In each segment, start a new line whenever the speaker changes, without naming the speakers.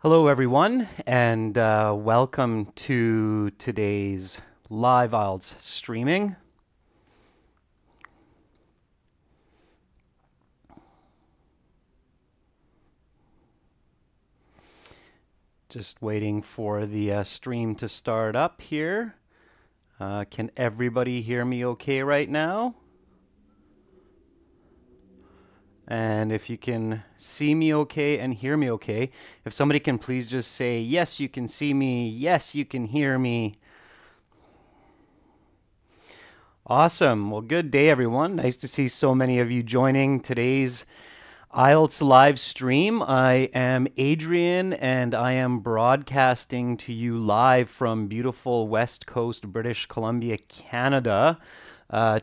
Hello, everyone, and welcome to today's live IELTS streaming. Just waiting for the stream to start up here. Can everybody hear me okay right now? And if you can see me okay and hear me okay, if somebody can please just say, yes, you can see me, yes, you can hear me. Awesome. Well, good day, everyone. Nice to see so many of you joining today's IELTS live stream. I am Adrian and I am broadcasting to you live from beautiful West Coast, British Columbia, Canada.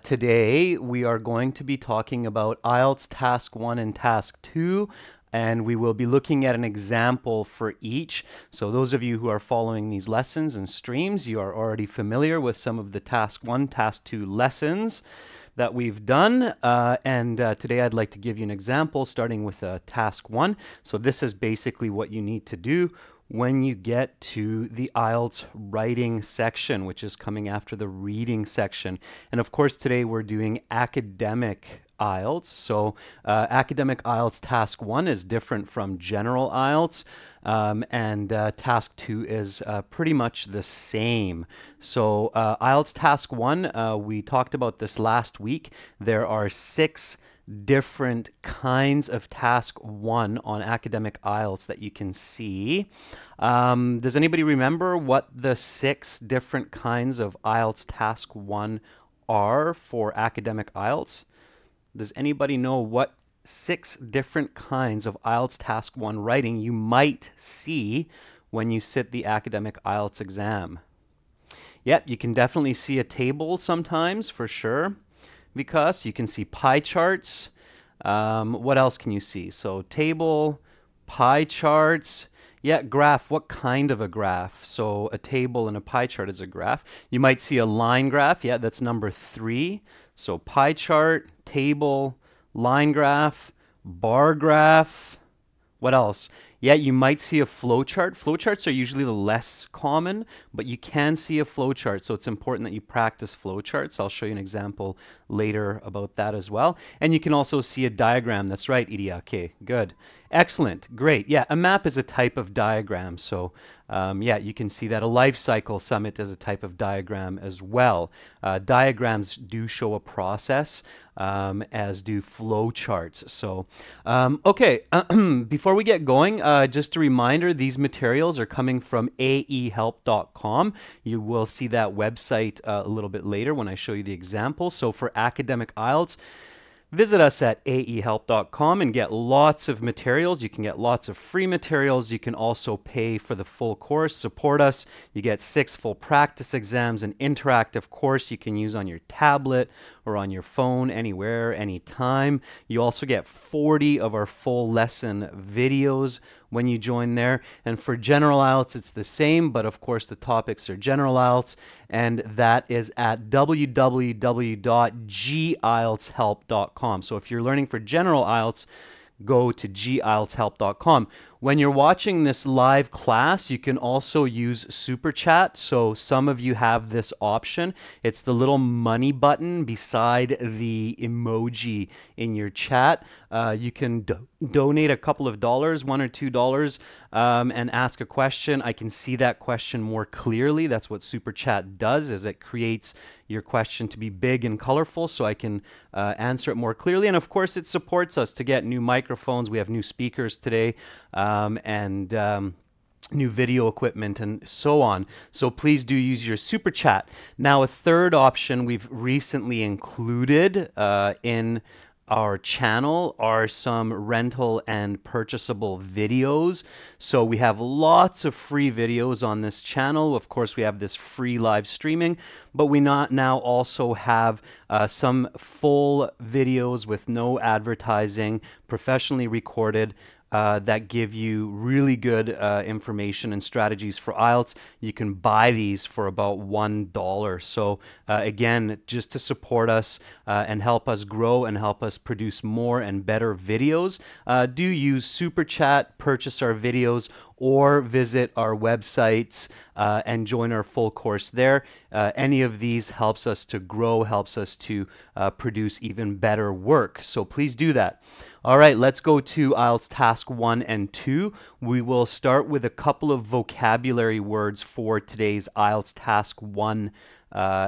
Today we are going to be talking about IELTS Task 1 and Task 2, and we will be looking at an example for each. So those of you who are following these lessons and streams, you are already familiar with some of the Task 1, Task 2 lessons that we've done, and today I'd like to give you an example starting with Task 1. So this is basically what you need to do when you get to the IELTS writing section, which is coming after the reading section. And of course today we're doing academic IELTS. So academic IELTS Task 1 is different from general IELTS. And Task 2 is pretty much the same. So IELTS Task 1, we talked about this last week. There are 6 different kinds of Task 1 on academic IELTS that you can see. Does anybody remember what the 6 different kinds of IELTS Task 1 are for academic IELTS? Does anybody know what 6 different kinds of IELTS Task 1 writing you might see when you sit the academic IELTS exam? Yep, you can definitely see a table sometimes, for sure, because you can see pie charts. What else can you see? So table, pie charts. Yeah, graph. What kind of a graph? So a table and a pie chart is a graph. You might see a line graph. Yeah, that's number 3. So pie chart, table, line graph, bar graph. What else? Yeah, you might see a flowchart. Flowcharts are usually the less common, but you can see a flowchart, so it's important that you practice flowcharts. I'll show you an example later about that as well. And you can also see a diagram. That's right, Idia. Okay, good. Excellent. Great. Yeah, a map is a type of diagram. So yeah, you can see that. A life cycle summit is a type of diagram as well. Diagrams do show a process, as do flow charts. So, okay, before we get going, just a reminder, these materials are coming from aehelp.com. You will see that website a little bit later when I show you the example. So for academic IELTS, visit us at aehelp.com and get lots of materials. You can get lots of free materials. You can also pay for the full course, support us. You get 6 full practice exams, an interactive course you can use on your tablet or on your phone, anywhere, anytime. You also get 40 of our full lesson videos when you join there. And for general IELTS, it's the same, but of course the topics are general IELTS, and that is at www.gieltshelp.com. So if you're learning for general IELTS, go to gieltshelp.com. When you're watching this live class, you can also use Super Chat. So some of you have this option. It's the little money button beside the emoji in your chat. You can donate a couple of dollars, $1 or $2, and ask a question. I can see that question more clearly. That's what Super Chat does, is it creates your question to be big and colorful so I can answer it more clearly. And of course, it supports us to get new microphones. We have new speakers today. And new video equipment and so on. So please do use your Super Chat. Now, a third option we've recently included in our channel are some rental and purchasable videos. So we have lots of free videos on this channel. Of course, we have this free live streaming, but we now also have some full videos with no advertising, professionally recorded, that give you really good information and strategies for IELTS. You can buy these for about $1. So again, just to support us and help us grow and help us produce more and better videos, do use Super Chat, purchase our videos, or visit our websites and join our full course there. Any of these helps us to grow, helps us to produce even better work. So please do that. All right, let's go to IELTS Task 1 and 2. We will start with a couple of vocabulary words for today's IELTS Task 1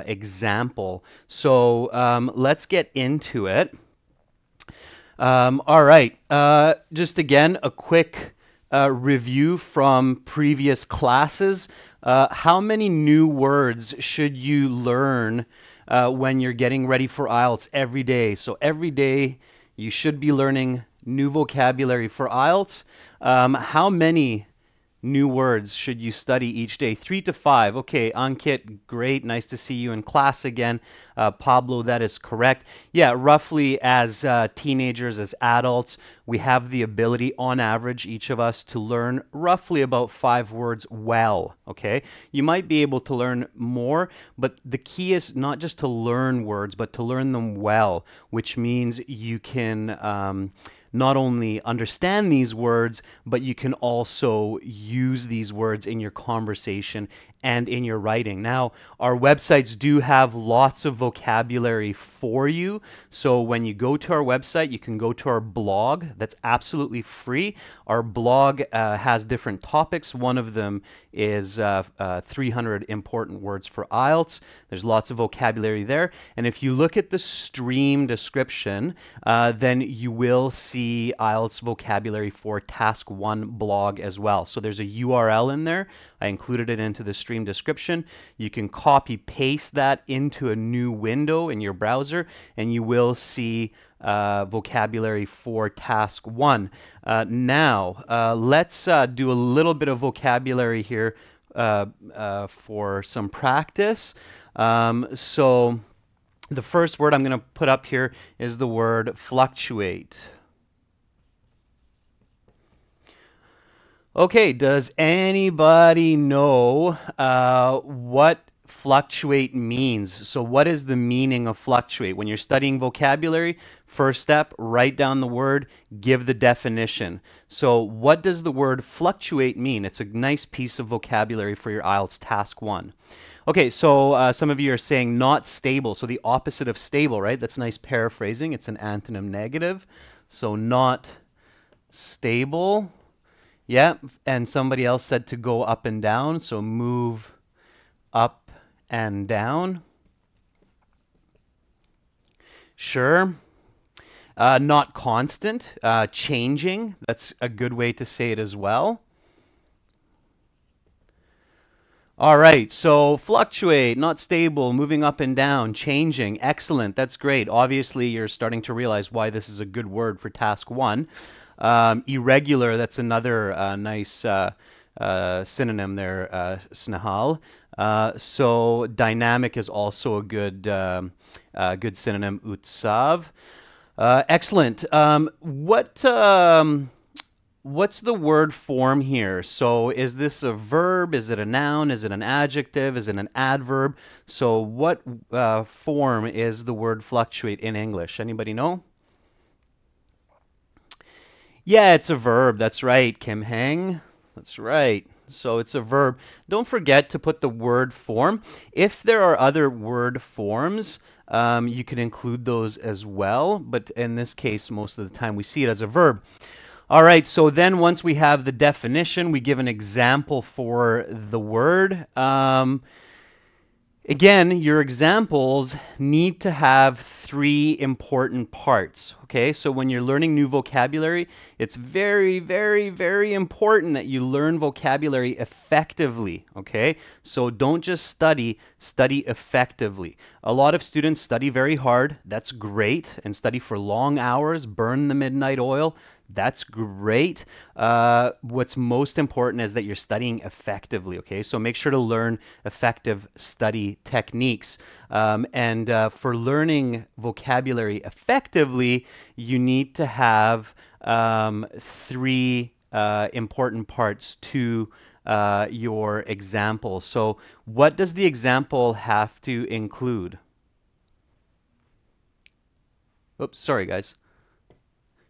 example. So let's get into it. All right, just again, a quick review from previous classes. How many new words should you learn when you're getting ready for IELTS every day? So every day you should be learning new vocabulary for IELTS. How many new words should you study each day? 3 to 5. Okay, Ankit, great. Nice to see you in class again. Pablo, that is correct. Yeah, roughly as teenagers, as adults, we have the ability, on average, each of us, to learn roughly about 5 words well, okay? You might be able to learn more, but the key is not just to learn words, but to learn them well, which means you can not only understand these words, but you can also use these words in your conversation and in your writing. Now, our websites do have lots of vocabulary for you. So when you go to our website, you can go to our blog. That's absolutely free. Our blog has different topics. One of them is 300 important words for IELTS. There's lots of vocabulary there. And if you look at the stream description, then you will see IELTS vocabulary for Task 1 blog as well. So there's a URL in there. I included it into the stream description. You can copy paste that into a new window in your browser and you will see vocabulary for Task 1. Now, let's do a little bit of vocabulary here for some practice. So the first word I'm going to put up here is the word fluctuate. Okay, does anybody know what fluctuate means? So what is the meaning of fluctuate? When you're studying vocabulary, first step, write down the word, give the definition. So what does the word fluctuate mean? It's a nice piece of vocabulary for your IELTS Task 1. Okay, so some of you are saying not stable. So the opposite of stable, right? That's nice paraphrasing. It's an antonym negative. So not stable. Yeah, and somebody else said to go up and down, so move up and down. Sure. Not constant, changing. That's a good way to say it as well. All right, so fluctuate, not stable, moving up and down, changing. Excellent, that's great. Obviously, you're starting to realize why this is a good word for Task 1. Irregular, that's another nice synonym there, Snehal. So dynamic is also a good synonym, utsav. Excellent. What's the word form here? So is this a verb? Is it a noun? Is it an adjective? Is it an adverb? So what form is the word fluctuate in English? Anybody know? Yeah, it's a verb. That's right, Kim Heng. That's right. So it's a verb. Don't forget to put the word form. If there are other word forms, you can include those as well. But in this case, most of the time we see it as a verb. All right, so then once we have the definition, we give an example for the word. Again, your examples need to have 3 important parts, okay? So when you're learning new vocabulary, it's very, very, very important that you learn vocabulary effectively, okay? So don't just study, study effectively. A lot of students study very hard. That's great. And study for long hours, burn the midnight oil. That's great. What's most important is that you're studying effectively, okay? So make sure to learn effective study techniques. For learning vocabulary effectively, you need to have 3 important parts to your example. So what does the example have to include? Oops, sorry guys.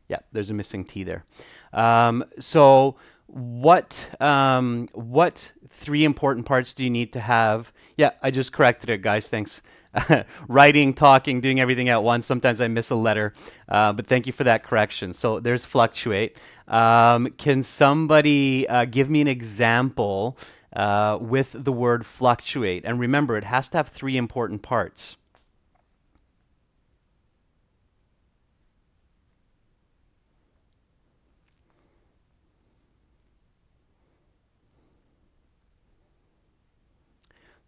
Yeah, there's a missing T there. So what three important parts do you need to have? Yeah, I just corrected it, guys. Thanks. Writing, talking, doing everything at once. Sometimes I miss a letter, but thank you for that correction. So there's fluctuate. Can somebody give me an example with the word fluctuate? And remember, it has to have three important parts.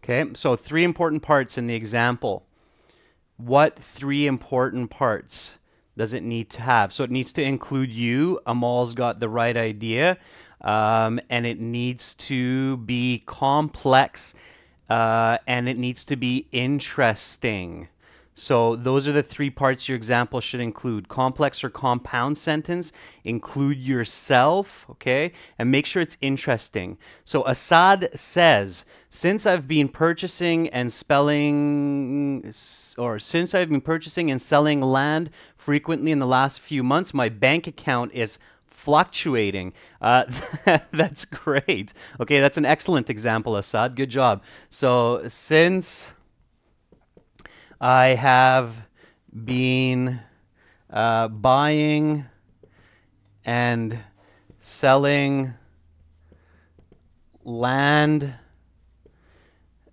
Okay, so three important parts in the example. What three important parts does it need to have? So it needs to include you. Amal's got the right idea. And it needs to be complex and it needs to be interesting. So those are the three parts your example should include. Complex or compound sentence, include yourself, okay? And make sure it's interesting. So Assad says, since I've been purchasing and selling land frequently in the last few months, my bank account is fluctuating. That's great. Okay, that's an excellent example, Assad. Good job. So since I have been buying and selling land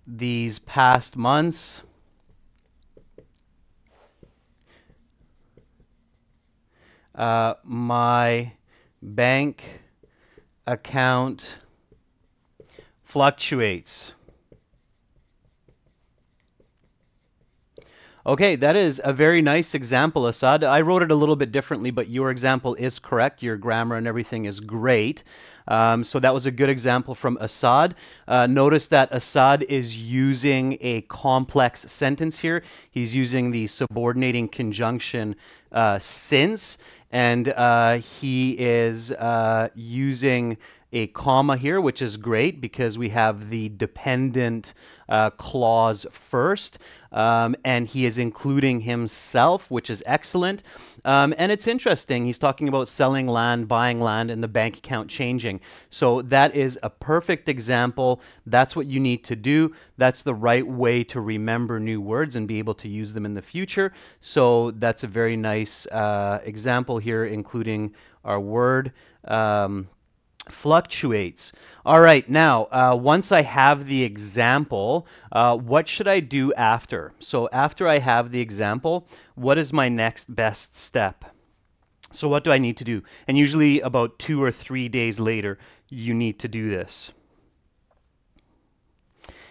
these past months, my bank account fluctuates. Okay, that is a very nice example, Assad. I wrote it a little bit differently, but your example is correct. Your grammar and everything is great. So that was a good example from Assad. Notice that Assad is using a complex sentence here. He's using the subordinating conjunction since, and he is using a comma here, which is great because we have the dependent clause first, and he is including himself, which is excellent. And it's interesting. He's talking about selling land, buying land, and the bank account changing. So that is a perfect example. That's what you need to do. That's the right way to remember new words and be able to use them in the future. So that's a very nice example here, including our word. Fluctuates. All right, now, once I have the example, what should I do after? So after I have the example, what is my next best step? So what do I need to do? And usually about 2 or 3 days later, you need to do this.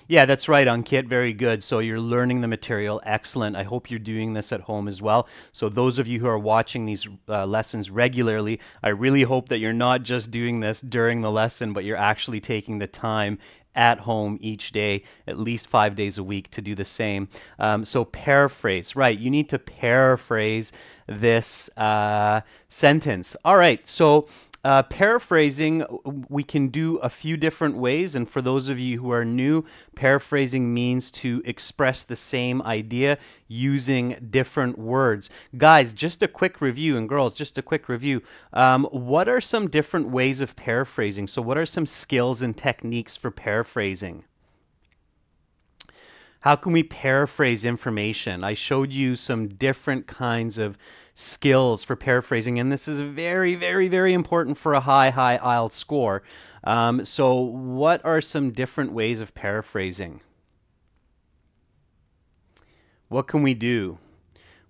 Yeah, that's right, Ankit. Very good. So you're learning the material. Excellent. I hope you're doing this at home as well. So those of you who are watching these lessons regularly, I really hope that you're not just doing this during the lesson, but you're actually taking the time at home each day, at least 5 days a week, to do the same. So paraphrase, right? You need to paraphrase this sentence. All right, so paraphrasing, we can do a few different ways, and for those of you who are new, paraphrasing means to express the same idea using different words. Guys, just a quick review, and girls, just a quick review. What are some different ways of paraphrasing? So what are some skills and techniques for paraphrasing? How can we paraphrase information? I showed you some different kinds of skills for paraphrasing, and this is very, very, very important for a high IELTS score. So what are some different ways of paraphrasing? What can we do?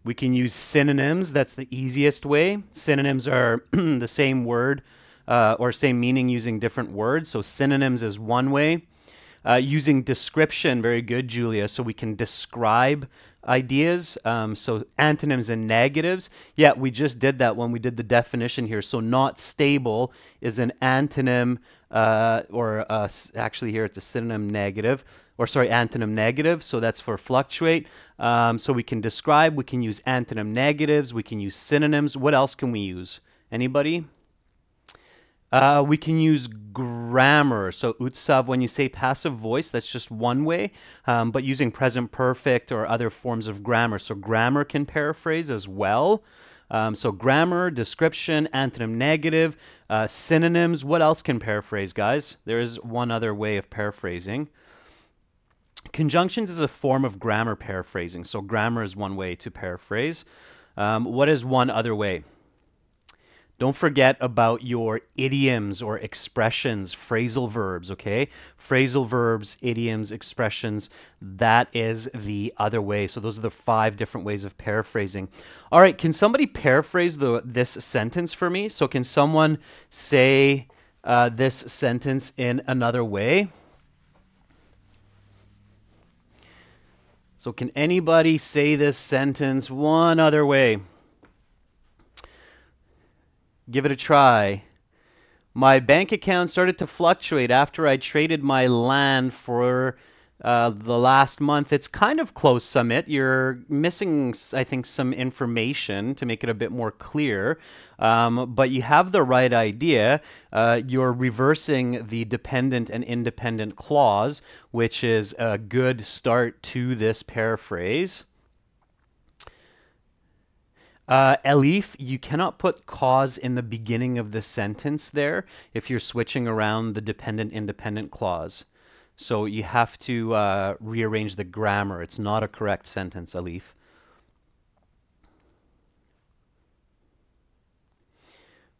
We can use synonyms. That's the easiest way. Synonyms are the same word or same meaning using different words. So synonyms is one way. Using description, very good, Julia. So we can describe ideas. So antonyms and negatives. Yeah, we just did that when we did the definition here. So not stable is an antonym, actually here it's a synonym negative, or sorry, antonym negative. So that's for fluctuate. So we can describe, we can use antonym negatives, we can use synonyms. What else can we use? Anybody? We can use grammar. So utsav, when you say passive voice, that's just one way, but using present perfect or other forms of grammar. So grammar can paraphrase as well. So grammar, description, antonym negative, synonyms. What else can paraphrase, guys? There is one other way of paraphrasing. Conjunctions is a form of grammar paraphrasing. So grammar is one way to paraphrase. What is one other way? Don't forget about your idioms or expressions, phrasal verbs, okay? Phrasal verbs, idioms, expressions, that is the other way. So those are the 5 different ways of paraphrasing. All right, can somebody paraphrase this sentence for me? So can someone say this sentence in another way? So can anybody say this sentence one other way? Give it a try. My bank account started to fluctuate after I traded my land for the last month. It's kind of close, Summit. You're missing, I think, some information to make it a bit more clear. But you have the right idea. You're reversing the dependent and independent clause, which is a good start to this paraphrase. Elif, you cannot put cause in the beginning of the sentence there if you're switching around the dependent-independent clause. So you have to rearrange the grammar. It's not a correct sentence, Elif.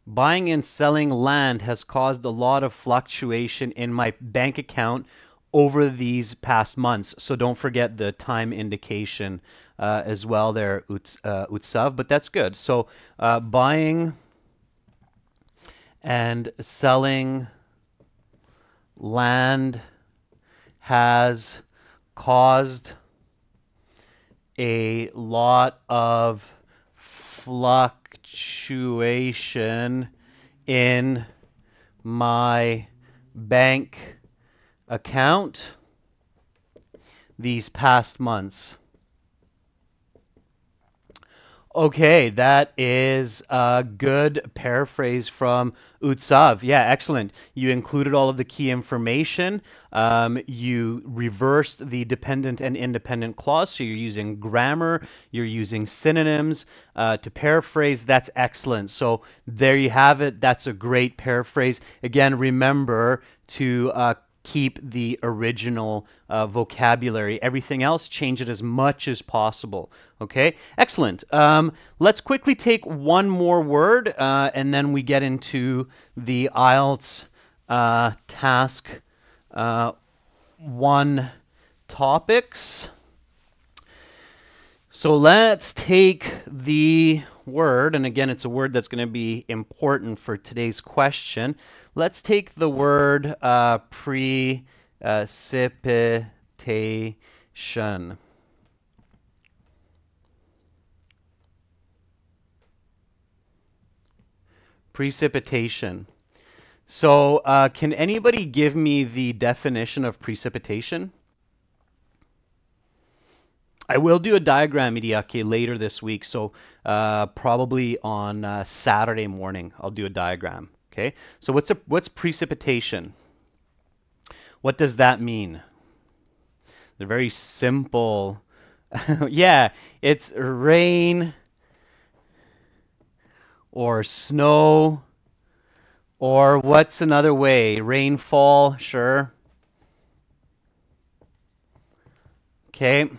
Buying and selling land has caused a lot of fluctuation in my bank account over these past months. So don't forget the time indication as well there, Utsav, but that's good. So buying and selling land has caused a lot of fluctuation in my bank account these past months. Okay, that is a good paraphrase from Utsav. Yeah, excellent. You included all of the key information. You reversed the dependent and independent clause, so you're using grammar, you're using synonyms to paraphrase. That's excellent. So there you have it. That's a great paraphrase. Again, remember to keep the original vocabulary. Everything else, change it as much as possible. Okay, excellent. Let's quickly take one more word and then we get into the IELTS Task 1 topics. So let's take the word, and again, it's a word that's going to be important for today's question. Let's take the word precipitation. Precipitation. So can anybody give me the definition of precipitation? I will do a diagram, Idiake, later this week, so probably on Saturday morning I'll do a diagram. Okay, so what's precipitation? What does that mean? They're very simple. Yeah, it's rain or snow, or what's another way? Rainfall, sure. Okay.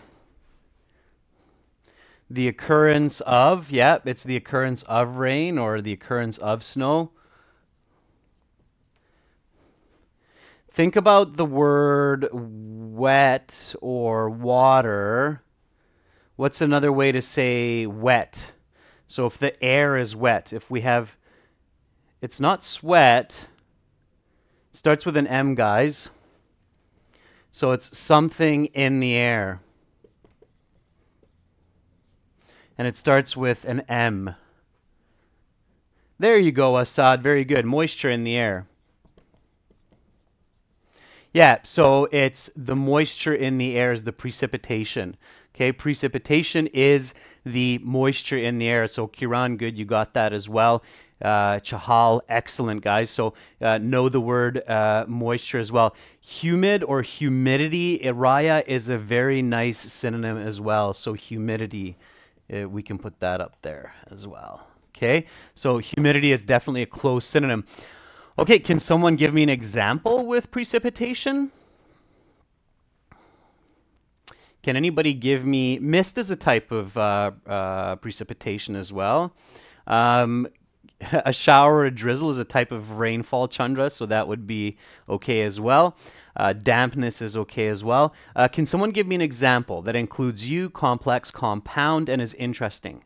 The occurrence of, yeah, it's the occurrence of rain or the occurrence of snow. Think about the word wet or water. What's another way to say wet? So if the air is wet, if we have, it's not sweat, it starts with an M, guys. So it's something in the air. And it starts with an M. There you go, Assad. Very good. Moisture in the air. Yeah, so it's the moisture in the air is the precipitation. Okay, precipitation is the moisture in the air. So Kiran, good, you got that as well. Chahal, excellent, guys. So know the word moisture as well. Humid or humidity, Raya, is a very nice synonym as well. So humidity. We can put that up there as well. Okay, so humidity is definitely a close synonym. Okay, can someone give me an example with precipitation? Can anybody give me, mist is a type of precipitation as well. Um, a shower or a drizzle is a type of rainfall, Chandra, so that would be okay as well. Dampness is okay as well. Can someone give me an example that includes you, complex, compound, and is interesting?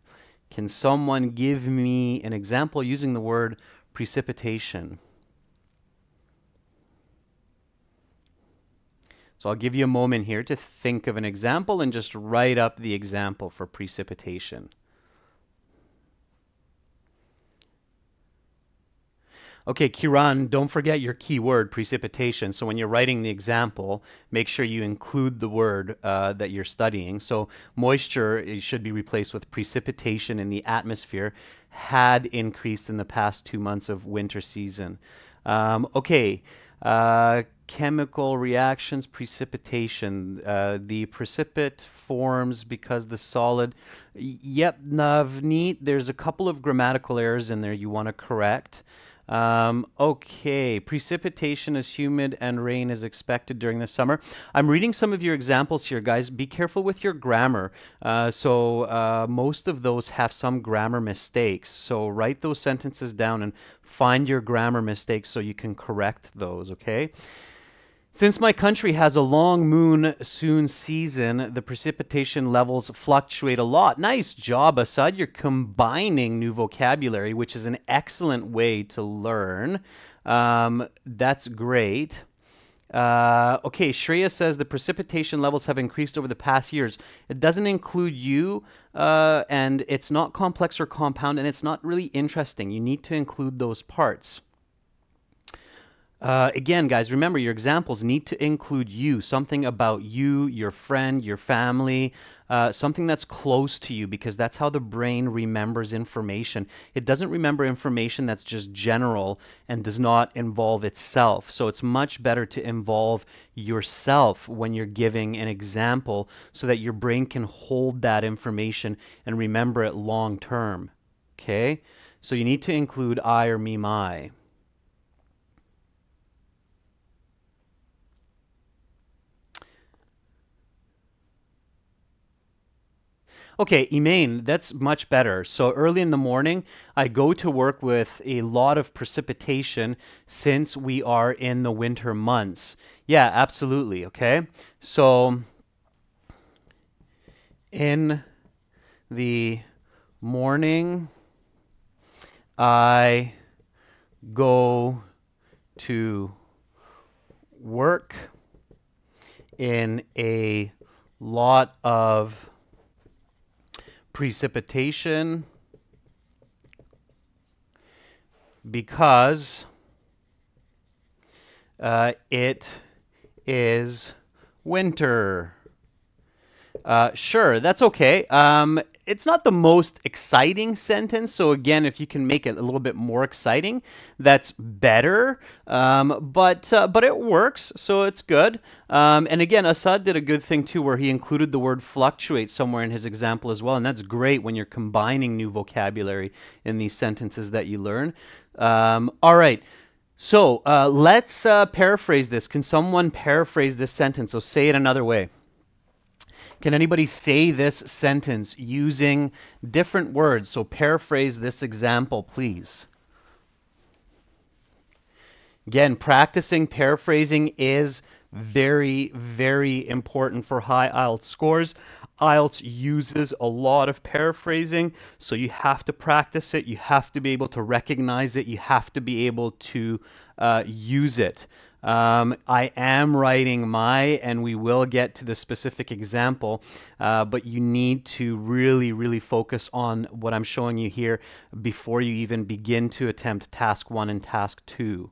Can someone give me an example using the word precipitation? So I'll give you a moment here to think of an example and just write up the example for precipitation. Okay, Kiran, don't forget your keyword, precipitation. So when you're writing the example, make sure you include the word that you're studying. So moisture should be replaced with precipitation in the atmosphere had increased in the past 2 months of winter season. Okay, chemical reactions, precipitation. The precipitate forms because the solid. Yep, Navneet, there's a couple of grammatical errors in there you want to correct. Okay, precipitation is humid and rain is expected during the summer. I'm reading some of your examples here, guys. Be careful with your grammar. Most of those have some grammar mistakes. So write those sentences down and find your grammar mistakes so you can correct those, okay? Since my country has a long monsoon season, the precipitation levels fluctuate a lot. Nice job, Asad. You're combining new vocabulary, which is an excellent way to learn. That's great. Okay, Shreya says the precipitation levels have increased over the past years. It doesn't include you, and it's not complex or compound, and it's not really interesting. You need to include those parts. Again, guys, remember your examples need to include you, something about you, your friend, your family, something that's close to you, because that's how the brain remembers information. It doesn't remember information that's just general and does not involve itself. So it's much better to involve yourself when you're giving an example so that your brain can hold that information and remember it long term. Okay? So you need to include I or me, my. Okay, Emaine, that's much better. So early in the morning, I go to work with a lot of precipitation since we are in the winter months. Yeah, absolutely, okay? So in the morning, I go to work in a lot of precipitation because it is winter. Sure, that's okay. It's not the most exciting sentence, so again, if you can make it a little bit more exciting, that's better. But it works, so it's good. And again, Assad did a good thing too, where he included the word fluctuate somewhere in his example as well, and that's great when you're combining new vocabulary in these sentences that you learn. All right. So let's paraphrase this. Can someone paraphrase this sentence? So say it another way. Can anybody say this sentence using different words? So paraphrase this example, please. Again, practicing paraphrasing is very, very important for high IELTS scores. IELTS uses a lot of paraphrasing, so you have to practice it. You have to be able to recognize it. You have to be able to use it. I am writing my, and we will get to the specific example, but you need to really, really focus on what I'm showing you here before you even begin to attempt task 1 and task 2.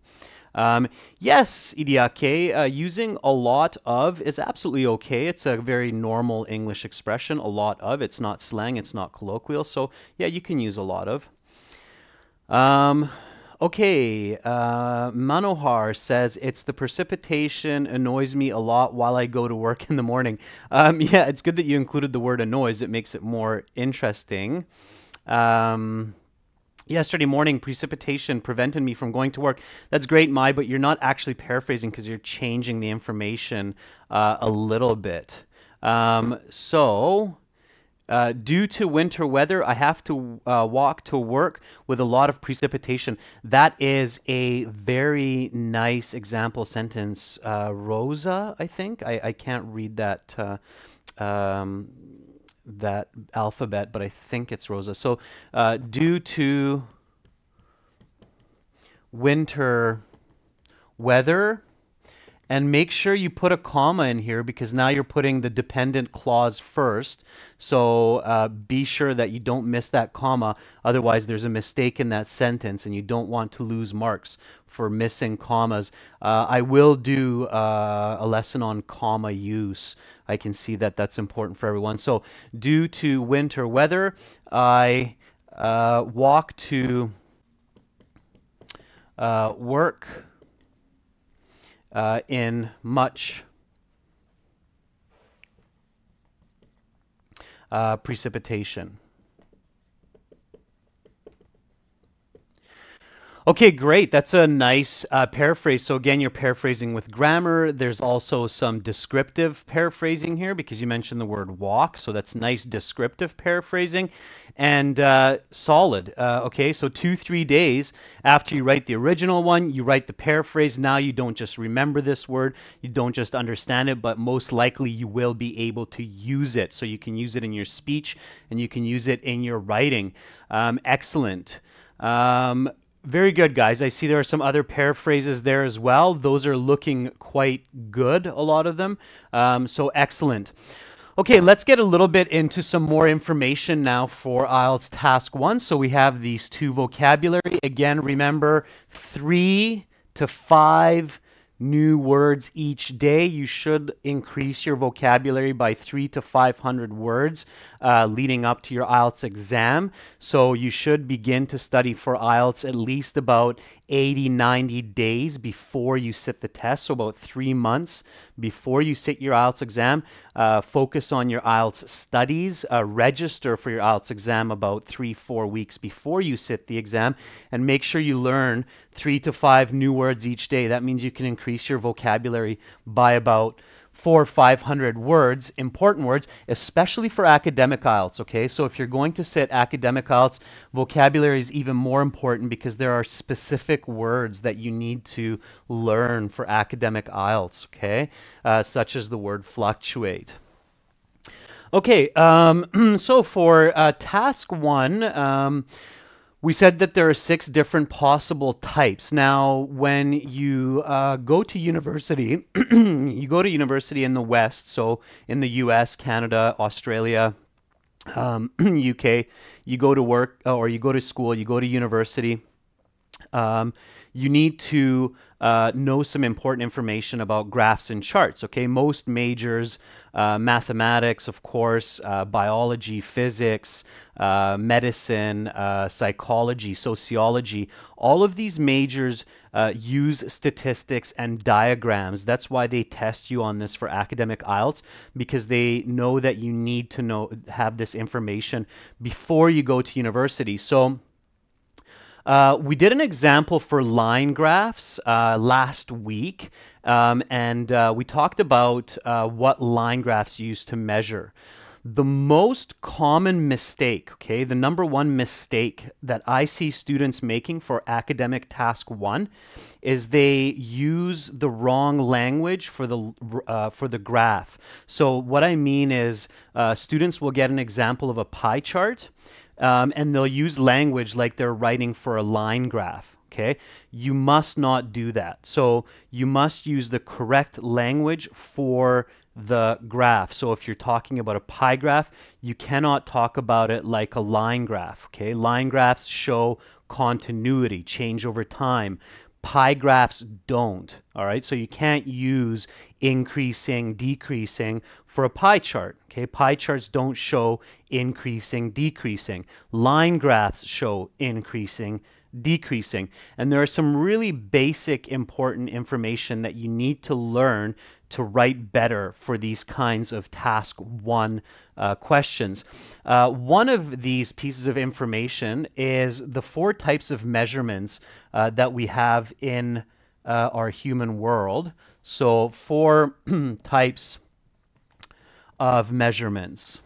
Yes, Idiake, using a lot of is absolutely okay. It's a very normal English expression, a lot of. It's not slang, it's not colloquial, so yeah, you can use a lot of. Okay, Manohar says it's the precipitation annoys me a lot while I go to work in the morning. Yeah, it's good that you included the word annoys. It makes it more interesting. Um, Yesterday morning, precipitation prevented me from going to work. That's great, Mai, but you're not actually paraphrasing because you're changing the information a little bit. Due to winter weather, I have to walk to work with a lot of precipitation. That is a very nice example sentence. Rosa, I think. I can't read um, that alphabet, but I think it's Rosa. So, due to winter weather, and make sure you put a comma in here because now you're putting the dependent clause first. So be sure that you don't miss that comma. Otherwise, there's a mistake in that sentence and you don't want to lose marks for missing commas. I will do a lesson on comma use. I can see that that's important for everyone. So due to winter weather, I walk to work in much precipitation. Okay, great. That's a nice paraphrase. So again, you're paraphrasing with grammar. There's also some descriptive paraphrasing here because you mentioned the word walk. So that's nice descriptive paraphrasing and solid. Okay, so 2-3 days after you write the original one, you write the paraphrase. Now you don't just remember this word, you don't just understand it, but most likely you will be able to use it. So you can use it in your speech and you can use it in your writing. Excellent. Very good, guys. I see there are some other paraphrases there as well. Those are looking quite good, a lot of them. So excellent. Okay, let's get a little bit into some more information now for IELTS Task 1. So we have these two vocabulary. Again, remember 3 to 5 new words each day. You should increase your vocabulary by 300 to 500 words leading up to your IELTS exam. So you should begin to study for IELTS at least about 80-90 days before you sit the test. So about 3 months before you sit your IELTS exam. Focus on your IELTS studies. Register for your IELTS exam about 3-4 weeks before you sit the exam, and make sure you learn 3 to 5 new words each day. That means you can increase your vocabulary by about 400 or 500 words, important words, especially for academic IELTS, okay? So if you're going to sit academic IELTS, vocabulary is even more important because there are specific words that you need to learn for academic IELTS, okay? Such as the word fluctuate. Okay, so for task 1, we said that there are 6 different possible types. Now, when you go to university, you go to university in the West, so in the US, Canada, Australia, UK, you go to work or you go to school, you go to university. You need to know some important information about graphs and charts. Okay, most majors, mathematics, of course, biology, physics, medicine, psychology, sociology, all of these majors use statistics and diagrams. That's why they test you on this for academic IELTS, because they know that you need to have this information before you go to university. So we did an example for line graphs last week, and we talked about what line graphs use to measure. The most common mistake, okay, the number one mistake that I see students making for academic task 1 is they use the wrong language for the graph. So what I mean is students will get an example of a pie chart, and they'll use language like they're writing for a line graph. Okay, you must not do that. So you must use the correct language for the graph. So if you're talking about a pie graph, you cannot talk about it like a line graph. Okay, line graphs show continuity, change over time. Pie graphs don't, all right? So you can't use increasing, decreasing for a pie chart, okay? Pie charts don't show increasing, decreasing. Line graphs show increasing, decreasing. And there are some really basic important information that you need to learn to write better for these kinds of task 1 questions. One of these pieces of information is the 4 types of measurements that we have in our human world. So 4 types of measurements.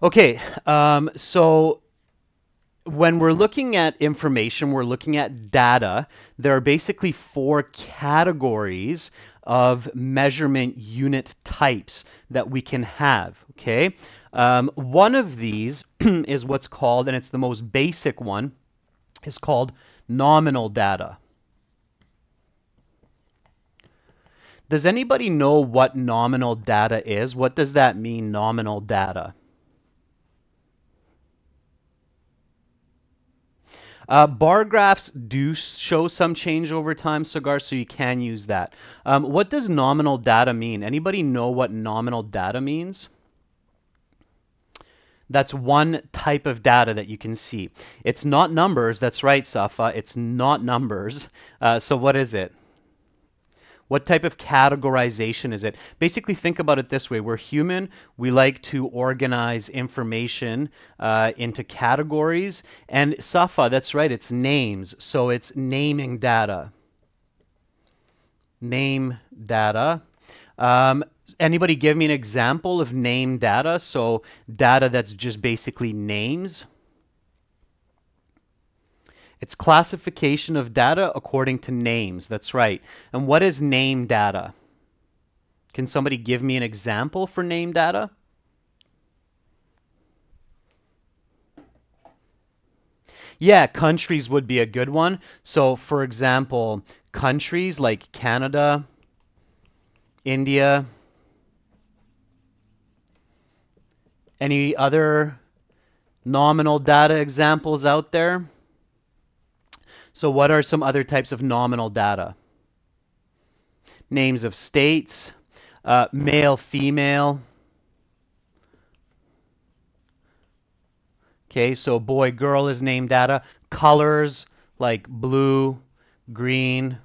Okay, so when we're looking at information, we're looking at data. There are basically 4 categories of measurement unit types that we can have, okay? One of these is what's called, and it's the most basic one, is called nominal data. Does anybody know what nominal data is? What does that mean, nominal data? Bar graphs do show some change over time, Cigar, so you can use that. What does nominal data mean? Anybody know what nominal data means? That's one type of data that you can see. It's not numbers. That's right, Safa. It's not numbers. So what is it? What type of categorization is it? Basically, think about it this way. We're human. We like to organize information into categories. And Safa, that's right, it's names. So it's naming data. Name data. Anybody give me an example of name data? So data that's just basically names. It's classification of data according to names. That's right. And what is name data? Can somebody give me an example for name data? Yeah, countries would be a good one. So, for example, countries like Canada, India. Any other nominal data examples out there? So what are some other types of nominal data? Names of states, male, female. Okay, so boy, girl is name data. Colors like blue, green.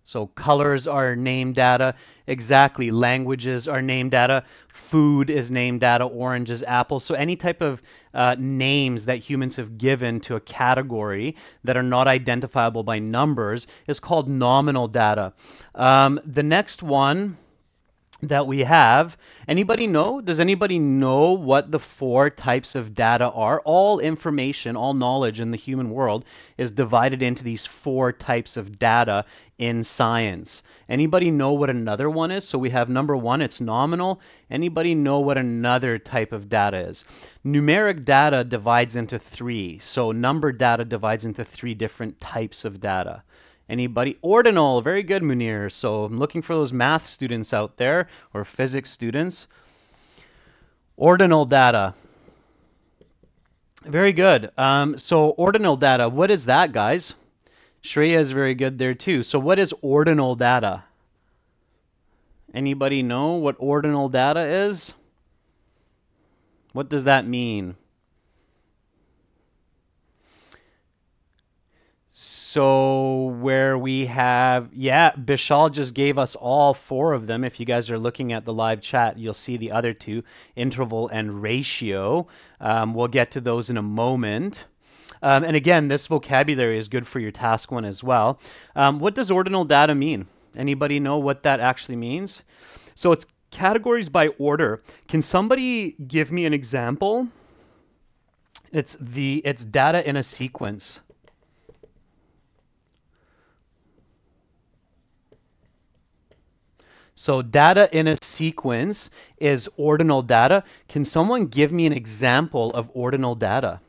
So colors are name data. Exactly. Languages are name data. Food is name data. Orange is apple. So any type of names that humans have given to a category that are not identifiable by numbers is called nominal data. The next one that we have, anybody know? Does anybody know what the 4 types of data are? All information, all knowledge in the human world is divided into these 4 types of data in science. Anybody know what another one is? So we have number 1, it's nominal. Anybody know what another type of data is? Numeric data divides into 3. So number data divides into 3 different types of data. Anybody? Ordinal. Very good, Munir. So I'm looking for those math students out there or physics students. Ordinal data. Very good. So ordinal data, what is that, guys? Shreya is very good there too. So what is ordinal data? Anybody know what ordinal data is? What does that mean? So where we have, yeah, Bishal just gave us all 4 of them. If you guys are looking at the live chat, you'll see the other 2, interval and ratio. We'll get to those in a moment. And again, this vocabulary is good for your task 1 as well. What does ordinal data mean? Anybody know what that actually means? So it's categories by order. Can somebody give me an example? It's data in a sequence. So data in a sequence is ordinal data. Can someone give me an example of ordinal data?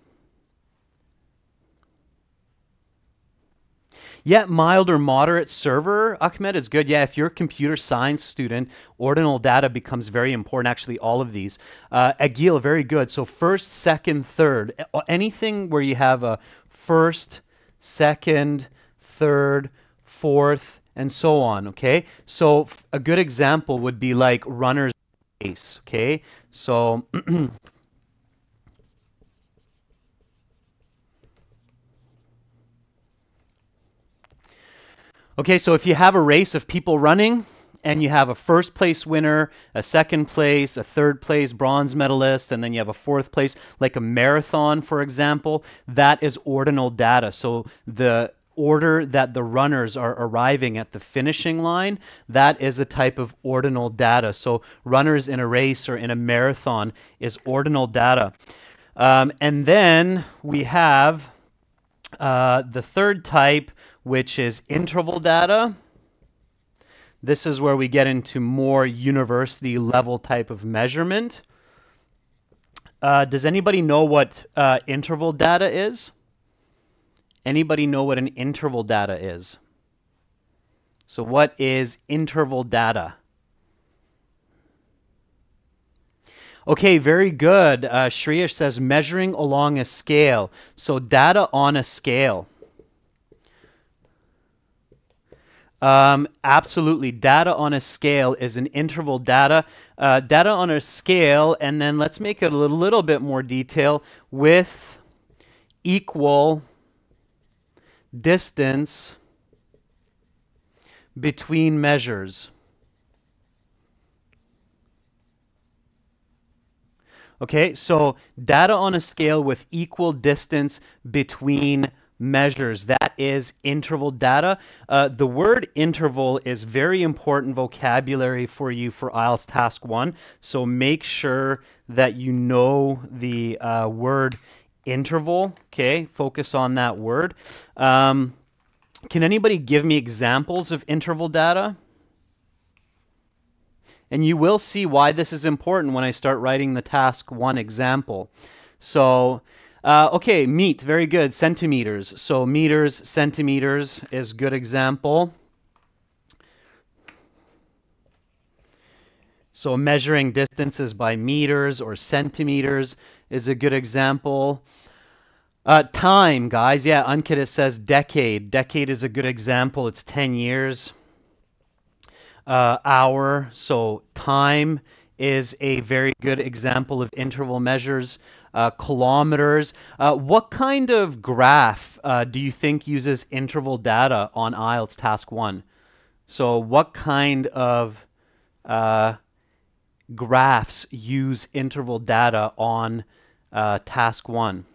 Yeah, mild or moderate server, Ahmed, is good. Yeah, if you're a computer science student, ordinal data becomes very important. Actually, all of these. Agil, very good. So first, second, third. Anything where you have a first, second, third, fourth, and so on. Okay. So a good example would be like runner's race. Okay. So okay, so if you have a race of people running and you have a first place winner, a second place, a third place bronze medalist, and then you have a fourth place, like a marathon, for example, that is ordinal data. So the order that the runners are arriving at the finishing line, that is a type of ordinal data. So runners in a race or in a marathon is ordinal data. And then we have the third type, which is interval data. This is where we get into more university level type of measurement. Does anybody know what interval data is? Anybody know what an interval data is? So what is interval data? Okay, very good. Shreya says measuring along a scale. So data on a scale. Absolutely. Data on a scale is an interval data. Data on a scale, and then let's make it a little bit more detail with equal distance between measures. Okay, so data on a scale with equal distance between measures. That is interval data. The word interval is very important vocabulary for you for IELTS Task 1. So make sure that you know the word interval. Okay, focus on that word. Can anybody give me examples of interval data? And you will see why this is important when I start writing the Task 1 example. So, okay, meet, very good, centimeters. So meters, centimeters is good example. So measuring distances by meters or centimeters is a good example. Time, guys, yeah, Ankita says decade. Decade is a good example. It's 10 years. Hour, so time is a very good example of interval measures. Kilometers. What kind of graph do you think uses interval data on IELTS Task 1? So what kind of graphs use interval data on Task 1?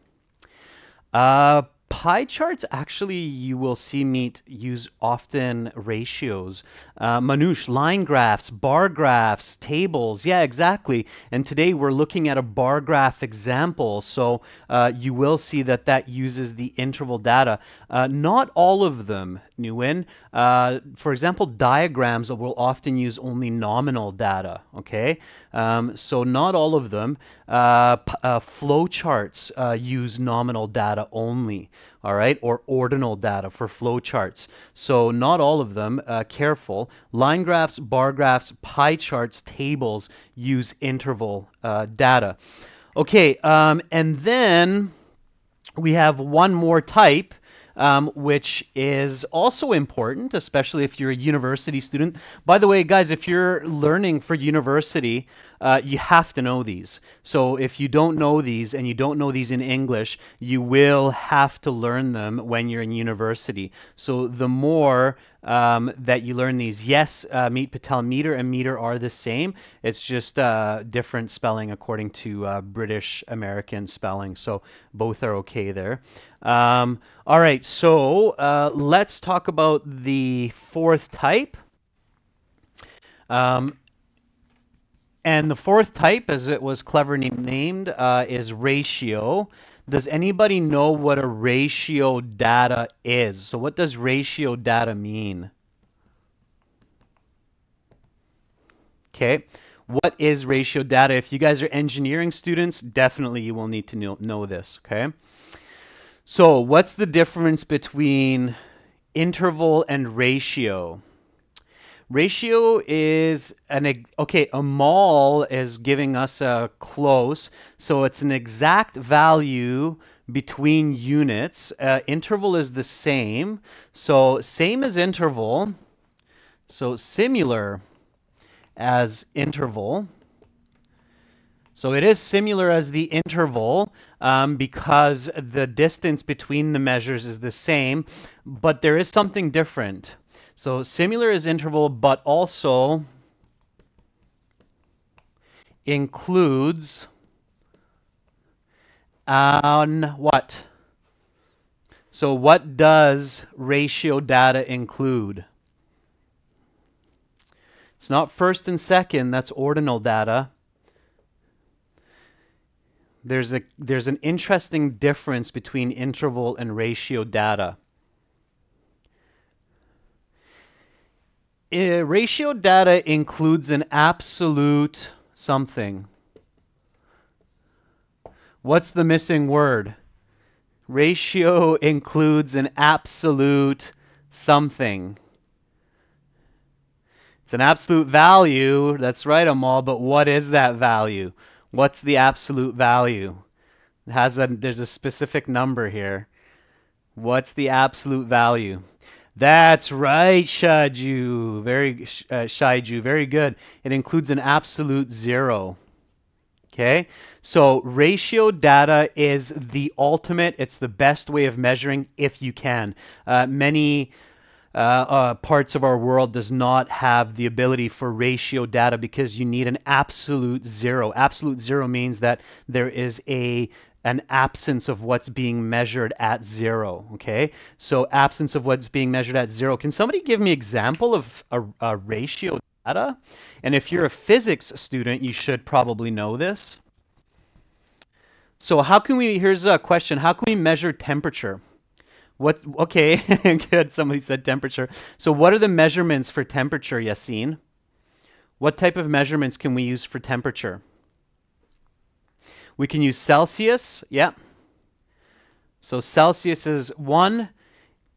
Pie charts, actually, you will see me use often ratios. Manoush, line graphs, bar graphs, tables. Yeah, exactly. And today we're looking at a bar graph example. So you will see that that uses the interval data. Not all of them, Nguyen. For example, diagrams will often use only nominal data. Okay, so not all of them. Flow charts use nominal data only. All right, or ordinal data for flow charts. So not all of them. Careful. Line graphs, bar graphs, pie charts, tables use interval data. Okay, and then we have one more type, which is also important, especially if you're a university student. By the way, guys, if you're learning for university, you have to know these. So if you don't know these and you don't know these in English, you will have to learn them when you're in university. So the more that you learn these, yes, Meet Patel, meter and meter are the same. It's just different spelling according to British American spelling. So both are okay there. All right, so let's talk about the fourth type. And the fourth type, as it was cleverly named, is ratio. Does anybody know what a ratio data is? So what does ratio data mean? Okay, what is ratio data? If you guys are engineering students, definitely you will need to know this, okay? So what's the difference between interval and ratio. Ratio is okay, a mole is giving us a close, so it's an exact value between units. Interval is the same, so same as interval, so similar as interval. So it is similar as the interval because the distance between the measures is the same, but there is something different. So similar as interval, but also includes on what? So what does ratio data include? It's not first and second, that's ordinal data. There's an interesting difference between interval and ratio data. Ratio data includes an absolute something. What's the missing word? Ratio includes an absolute something. It's an absolute value. That's right, Amal, but what is that value? What's the absolute value? There's a specific number here. What's the absolute value? That's right, Shaiju. Shaiju, very good. It includes an absolute 0. Okay, so ratio data is the ultimate. It's the best way of measuring if you can. Many parts of our world does not have the ability for ratio data because you need an absolute 0. Absolute 0 means that there is an absence of what's being measured at 0. Okay, so absence of what's being measured at 0. Can somebody give me an example of a ratio data? And if you're a physics student, you should probably know this. So here's a question, how can we measure temperature? Okay, good, somebody said temperature. So what are the measurements for temperature, Yassine? What type of measurements can we use for temperature? We can use Celsius, yep. So Celsius is 1,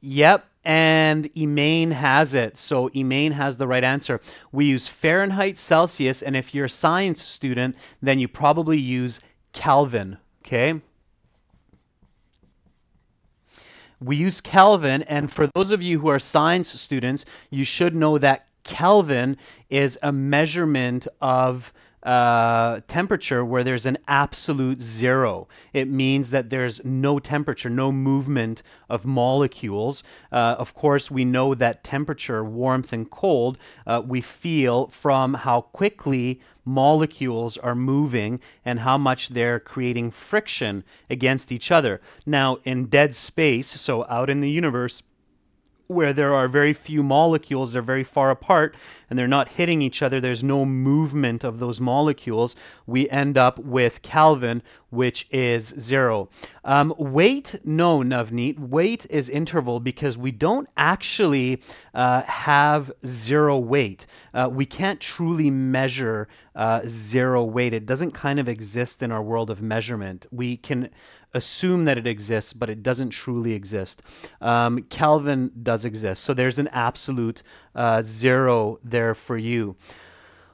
yep, and Emaine has it. So Emaine has the right answer. We use Fahrenheit, Celsius, and if you're a science student, then you probably use Kelvin, okay? We use Kelvin, and for those of you who are science students, you should know that Kelvin is a measurement of temperature where there's an absolute 0. It means that there's no temperature, no movement of molecules. Of course, we know that temperature, warmth and cold, we feel from how quickly molecules are moving and how much they're creating friction against each other. Now, in dead space, so out in the universe, where there are very few molecules, they're very far apart, and they're not hitting each other, there's no movement of those molecules, we end up with Kelvin, which is 0. Weight, no, Navneet, weight is interval because we don't actually have 0 weight. We can't truly measure 0 weight. It doesn't kind of exist in our world of measurement. We can assume that it exists, but it doesn't truly exist. Kelvin does exist, so there's an absolute 0 there for you.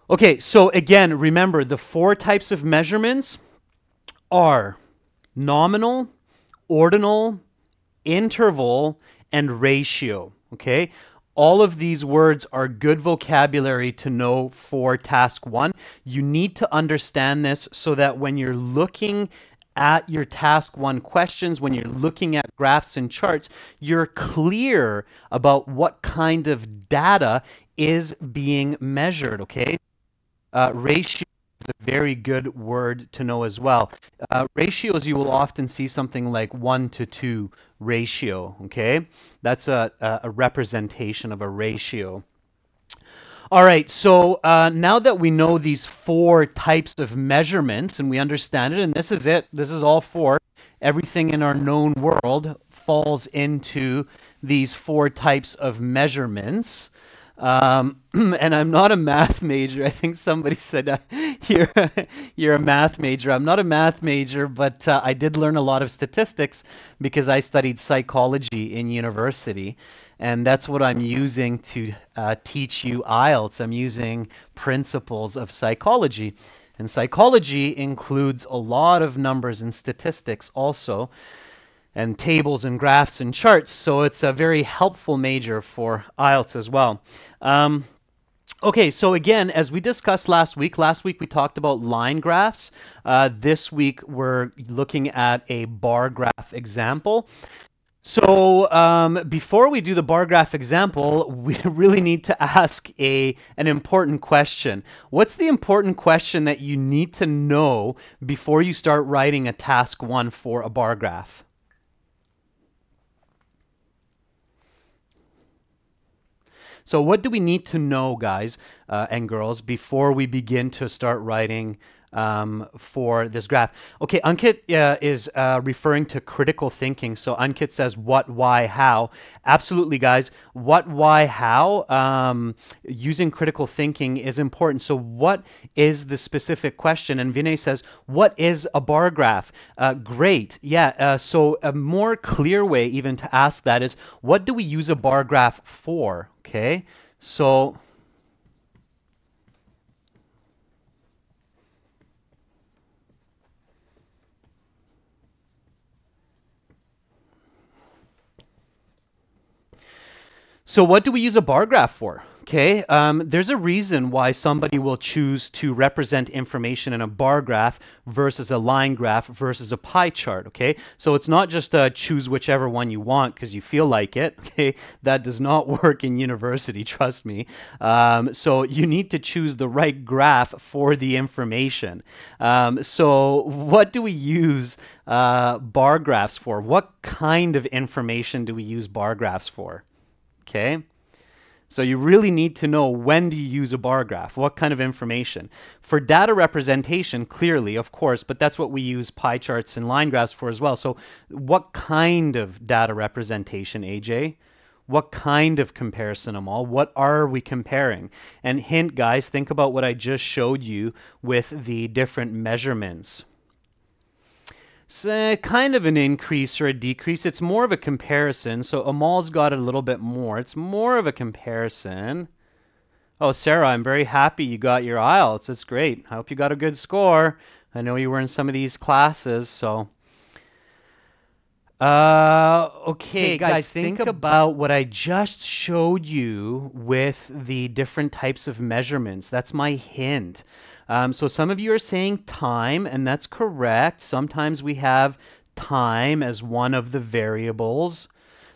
Okay, so again, remember the 4 types of measurements are nominal, ordinal, interval, and ratio. Okay, all of these words are good vocabulary to know for task 1. You need to understand this so that when you're looking at your task 1 questions, when you're looking at graphs and charts, you're clear about what kind of data is being measured, okay? Ratio is a very good word to know as well. Ratios, you will often see something like 1:2 ratio, okay? That's a representation of a ratio. All right, so now that we know these 4 types of measurements and we understand it, and this is it, this is all 4, everything in our known world falls into these 4 types of measurements. And I'm not a math major. I think somebody said you're a math major. I'm not a math major, but I did learn a lot of statistics because I studied psychology in university. and that's what I'm using to teach you IELTS. I'm using principles of psychology. And psychology includes a lot of numbers and statistics also, and tables and graphs and charts. So it's a very helpful major for IELTS as well. Okay, so again, as we discussed last week we talked about line graphs. This week we're looking at a bar graph example. So before we do the bar graph example, we really need to ask an important question. What's the important question that you need to know before you start writing a task 1 for a bar graph? So what do we need to know, guys and girls, before we begin to start writing for this graph? Okay, Ankit is referring to critical thinking. So Ankit says what, why, how. Absolutely, guys. What, why, how. Using critical thinking is important. So what is the specific question? And Vinay says, what is a bar graph? Great. Yeah. So a more clear way even to ask that is, what do we use a bar graph for? Okay. So what do we use a bar graph for? Okay, there's a reason why somebody will choose to represent information in a bar graph versus a line graph versus a pie chart, okay? So it's not just choose whichever one you want because you feel like it, okay? That does not work in university, trust me. So you need to choose the right graph for the information. So what do we use bar graphs for? What kind of information do we use bar graphs for? Okay, so you really need to know, when do you use a bar graph? What kind of information? For data representation, clearly, of course, but that's what we use pie charts and line graphs for as well. So what kind of data representation, AJ? What kind of comparison, Amal? What are we comparing? And hint, guys, think about what I just showed you with the different measurements. It's kind of an increase or a decrease. It's more of a comparison. So Amal's got a little bit more. It's more of a comparison. Oh, Sarah, I'm very happy you got your IELTS. That's great. I hope you got a good score. I know you were in some of these classes, so. Okay, guys, think about what I just showed you with the different types of measurements. That's my hint. So some of you are saying time, and that's correct. Sometimes we have time as one of the variables.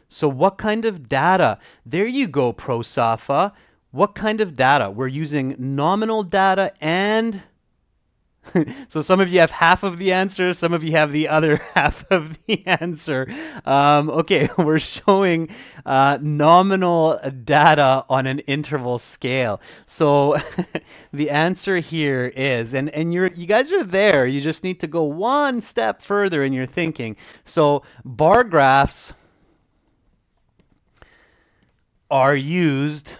So what kind of data? There you go, Prosafa. What kind of data? We're using nominal data and... So some of you have half of the answer, some of you have the other half of the answer. Okay, we're showing nominal data on an interval scale. So the answer here is, and you guys are there, you just need to go one step further in your thinking. So bar graphs are used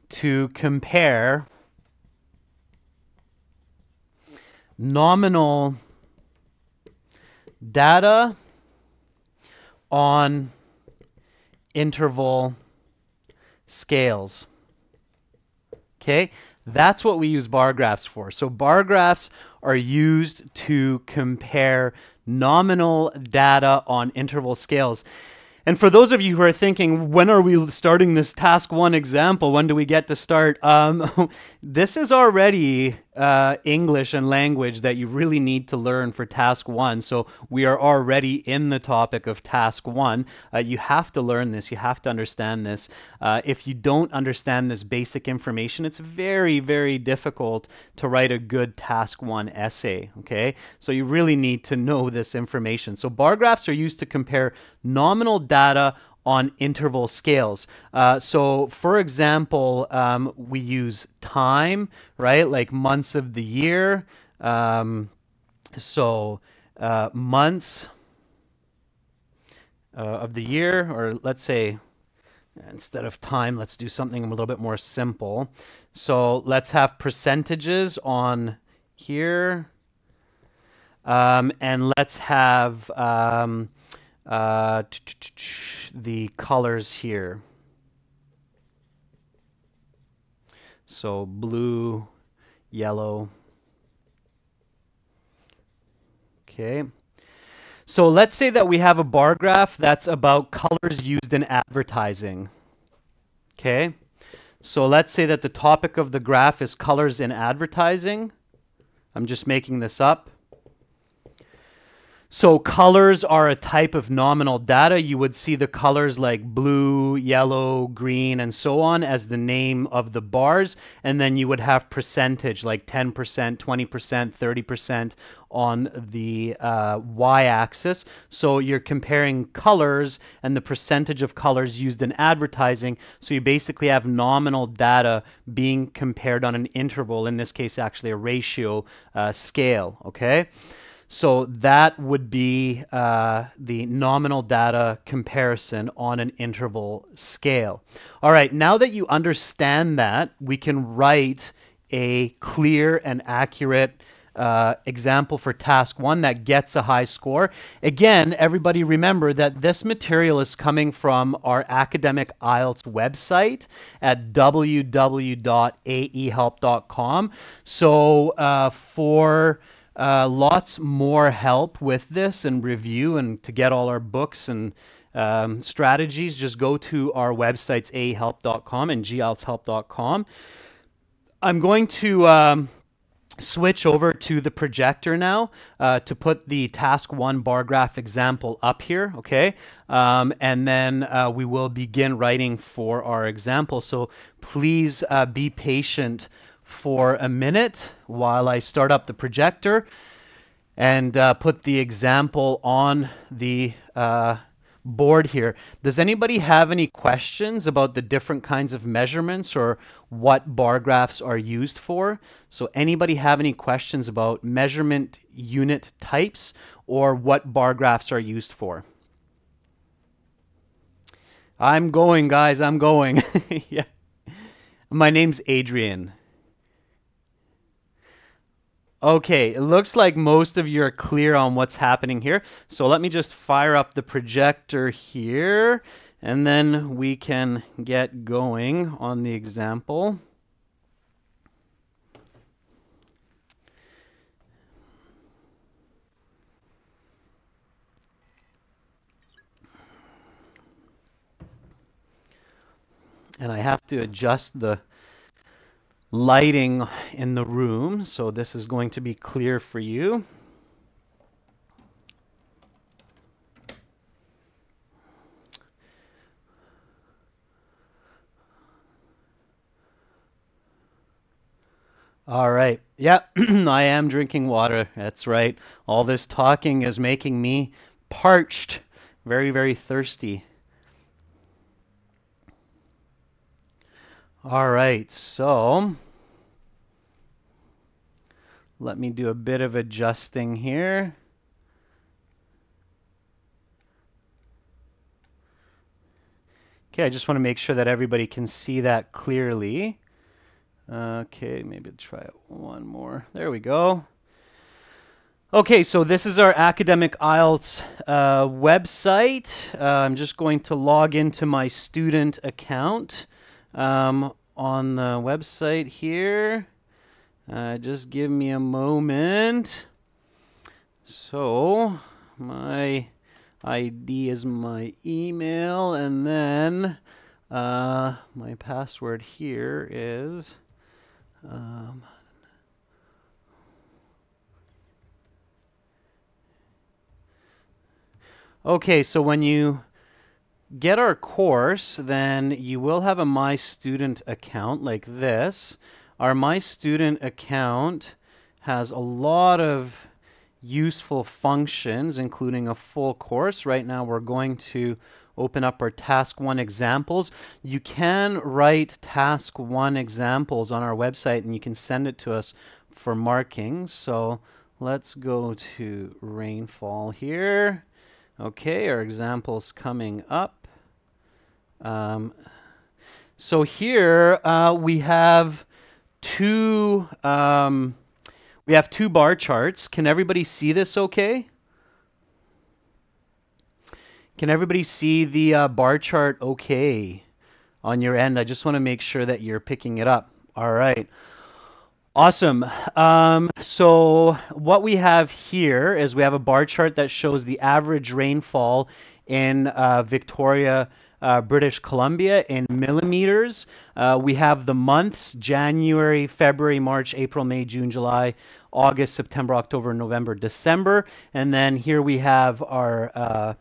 to compare nominal data on interval scales. Okay, that's what we use bar graphs for. So bar graphs are used to compare nominal data on interval scales. And for those of you who are thinking, when are we starting this task 1 example? When do we get to start? This is already English and language that you really need to learn for task 1. So we are already in the topic of task 1. You have to learn this. You have to understand this. If you don't understand this basic information, it's very, very difficult to write a good task 1 essay. Okay, so you really need to know this information. So bar graphs are used to compare nominal data on interval scales. So for example, we use time, right? Like months of the year. Months of the year, or let's say, instead of time, let's do something a little bit more simple. So let's have percentages on here. And let's have the colors here. So blue, yellow. Okay. So let's say that we have a bar graph that's about colors used in advertising. Okay. So let's say that the topic of the graph is colors in advertising. I'm just making this up. So colors are a type of nominal data. You would see the colors like blue, yellow, green, and so on as the name of the bars. And then you would have percentage like 10%, 20%, 30% on the y-axis. So you're comparing colors and the percentage of colors used in advertising. So you basically have nominal data being compared on an interval, in this case actually a ratio scale, okay? So that would be the nominal data comparison on an interval scale. All right, now that you understand that, we can write a clear and accurate example for task 1 that gets a high score. Again, everybody remember that this material is coming from our academic IELTS website at www.aehelp.com. So for lots more help with this and review and to get all our books and strategies, just go to our websites aehelp.com and gieltshelp.com. I'm going to switch over to the projector now to put the task 1 bar graph example up here, okay? And then we will begin writing for our example. So please be patient for a minute while I start up the projector and put the example on the board here. Does anybody have any questions about the different kinds of measurements or what bar graphs are used for? So anybody have any questions about measurement unit types or what bar graphs are used for? I'm going, guys, I'm going. Yeah. My name's Adrian. Okay, it looks like most of you are clear on what's happening here. So let me just fire up the projector here, and then we can get going on the example. And I have to adjust the lighting in the room, so this is going to be clear for you. All right. Yeah, I am drinking water. That's right. All this talking is making me parched, very, very thirsty. All right, so let me do a bit of adjusting here. Okay, I just want to make sure that everybody can see that clearly. Okay, maybe try one more. There we go. Okay, so this is our academic IELTS website. I'm just going to log into my student account on the website here. Just give me a moment. So my ID is my email, and then my password here is okay, so when you get our course, then you will have a My Student account like this. Our My Student account has a lot of useful functions, including a full course. Right now we're going to open up our Task 1 examples. You can write Task 1 examples on our website and you can send it to us for marking. So let's go to rainfall here. Okay, our example's coming up. So here we have two bar charts. Can everybody see this okay? Can everybody see the bar chart okay on your end? I just want to make sure that you're picking it up. All right. Awesome. So what we have here is we have a bar chart that shows the average rainfall in Victoria, British Columbia in millimeters. We have the months: January, February, March, April, May, June, July, August, September, October, November, December. And then here we have our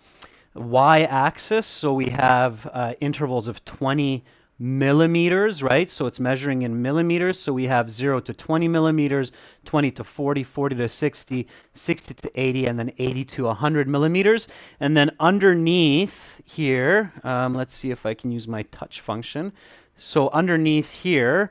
y-axis. So we have intervals of 20 millimeters, right? So it's measuring in millimeters. So we have 0 to 20 millimeters, 20 to 40, 40 to 60, 60 to 80, and then 80 to 100 millimeters. And then underneath here, let's see if I can use my touch function. So underneath here,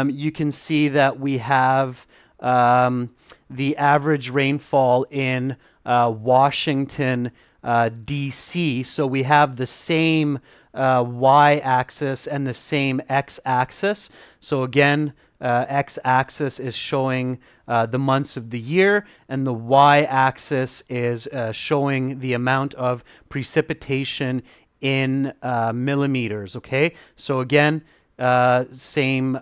you can see that we have the average rainfall in Washington, DC. So we have the same y-axis and the same x-axis. So again, x-axis is showing the months of the year, and the y-axis is showing the amount of precipitation in millimeters. Okay, so again, same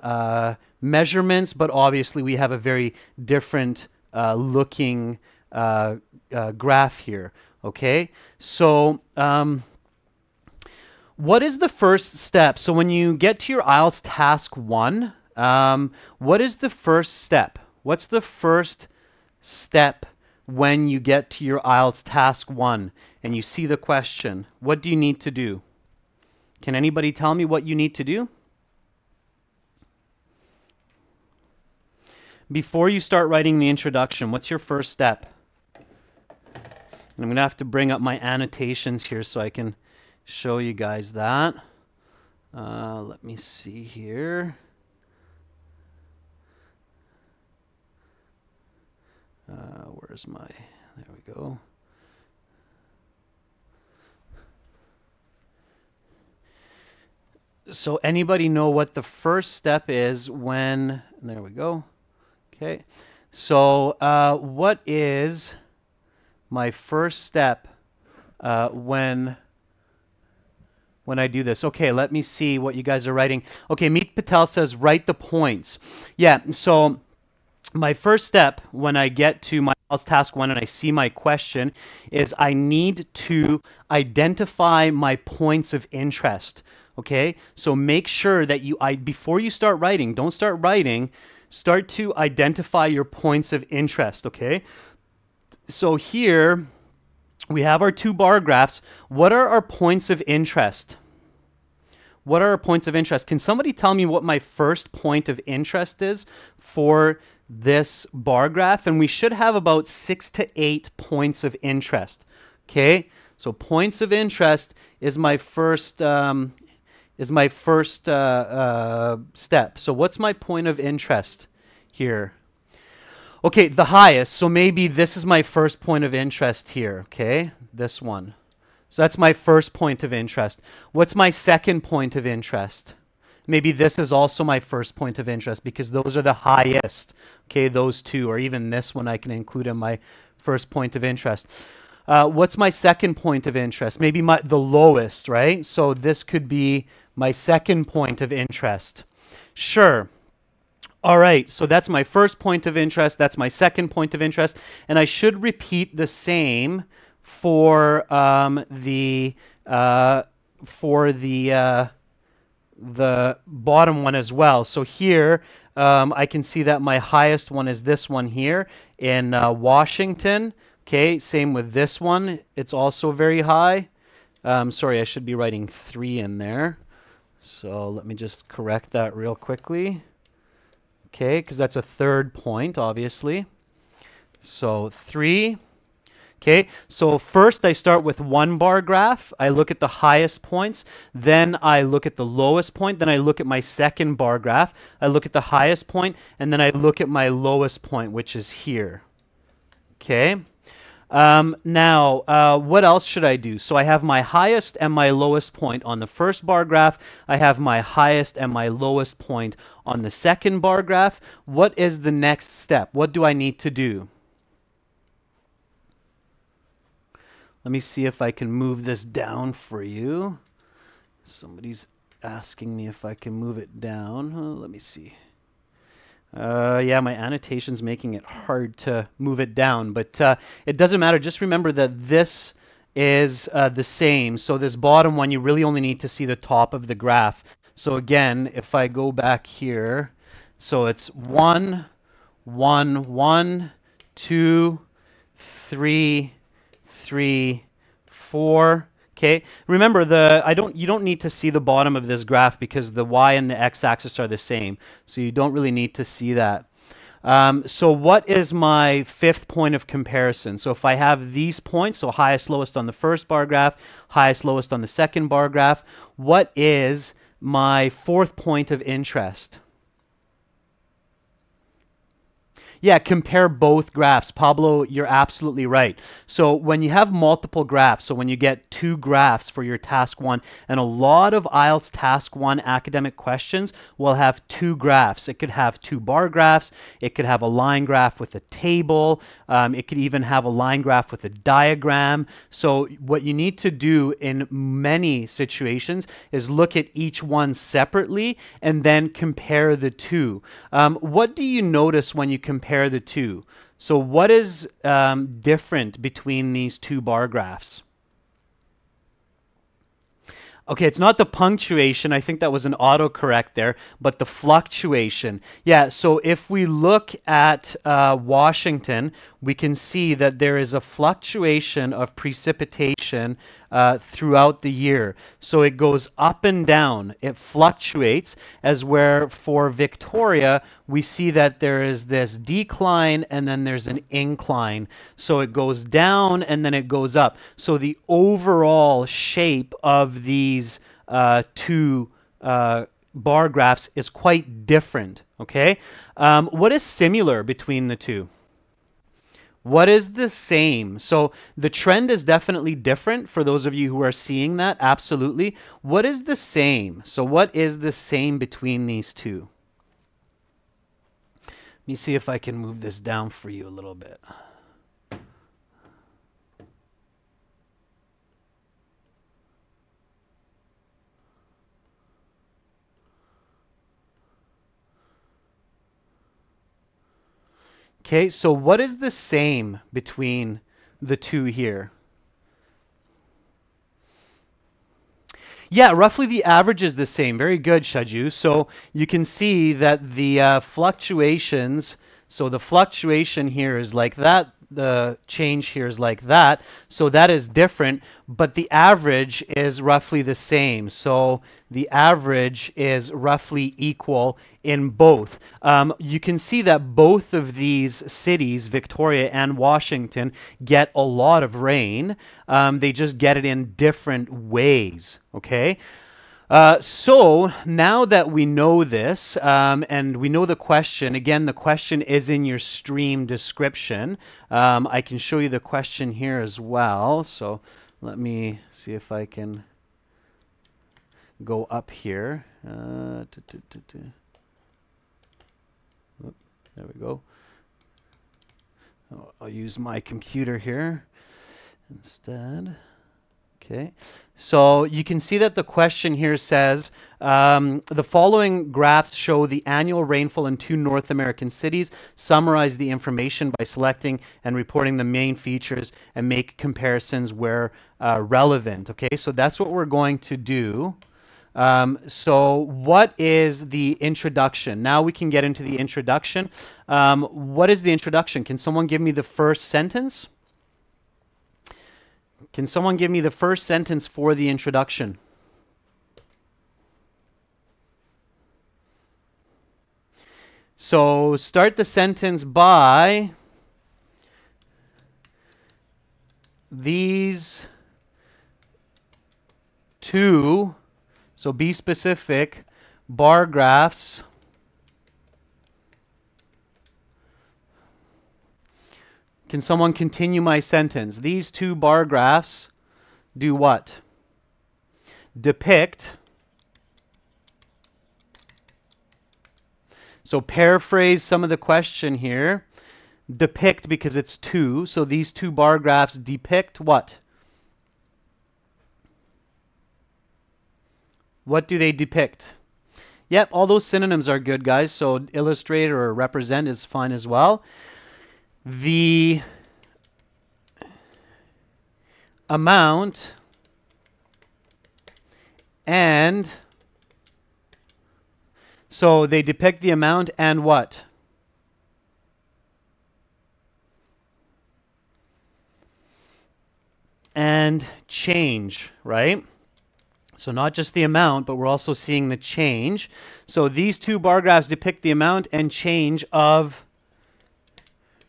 measurements, but obviously we have a very different looking graph here. Okay, so what is the first step? So when you get to your IELTS Task 1, what is the first step? What's the first step when you get to your IELTS Task 1 and you see the question? What do you need to do? Can anybody tell me what you need to do? Before you start writing the introduction, what's your first step? And I'm going to have to bring up my annotations here so I can show you guys that. Let me see here. Where's my, there we go. So anybody know what the first step is when, there we go. Okay. So what is my first step when I do this? Okay, let me see what you guys are writing. Okay, Meet Patel says write the points. Yeah, so my first step when I get to my IELTS Task 1 and I see my question is I need to identify my points of interest. Okay, so make sure that before you start writing, don't start writing, start to identify your points of interest. Okay, so here we have our two bar graphs. What are our points of interest? What are our points of interest? Can somebody tell me what my first point of interest is for this bar graph? And we should have about 6 to 8 points of interest. Okay, so points of interest is my first step. So what's my point of interest here? Okay, the highest. So maybe this is my first point of interest here. Okay, this one. So that's my first point of interest. What's my second point of interest? Maybe this is also my first point of interest because those are the highest. Okay, those two, or even this one I can include in my first point of interest. What's my second point of interest? Maybe the lowest, right? So this could be my second point of interest. Sure. All right, so that's my first point of interest. That's my second point of interest. And I should repeat the same for the bottom one as well. So here I can see that my highest one is this one here in Washington. Okay, same with this one. It's also very high. Sorry, I should be writing 3 in there. So let me just correct that real quickly. Okay, because that's a third point, obviously. So 3. Okay, so first I start with one bar graph. I look at the highest points. Then I look at the lowest point. Then I look at my second bar graph. I look at the highest point. And then I look at my lowest point, which is here. Okay. Now, what else should I do? So I have my highest and my lowest point on the first bar graph. I have my highest and my lowest point on the second bar graph. What is the next step? What do I need to do? Let me see if I can move this down for you. Somebody's asking me if I can move it down. Let me see. Yeah, my annotation's making it hard to move it down, but it doesn't matter. Just remember that this is the same. So this bottom one, you really only need to see the top of the graph. So again, if I go back here, so it's 1, 1, 1, 2, 3, 3, 4. Okay, remember you don't need to see the bottom of this graph because the y and the x-axis are the same, so you don't really need to see that. So what is my fifth point of comparison? So if I have these points, so highest, lowest on the first bar graph, highest, lowest on the second bar graph, what is my fourth point of interest? Yeah, compare both graphs. Pablo, you're absolutely right. So when you have multiple graphs, so when you get two graphs for your task one, and a lot of IELTS task one academic questions will have two graphs. It could have two bar graphs. It could have a line graph with a table. It could even have a line graph with a diagram. So what you need to do in many situations is look at each one separately and then compare the two. What do you notice when you compare the two? So what is different between these two bar graphs? Okay, it's not the punctuation. I think that was an autocorrect there, but the fluctuation. Yeah, so if we look at Washington, we can see that there is a fluctuation of precipitation throughout the year. So it goes up and down. It fluctuates, as where for Victoria, we see that there is this decline and then there's an incline. So it goes down and then it goes up. So the overall shape of these two bar graphs is quite different, okay? What is similar between the two? What is the same? So the trend is definitely different for those of you who are seeing that, absolutely. What is the same? So what is the same between these two? Let me see if I can move this down for you a little bit. Okay, so what is the same between the two here? Yeah, roughly the average is the same. Very good, Shaju. So you can see that the fluctuations, so the fluctuation here is like that, the change here is like that, so that is different, but the average is roughly the same. So the average is roughly equal in both. You can see that both of these cities, Victoria and Washington, get a lot of rain. They just get it in different ways, okay? So now that we know this and we know the question, again, the question is in your stream description. I can show you the question here as well. So let me see if I can go up here. There we go. I'll use my computer here instead. Okay, so you can see that the question here says, the following graphs show the annual rainfall in two North American cities. Summarize the information by selecting and reporting the main features and make comparisons where relevant. Okay, so that's what we're going to do. So what is the introduction? Now we can get into the introduction. What is the introduction? Can someone give me the first sentence? Can someone give me the first sentence for the introduction? So start the sentence by these two, so be specific, bar graphs Can someone continue my sentence? These two bar graphs do what? Depict. So paraphrase some of the question here. Depict because it's two. So these two bar graphs depict what? What do they depict? Yep, all those synonyms are good, guys. So illustrate or represent is fine as well. The amount and so they depict the amount and what? And change, right? So not just the amount, but we're also seeing the change. So these two bar graphs depict the amount and change of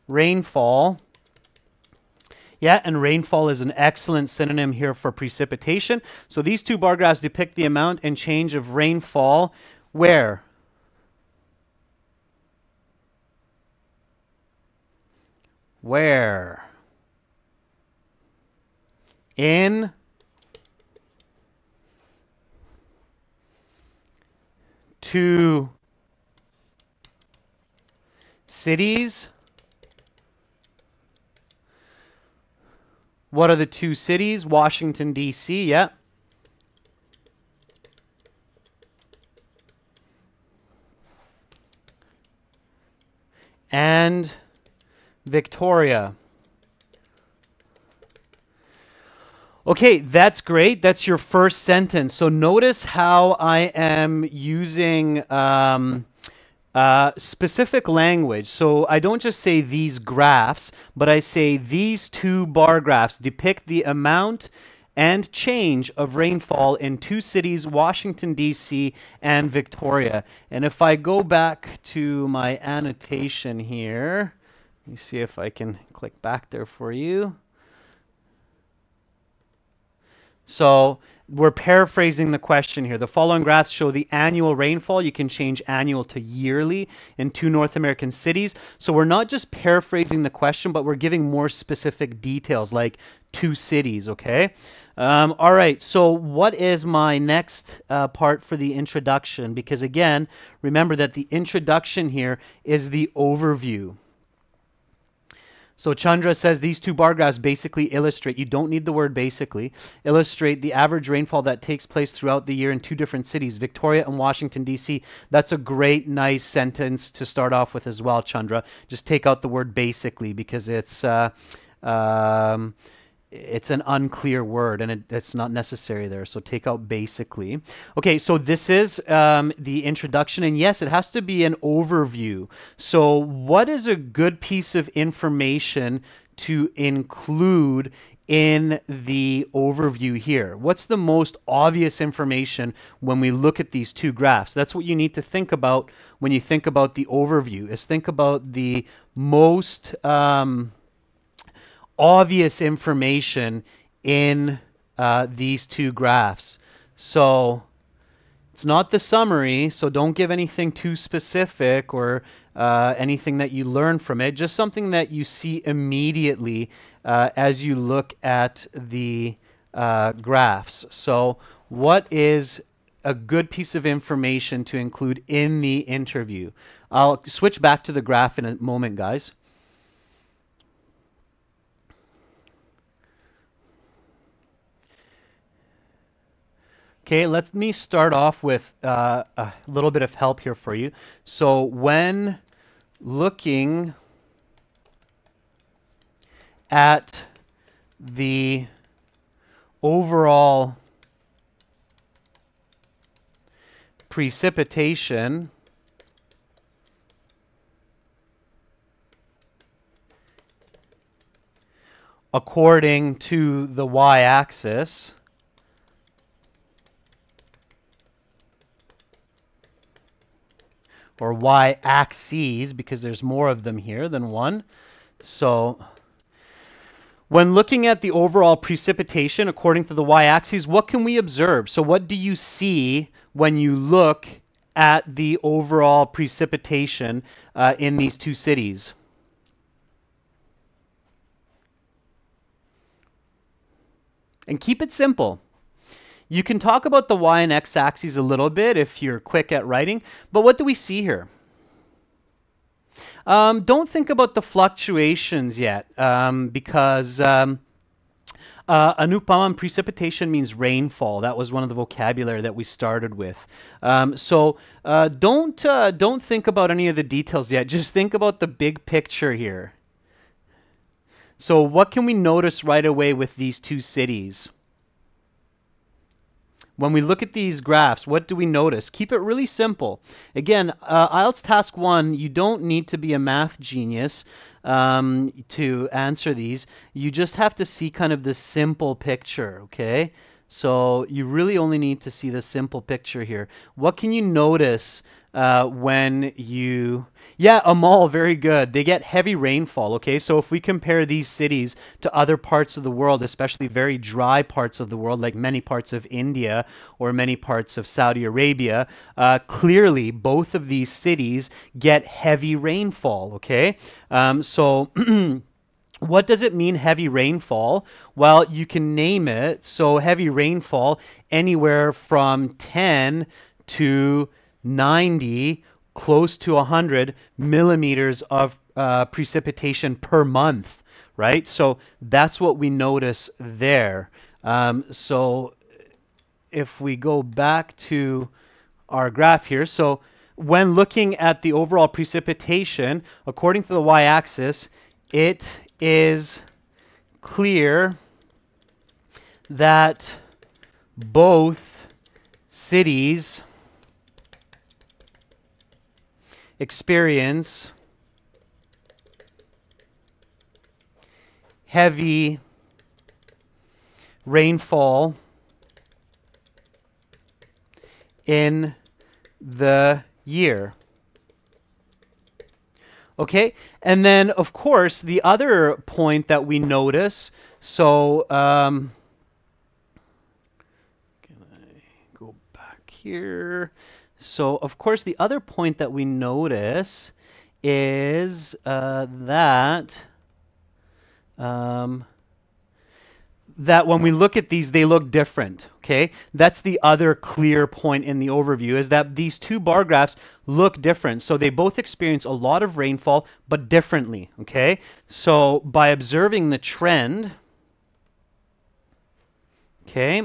rainfall. Yeah, and rainfall is an excellent synonym here for precipitation. So these two bar graphs depict the amount and change of rainfall where? Where? In two cities. What are the two cities? Washington, D.C., yeah. And Victoria. Okay, that's great. That's your first sentence. So notice how I am using specific language. So I don't just say these graphs, but I say these two bar graphs depict the amount and change of rainfall in two cities, Washington, D.C. and Victoria. And if I go back to my annotation here, let me see if I can click back there for you. So we're paraphrasing the question here. The following graphs show the annual rainfall. You can change annual to yearly in two North American cities. So we're not just paraphrasing the question, but we're giving more specific details like two cities, okay? All right, so what is my next part for the introduction? Because again, remember that the introduction here is the overview. So Chandra says these two bar graphs basically illustrate, you don't need the word basically, illustrate the average rainfall that takes place throughout the year in two different cities, Victoria and Washington, D.C. That's a great, nice sentence to start off with as well, Chandra. Just take out the word basically because it's an unclear word and it's not necessary there. So take out basically. Okay, so this is the introduction. And yes, it has to be an overview. So what is a good piece of information to include in the overview here? What's the most obvious information when we look at these two graphs? That's what you need to think about when you think about the overview, is think about the most obvious information in these two graphs. So it's not the summary, so don't give anything too specific or anything that you learn from it, just something that you see immediately as you look at the graphs. So what is a good piece of information to include in the interview? I'll switch back to the graph in a moment, guys. Okay, let me start off with a little bit of help here for you. So when looking at the overall precipitation according to the y-axis, or y-axes, because there's more of them here than one. So when looking at the overall precipitation according to the y-axis, what can we observe? So what do you see when you look at the overall precipitation in these two cities? And keep it simple. You can talk about the y and x axes a little bit if you're quick at writing, but what do we see here? Don't think about the fluctuations yet because Anupamam, precipitation means rainfall. That was one of the vocabulary that we started with. Don't think about any of the details yet. Just think about the big picture here. So what can we notice right away with these two cities? When we look at these graphs, what do we notice? Keep it really simple. Again, IELTS Task 1, you don't need to be a math genius to answer these. You just have to see kind of the simple picture, okay? So you really only need to see the simple picture here. What can you notice when you... Yeah, Amal, very good. They get heavy rainfall, okay? So if we compare these cities to other parts of the world, especially very dry parts of the world, like many parts of India or many parts of Saudi Arabia, clearly both of these cities get heavy rainfall, okay? What does it mean, heavy rainfall? Well, you can name it. So heavy rainfall, anywhere from 10 to 90, close to 100 millimeters of precipitation per month, right? So that's what we notice there. So if we go back to our graph here, so when looking at the overall precipitation, according to the y-axis, it is clear that both cities experience heavy rainfall in the year. Okay, and then of course the other point that we notice, so can I go back here? So of course the other point that we notice is that when we look at these, they look different, okay? That's the other clear point in the overview, is that these two bar graphs look different. So they both experience a lot of rainfall, but differently, okay? So by observing the trend, okay,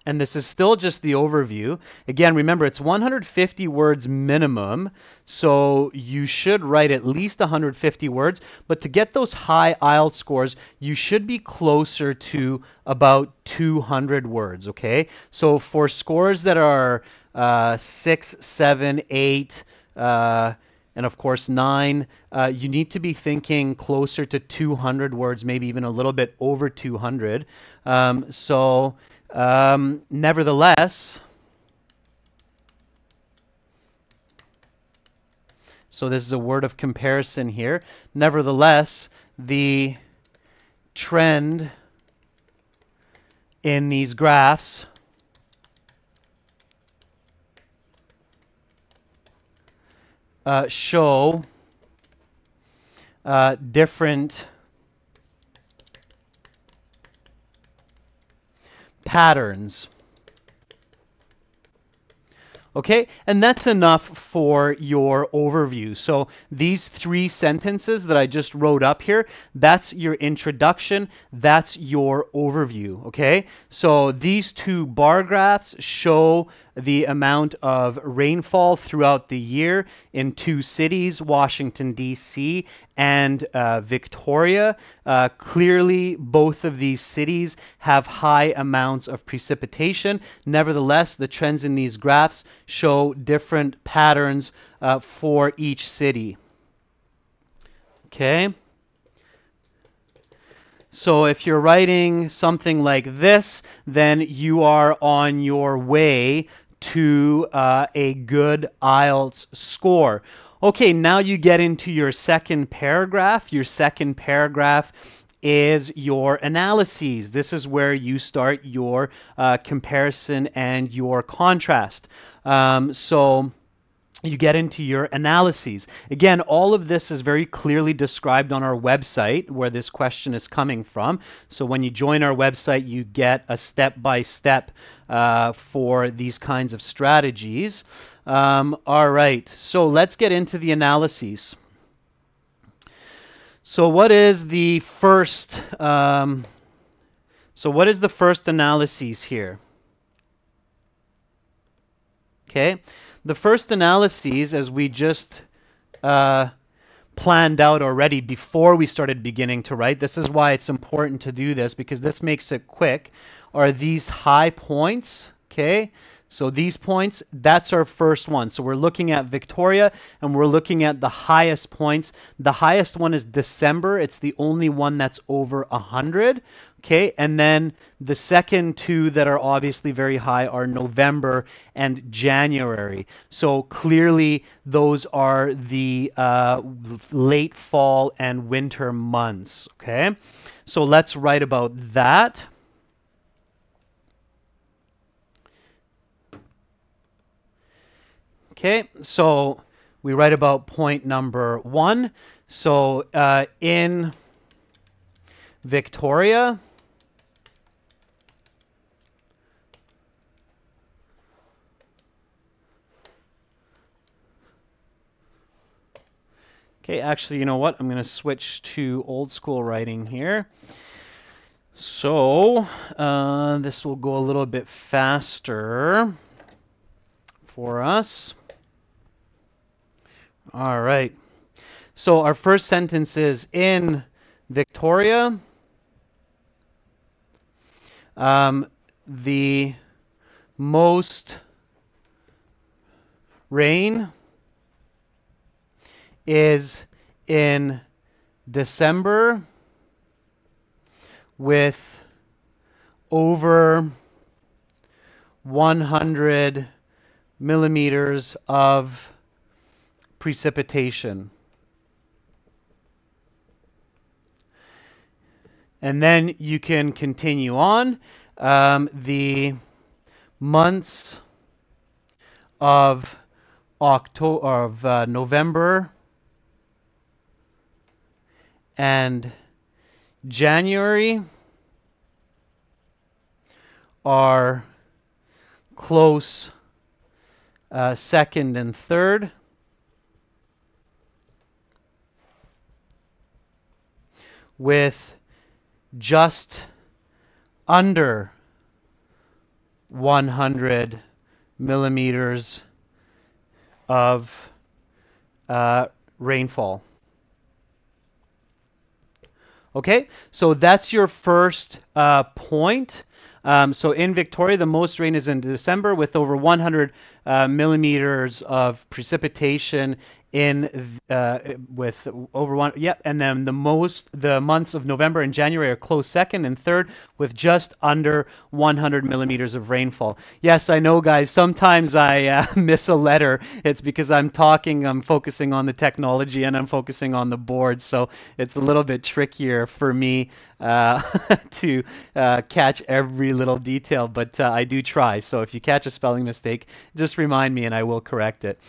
and this is still just the overview. Again, remember, it's 150 words minimum, so you should write at least 150 words. But to get those high IELTS scores, you should be closer to about 200 words, okay? So for scores that are 6, 7, 8, and of course 9, you need to be thinking closer to 200 words, maybe even a little bit over 200. Nevertheless, so this is a word of comparison here. Nevertheless, the trend in these graphs show different patterns. Okay, and that's enough for your overview. So these 3 sentences that I just wrote up here, that's your introduction, that's your overview, okay? So these 2 bar graphs show the amount of rainfall throughout the year in 2 cities, Washington, D.C. and Victoria. Clearly, both of these cities have high amounts of precipitation. Nevertheless, the trends in these graphs show different patterns for each city. Okay? So if you're writing something like this, then you are on your way to a good IELTS score. Okay, now you get into your second paragraph. Your second paragraph is your analyses. This is where you start your comparison and your contrast. So you get into your analyses. Again, all of this is very clearly described on our website where this question is coming from. So when you join our website, you get a step-by-step for these kinds of strategies. All right, so let's get into the analyses. So what is the first analysis here? Okay, the first analyses, as we just planned out already before we started beginning to write, this is why it's important to do this, because this makes it quick, are these high points. Okay, so these points, that's our first one. So we're looking at Victoria and we're looking at the highest points. The highest one is December. It's the only one that's over 100. Okay, and then the second two that are obviously very high are November and January. So clearly those are the late fall and winter months. Okay, so let's write about that. Okay, so we write about point number 1. So in Victoria, okay, actually, you know what? I'm going to switch to old school writing here. So this will go a little bit faster for us. All right. So our first sentence is in Victoria, the most rain is in December with over 100 millimeters of precipitation. And then you can continue on. The months of November and January are close second and third. With just under 100 millimeters of rainfall. Okay, so that's your first point. So in Victoria, the most rain is in December with over 100 millimeters of precipitation in with over one. Yep, and then the months of November and January are close second and third with just under 100 millimeters of rainfall. Yes, I know, guys. Sometimes I miss a letter. It's because I'm focusing on the technology and I'm focusing on the board, so it's a little bit trickier for me to catch every little detail, but I do try. So if you catch a spelling mistake, just remind me and I will correct it.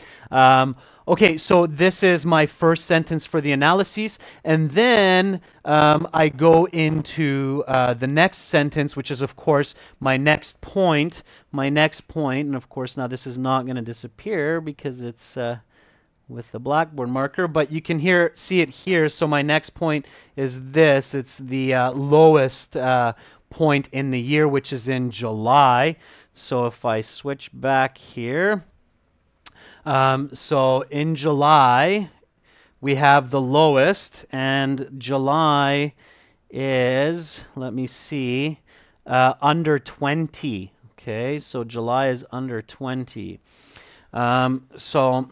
Okay, so this is my first sentence for the analysis, and then I go into the next sentence, which is, of course, my next point. And of course, now this is not going to disappear because it's with the blackboard marker, but you can see it here. So my next point is this. It's the lowest point in the year, which is in July. So if I switch back here, so in July, we have the lowest, and July is, let me see, under 20. Okay, so July is under 20. So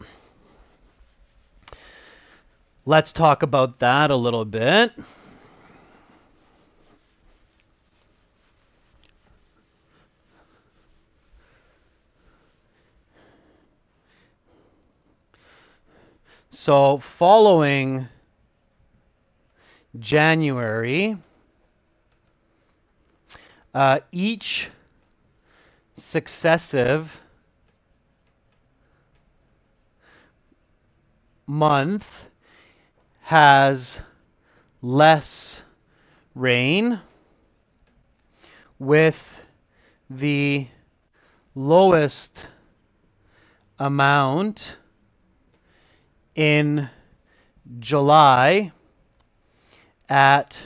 let's talk about that a little bit. So following January, each successive month has less rain, with the lowest amount in July at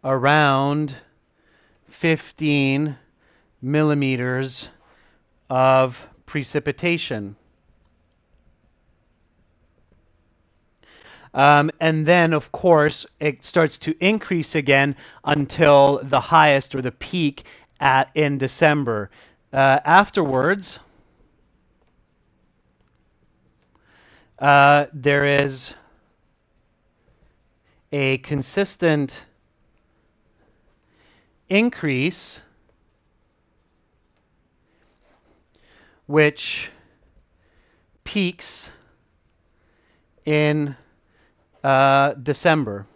around 15 millimeters of precipitation. And then, of course, it starts to increase again until the highest or the peak in December. Afterwards, there is a consistent increase which peaks in December.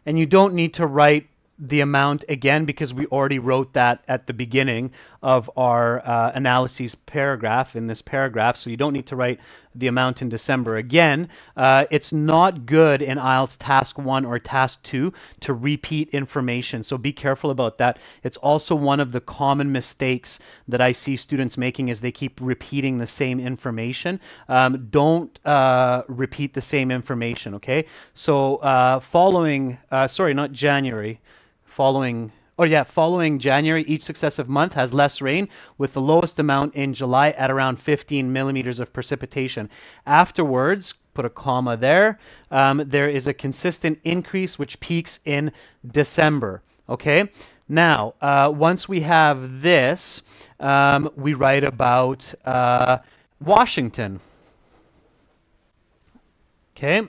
And you don't need to write the amount again because we already wrote that at the beginning of our analyses paragraph in this paragraph, so you don't need to write the amount in December again. It's not good in IELTS Task 1 or Task 2 to repeat information, so be careful about that. It's also one of the common mistakes that I see students making is they keep repeating the same information. Don't repeat the same information, okay? So following January, each successive month has less rain, with the lowest amount in July at around 15 millimeters of precipitation. Afterwards, put a comma there, there is a consistent increase which peaks in December. Okay? Now, once we have this, we write about Washington. Okay?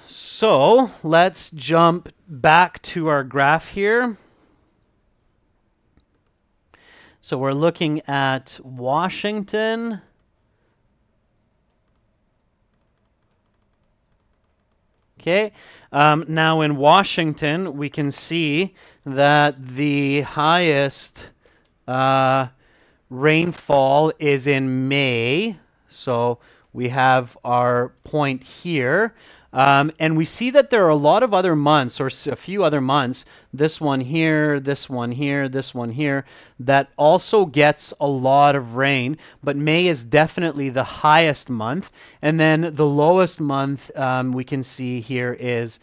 So let's jump back to our graph here. So we're looking at Washington. Okay, now in Washington, we can see that the highest rainfall is in May. So we have our point here. And we see that there are a lot of other months, or a few other months, this one here, this one here, this one here, that also gets a lot of rain. But May is definitely the highest month. And then the lowest month we can see here is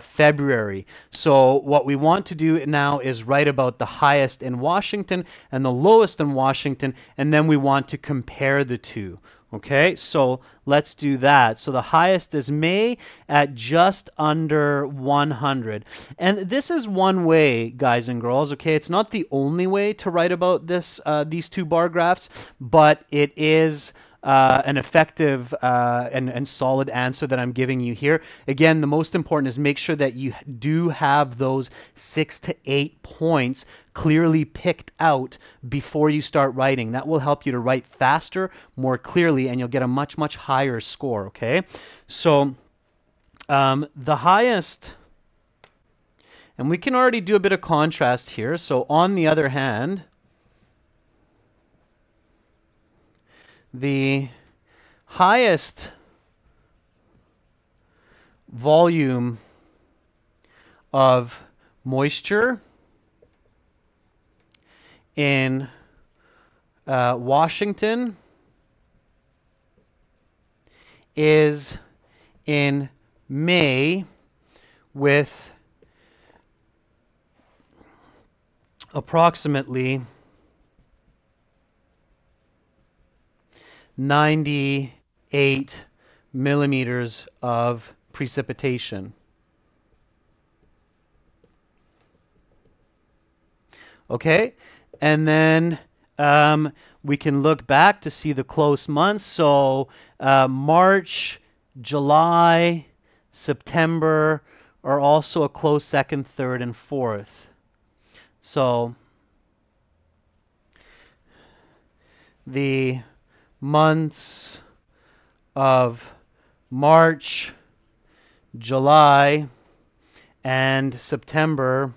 February. So what we want to do now is write about the highest in Washington and the lowest in Washington, and then we want to compare the two. Okay, so let's do that. So the highest is May at just under 100. And this is one way, guys and girls, okay? It's not the only way to write about this, these two bar graphs, but it is an effective and solid answer that I'm giving you here. Again, the most important is make sure that you do have those 6 to 8 points clearly picked out before you start writing. That will help you to write faster, more clearly, and you'll get a much, much higher score, okay? So the highest, and we can already do a bit of contrast here. So on the other hand, the highest volume of moisture in Washington is in May, with approximately 98 millimeters of precipitation. Okay, and then we can look back to see the close months. So March, July, September are also a close second, third, and fourth. So the months of March, July, and September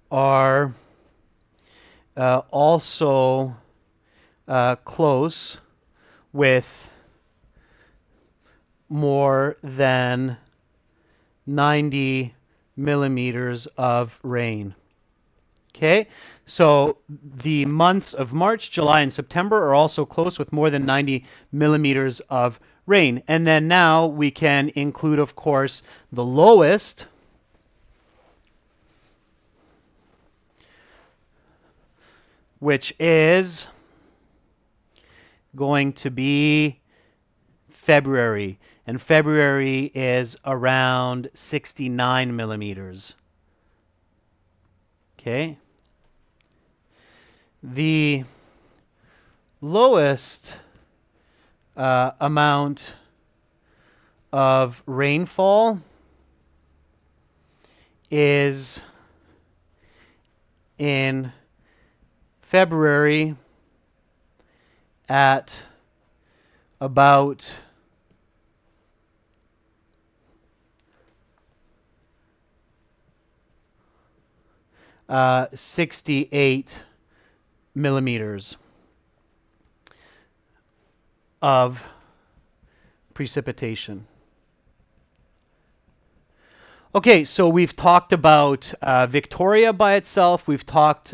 are also close with more than 90 millimeters of rain. Okay, so the months of March, July, and September are also close with more than 90 millimeters of rain. And then now we can include, of course, the lowest, which is going to be February. And February is around 69 millimeters. Okay. The lowest amount of rainfall is in February at about 68 millimeters of precipitation. Okay, so we've talked about Victoria by itself. We've talked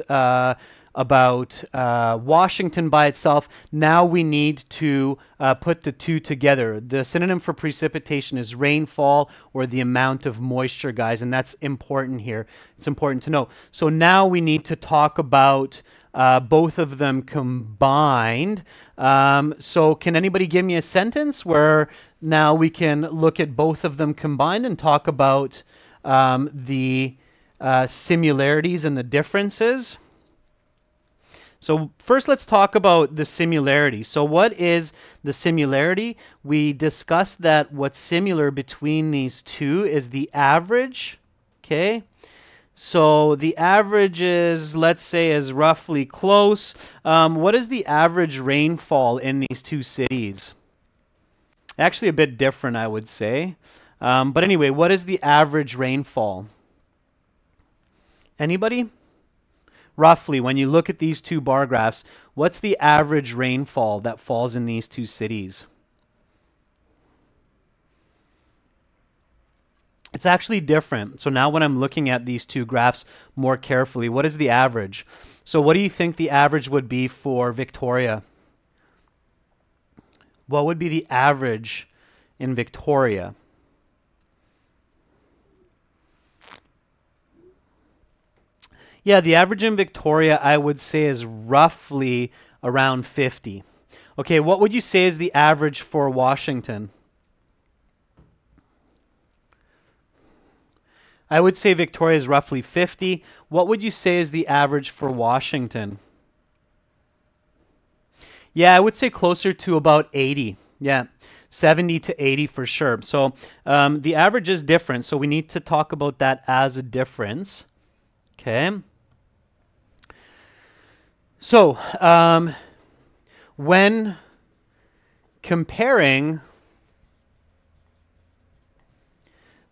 about Washington by itself. Now we need to put the two together. The synonym for precipitation is rainfall, or the amount of moisture, guys, and that's important here. It's important to know. So now we need to talk about both of them combined. So can anybody give me a sentence where now we can look at both of them combined and talk about the similarities and the differences? So first, let's talk about the similarity. So what is the similarity? We discussed that what's similar between these two is the average, okay? So the average is, let's say, is roughly close. What is the average rainfall in these two cities? Actually a bit different, I would say. But anyway, what is the average rainfall? Anybody? Roughly, when you look at these two bar graphs, what's the average rainfall that falls in these two cities? It's actually different. So now when I'm looking at these two graphs more carefully, what is the average? So what do you think the average would be for Victoria? What would be the average in Victoria? Yeah, the average in Victoria, I would say, is roughly around 50. Okay, what would you say is the average for Washington? I would say Victoria is roughly 50. What would you say is the average for Washington? Yeah, I would say closer to about 80. Yeah, 70 to 80 for sure. So the average is different, so we need to talk about that as a difference. Okay. So when comparing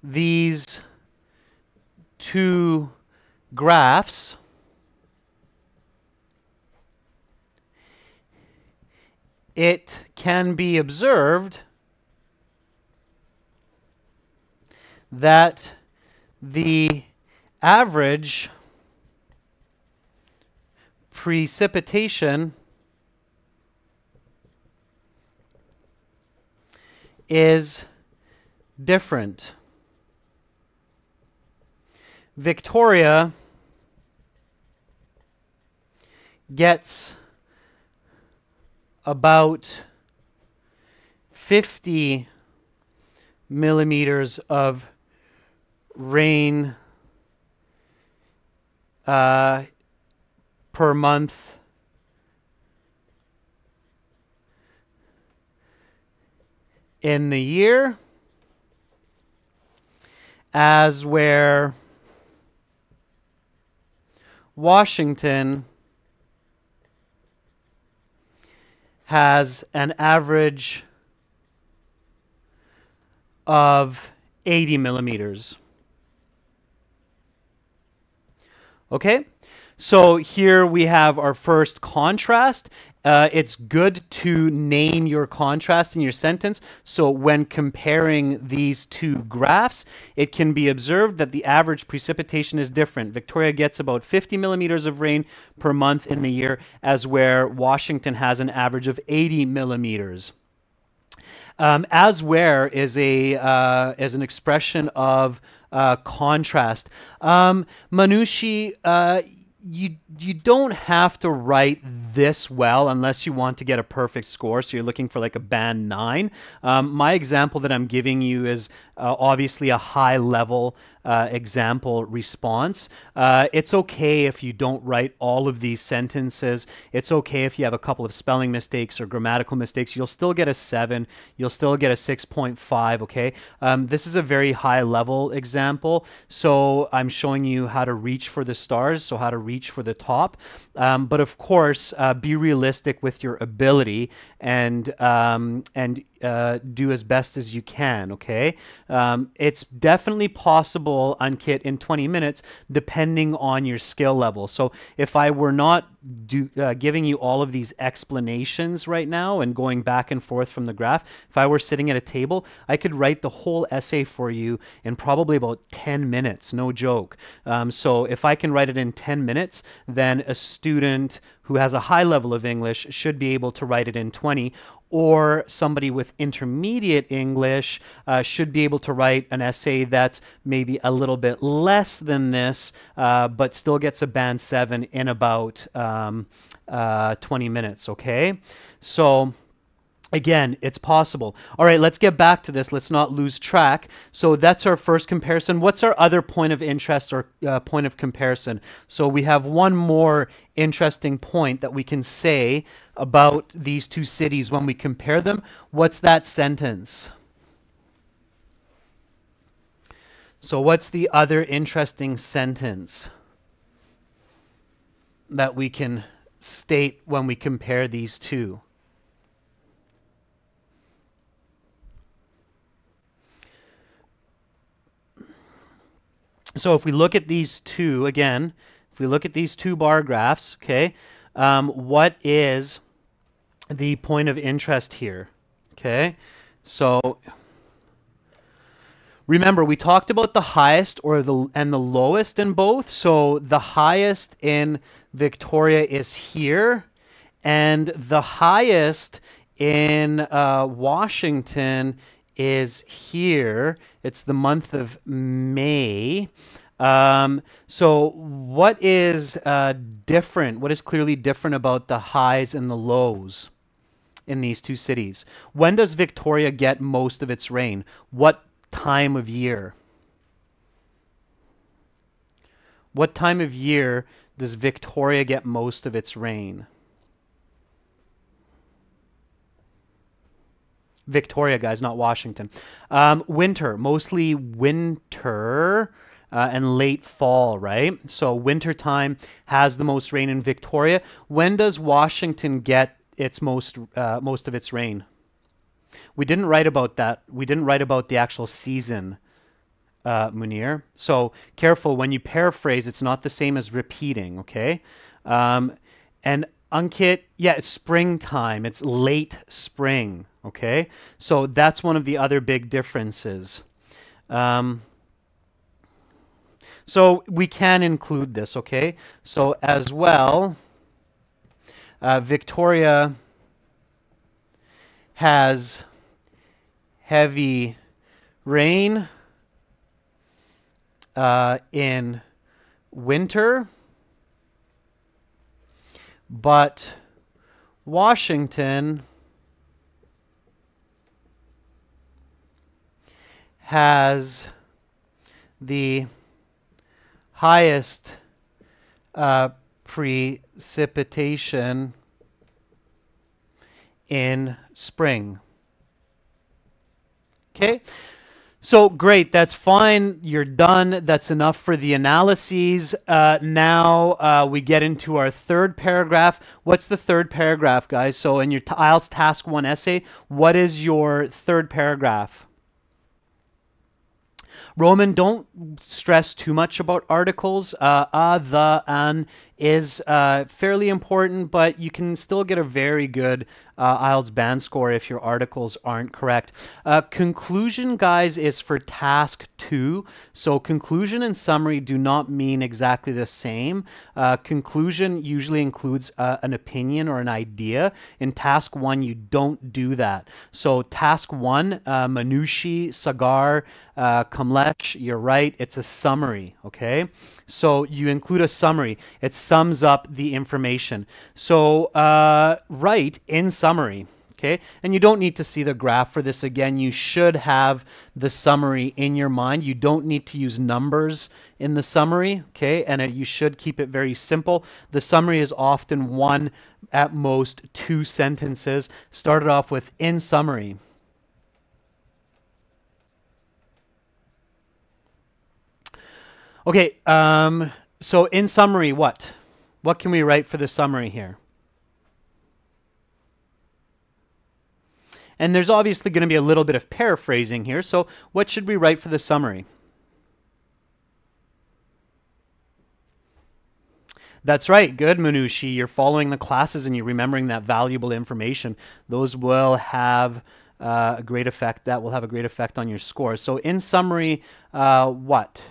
these two graphs, it can be observed that the average precipitation is different. Victoria gets about 50 millimeters of rain per month in the year, as where Washington has an average of 80 millimeters. Okay, so here we have our first contrast, it's good to name your contrast in your sentence. So when comparing these two graphs, it can be observed that the average precipitation is different. Victoria gets about 50 millimeters of rain per month in the year, as where Washington has an average of 80 millimeters. As where is an expression of contrast. Manushi, you don't have to write this well unless you want to get a perfect score. So you're looking for like a band 9. My example that I'm giving you is obviously a high level example response. It's okay if you don't write all of these sentences. It's okay if you have a couple of spelling mistakes or grammatical mistakes. You'll still get a 7. You'll still get a 6.5, okay? This is a very high level example. So I'm showing you how to reach for the stars, so how to reach for the top. But of course, be realistic with your ability and do as best as you can, okay? It's definitely possible, Ankit, in 20 minutes, depending on your skill level. So if I were not giving you all of these explanations right now and going back and forth from the graph, if I were sitting at a table, I could write the whole essay for you in probably about 10 minutes, no joke. So if I can write it in 10 minutes, then a student who has a high level of English should be able to write it in 20, or somebody with intermediate English should be able to write an essay that's maybe a little bit less than this, but still gets a band 7 in about 20 minutes, okay? So again, it's possible. All right, let's get back to this. Let's not lose track. So that's our first comparison. What's our other point of interest or point of comparison? So we have one more interesting point that we can say about these two cities when we compare them. What's that sentence? So what's the other interesting sentence that we can state when we compare these two? So if we look at these two, again, if we look at these two bar graphs, okay, what is the point of interest here? Okay, so remember, we talked about the highest and the lowest in both. So the highest in Victoria is here, and the highest in Washington is here. It's the month of May. So what is different? What is clearly different about the highs and the lows in these two cities? When does Victoria get most of its rain? What time of year? What time of year does Victoria get most of its rain? Victoria, guys, not Washington. Winter, mostly winter and late fall, right? So winter time has the most rain in Victoria. When does Washington get its most of its rain? We didn't write about that. We didn't write about the actual season, Munir. So careful when you paraphrase. It's not the same as repeating, okay? And Ankit, yeah, it's springtime. It's late spring, okay? So that's one of the other big differences. So we can include this, okay? So as well, Victoria has heavy rain in winter, but Washington has the highest precipitation in spring. Okay? So great, that's fine. You're done. That's enough for the analyses. Now we get into our third paragraph. What's the third paragraph, guys? So in your IELTS Task 1 essay, what is your third paragraph? Roman, don't stress too much about articles. The, an, is fairly important, but you can still get a very good IELTS band score if your articles aren't correct. Conclusion, guys, is for task 2. So conclusion and summary do not mean exactly the same. Conclusion usually includes an opinion or an idea. In task 1, you don't do that. So task 1, Manushi, Sagar, Kamlesh, you're right, it's a summary, okay? So you include a summary. It sums up the information. So write in summary, okay? And you don't need to see the graph for this. Again, you should have the summary in your mind. You don't need to use numbers in the summary, okay? And you should keep it very simple. The summary is often 1, at most 2 sentences. Start it off with in summary. Okay, so in summary, what? What can we write for the summary here? And there's obviously going to be a little bit of paraphrasing here, so what should we write for the summary? That's right, good, Manushi. You're following the classes and you're remembering that valuable information. Those will have a great effect. That will have a great effect on your score. So in summary, what?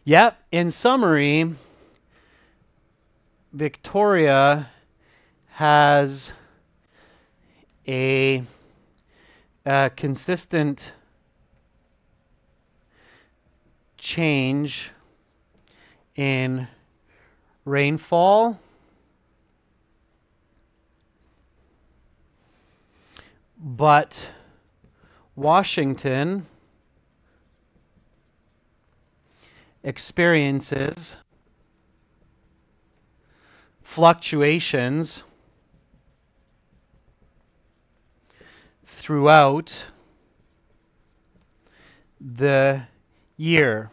Yep, in summary, Victoria has a consistent change in rainfall, but Washington experiences fluctuations throughout the year.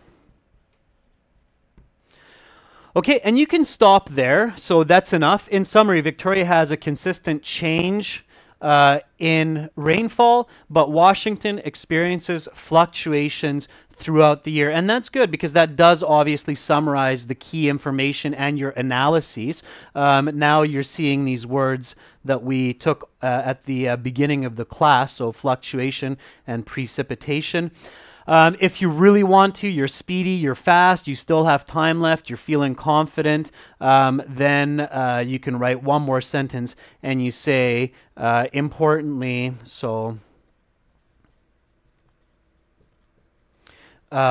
Okay, and you can stop there. So that's enough. In summary, Victoria has a consistent change in rainfall, but Washington experiences fluctuations throughout the year. And that's good because that does obviously summarize the key information and your analyses. Now you're seeing these words that we took at the beginning of the class, so fluctuation and precipitation. If you really want to, you're speedy, you're fast, you still have time left, you're feeling confident, then you can write one more sentence and you say, importantly, so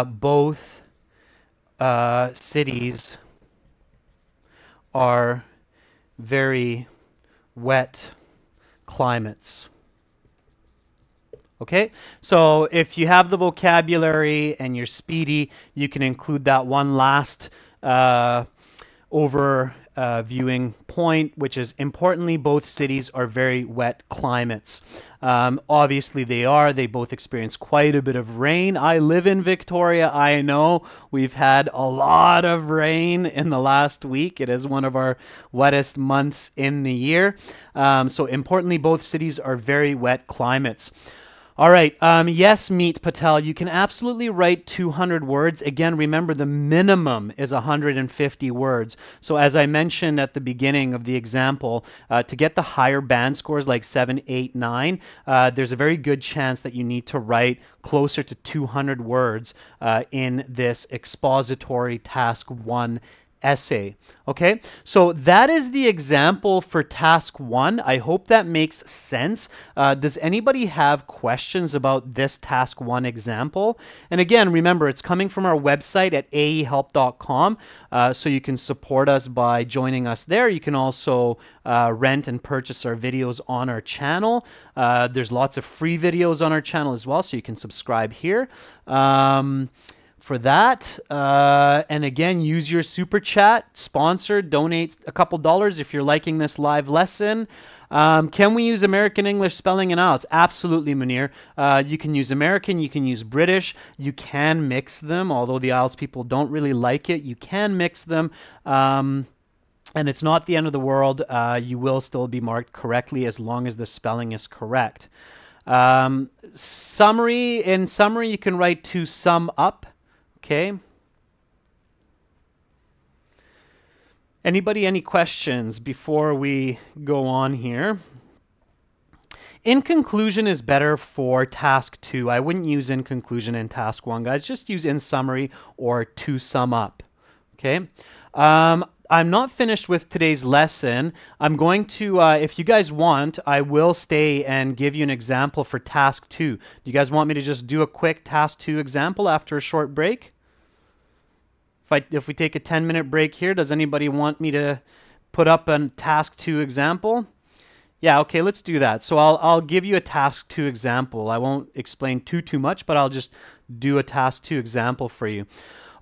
both cities are very wet climates. Okay, so if you have the vocabulary and you're speedy, you can include that one last overviewing point, which is importantly, both cities are very wet climates. Obviously they are. They both experience quite a bit of rain. I live in Victoria. I know we've had a lot of rain in the last week. It is one of our wettest months in the year. So importantly, both cities are very wet climates. All right, yes, Meet Patel, you can absolutely write 200 words. Again, remember the minimum is 150 words. So as I mentioned at the beginning of the example, to get the higher band scores like 7, 8, 9, there's a very good chance that you need to write closer to 200 words in this expository task 1 essay. Okay, so that is the example for task 1. I hope that makes sense. Does anybody have questions about this task 1 example? And again, remember, it's coming from our website at aehelp.com, so you can support us by joining us there. You can also rent and purchase our videos on our channel. There's lots of free videos on our channel as well, so you can subscribe here. For that, and again, use your super chat, sponsor, donate a couple dollars if you're liking this live lesson. Can we use American English spelling and IELTS? Absolutely, Munir. You can use American, you can use British, you can mix them, although the IELTS people don't really like it. You can mix them. And it's not the end of the world. You will still be marked correctly as long as the spelling is correct. Summary, in summary, you can write to sum up, okay? Anybody, any questions before we go on here? In conclusion is better for task 2. I wouldn't use in conclusion in task 1, guys. Just use in summary or to sum up. Okay. I'm not finished with today's lesson. I'm going to, if you guys want, I will stay and give you an example for task 2. Do you guys want me to just do a quick task 2 example after a short break? If we take a 10-minute break here, does anybody want me to put up a task 2 example? Yeah, okay, let's do that. So I'll give you a task 2 example. I won't explain too much, but I'll just do a task 2 example for you.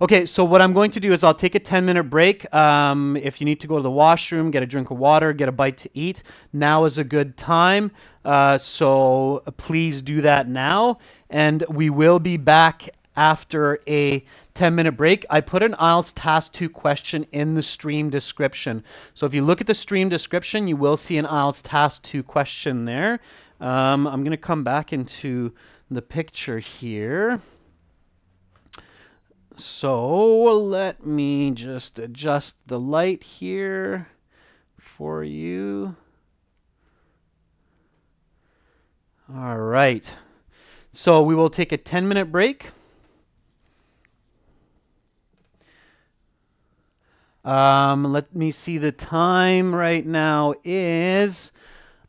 Okay, so what I'm going to do is I'll take a 10-minute break. If you need to go to the washroom, get a drink of water, get a bite to eat, now is a good time. So please do that now. And we will be back after a 10-minute break. I put an IELTS Task 2 question in the stream description. So if you look at the stream description, you will see an IELTS Task 2 question there. I'm going to come back into the picture here. So let me just adjust the light here for you. All right. So we will take a 10-minute break. Let me see, the time right now is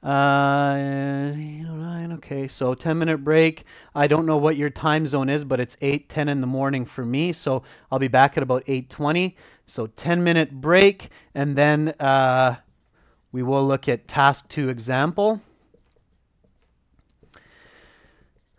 8:09. Okay, so 10-minute break. I don't know what your time zone is, but it's 8:10 in the morning for me, so I'll be back at about 8:20. So 10-minute break, and then we will look at task 2 example.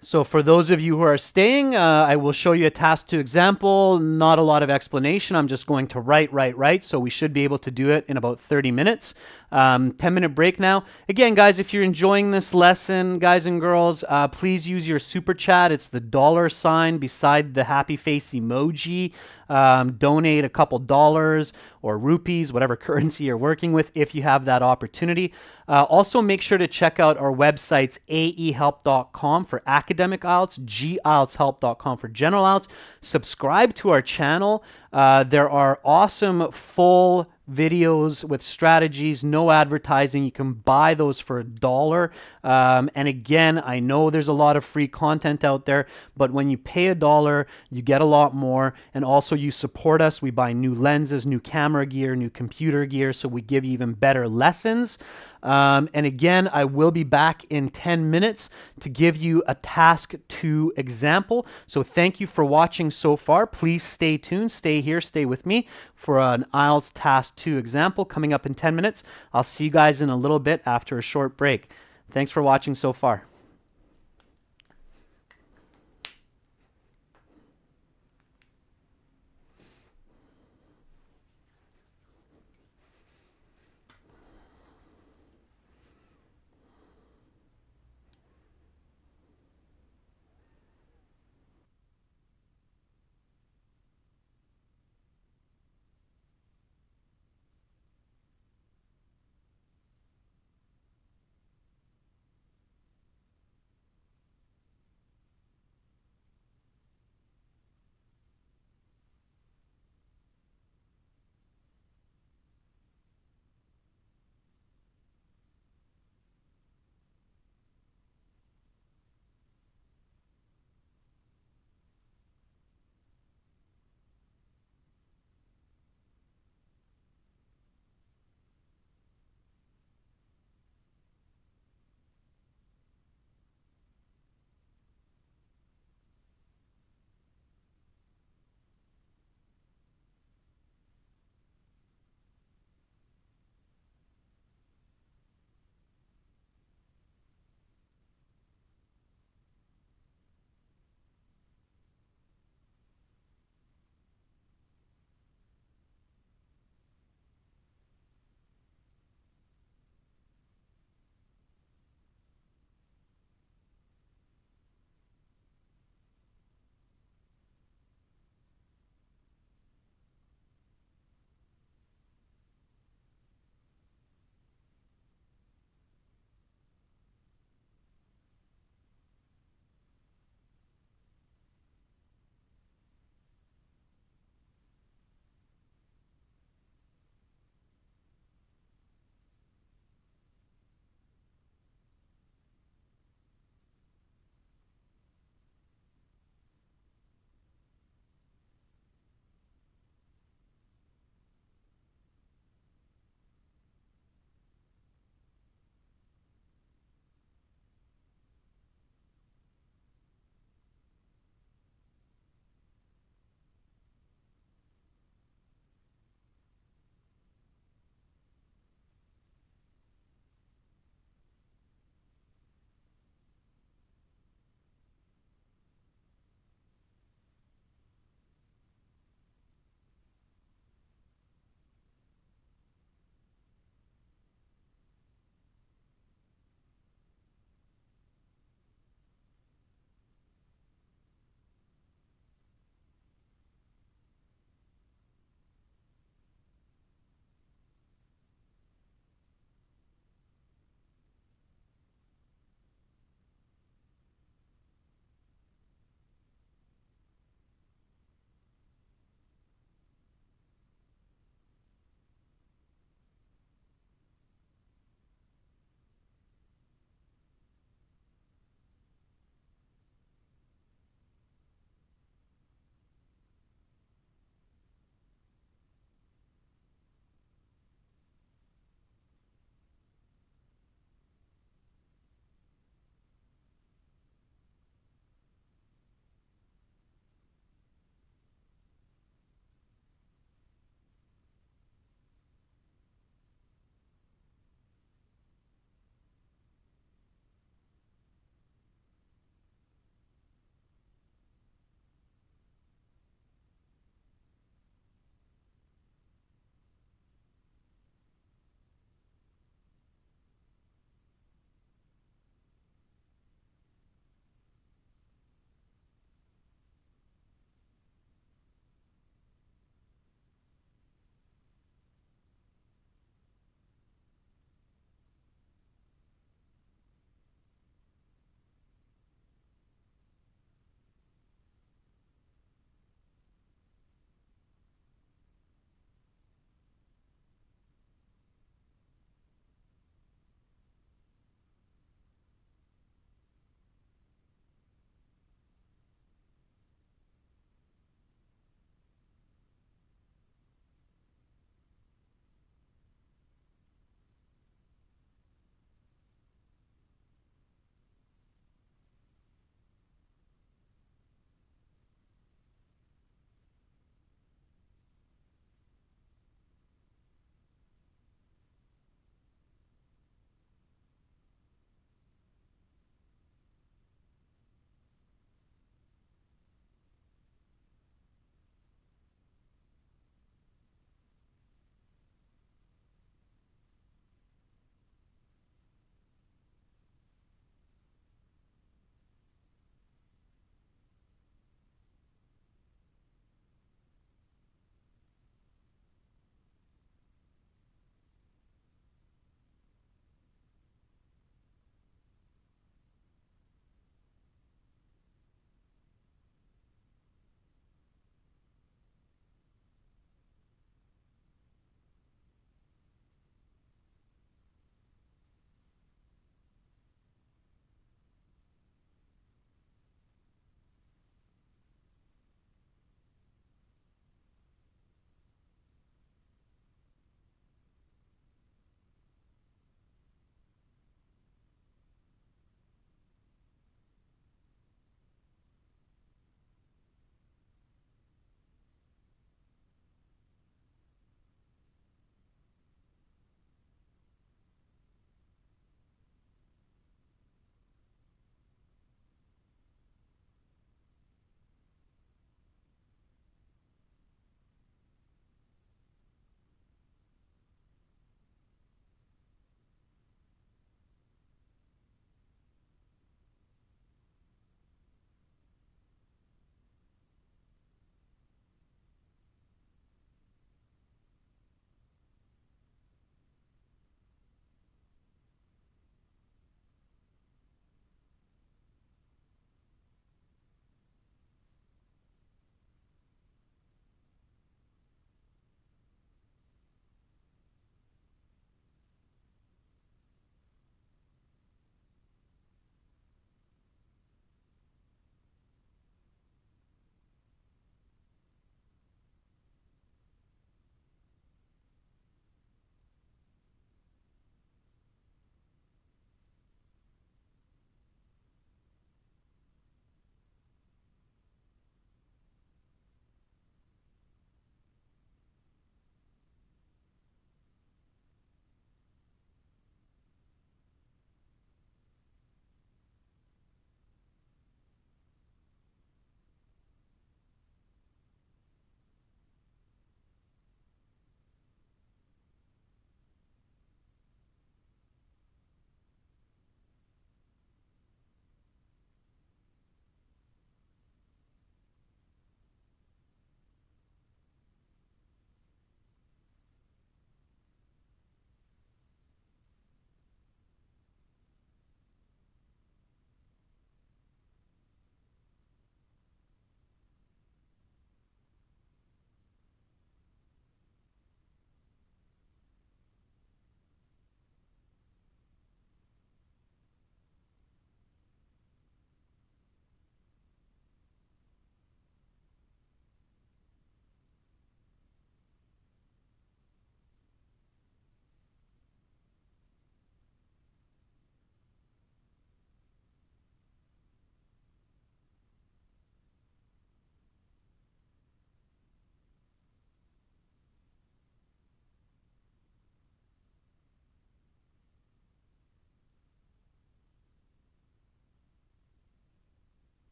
So for those of you who are staying, I will show you a task 2 example. Not a lot of explanation. I'm just going to write. So we should be able to do it in about 30 minutes. 10-minute break now. Again, guys, if you're enjoying this lesson, guys and girls, please use your super chat. It's the $ beside the happy face emoji. Donate a couple dollars or rupees, whatever currency you're working with, if you have that opportunity. Also, make sure to check out our websites, aehelp.com for academic IELTS, gieltshelp.com for general IELTS. Subscribe to our channel. There are awesome full videos with strategies, no advertising. You can buy those for $1. And again, I know there's a lot of free content out there, but when you pay $1, you get a lot more. And also you support us. We buy new lenses, new camera gear, new computer gear, so we give you even better lessons. And again, I will be back in 10 minutes to give you a task 2 example. So thank you for watching so far. Please stay tuned, stay here, stay with me for an IELTS task 2 example coming up in 10 minutes. I'll see you guys in a little bit after a short break. Thanks for watching so far.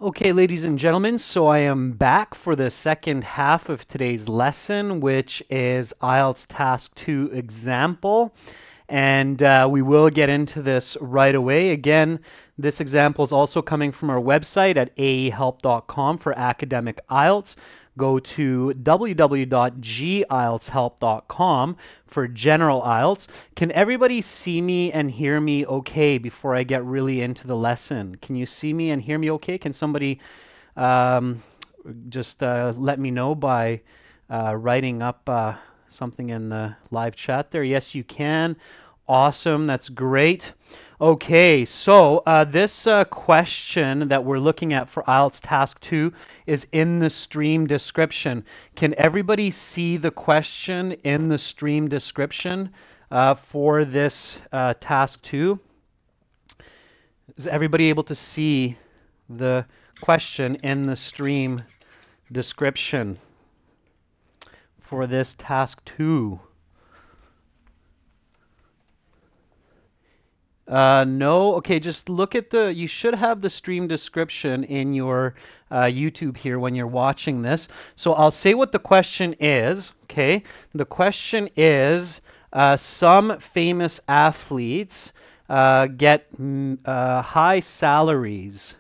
Okay, ladies and gentlemen, so I am back for the second half of today's lesson, which is IELTS Task 2 example. And we will get into this right away. Again, this example is also coming from our website at aehelp.com for academic IELTS. Go to www.gieltshelp.com for general IELTS. Can everybody see me and hear me okay before I get really into the lesson? Can you see me and hear me okay? Can somebody just let me know by writing up something in the live chat there? Yes, you can. Awesome. That's great. Okay, so this question that we're looking at for IELTS Task 2 is in the stream description. Can everybody see the question in the stream description for this Task 2? Is everybody able to see the question in the stream description for this Task 2? No. Okay, just look at you should have the stream description in your YouTube here when you're watching this. So I'll say what the question is, okay? The question is, some famous athletes get high salaries.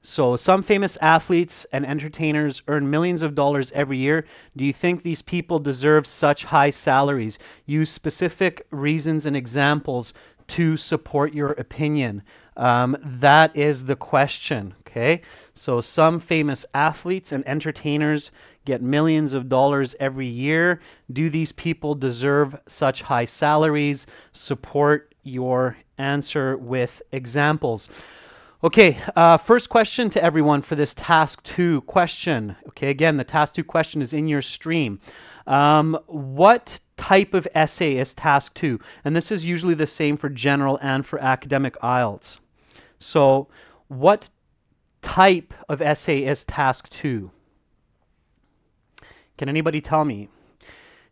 So some famous athletes and entertainers earn millions of dollars every year. Do you think these people deserve such high salaries? Use specific reasons and examples to support your opinion. That is the question, okay? So some famous athletes and entertainers get millions of dollars every year. Do these people deserve such high salaries? Support your answer with examples. Okay, first question to everyone for this Task 2 question. Okay, again, the Task 2 question is in your stream. What type of essay is Task 2? And this is usually the same for general and for academic IELTS. So, what type of essay is Task 2? Can anybody tell me?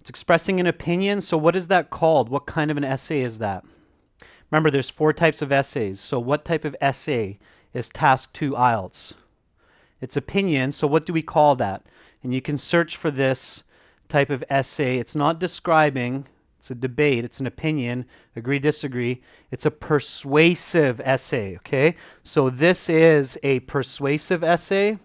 It's expressing an opinion, so what is that called? What kind of an essay is that? Remember, there's 4 types of essays. So what type of essay is Task 2 IELTS? It's opinion, so what do we call that? And you can search for this type of essay. It's not describing, it's a debate, it's an opinion, agree, disagree. It's a persuasive essay, okay? So this is a persuasive essay.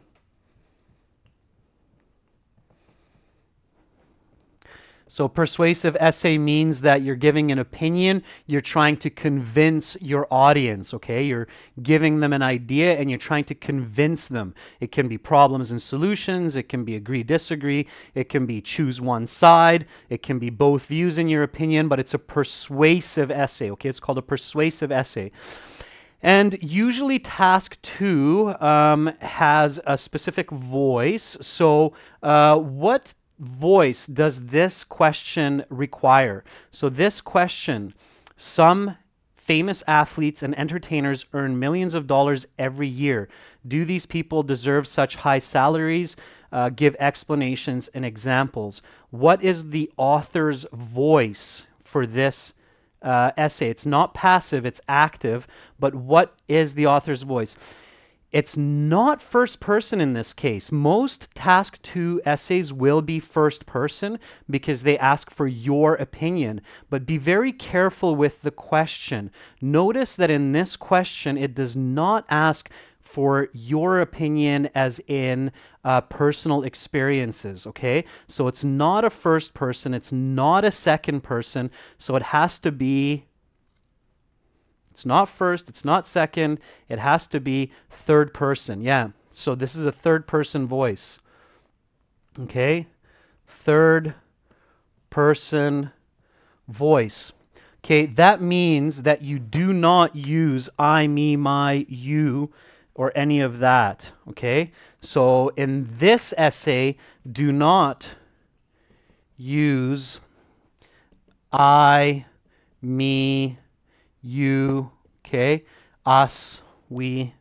So persuasive essay means that you're giving an opinion, you're trying to convince your audience, okay? You're giving them an idea and you're trying to convince them. It can be problems and solutions, it can be agree, disagree, it can be choose one side, it can be both views in your opinion, but it's a persuasive essay, okay? It's called a persuasive essay. And usually Task 2 has a specific voice. So what voice does this question require? So this question, some famous athletes and entertainers earn millions of dollars every year. Do these people deserve such high salaries? Give explanations and examples. What is the author's voice for this essay? It's not passive, it's active, but what is the author's voice? It's not first person in this case. Most Task 2 essays will be first person because they ask for your opinion. But be very careful with the question. Notice that in this question, it does not ask for your opinion as in personal experiences, okay? So it's not a first person, it's not a second person, so it has to be, it's not first, it's not second, it has to be third person. Yeah, so this is a third person voice. Okay, third person voice. Okay, that means that you do not use I, me, my, you, or any of that. Okay, so in this essay, do not use I, me, you, okay, us, we.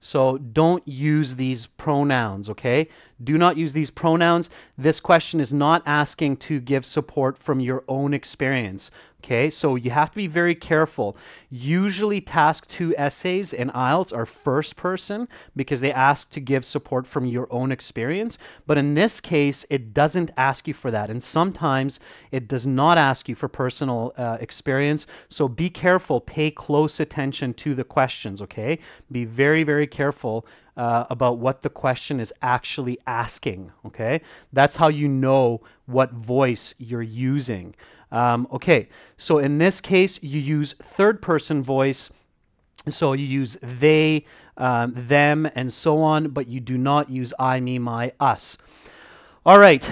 So don't use these pronouns, okay? Do not use these pronouns. This question is not asking to give support from your own experience. Okay, so you have to be very careful. Usually task 2 essays in IELTS are first person because they ask to give support from your own experience. But in this case, it doesn't ask you for that. And sometimes it does not ask you for personal experience. So be careful, pay close attention to the questions, okay? Be very, very careful about what the question is actually asking, okay? That's how you know what voice you're using. Okay, so in this case, you use third person voice. So you use they, them, and so on, but you do not use I, me, my, us. All right,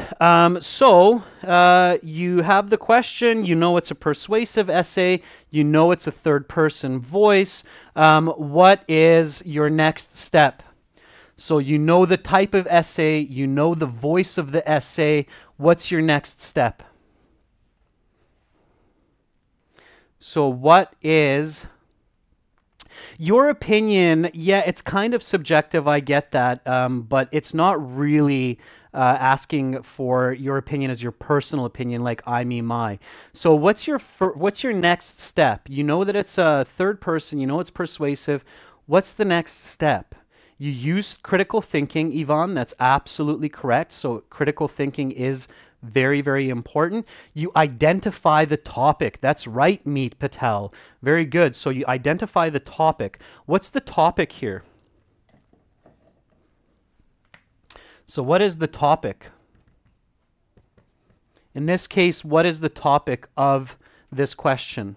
you have the question, you know it's a persuasive essay, you know it's a third person voice. What is your next step? So you know the type of essay, you know the voice of the essay. What's your next step? So what is your opinion? Yeah, it's kind of subjective, I get that, but it's not really asking for your opinion as your personal opinion, like I, me, my. So what's your next step? You know that it's a third person, you know it's persuasive. What's the next step? You used critical thinking, Yvonne. That's absolutely correct. So critical thinking is very, very important. You identify the topic. That's right, Meet Patel. Very good. So you identify the topic. What's the topic here? So what is the topic? In this case, what is the topic of this question?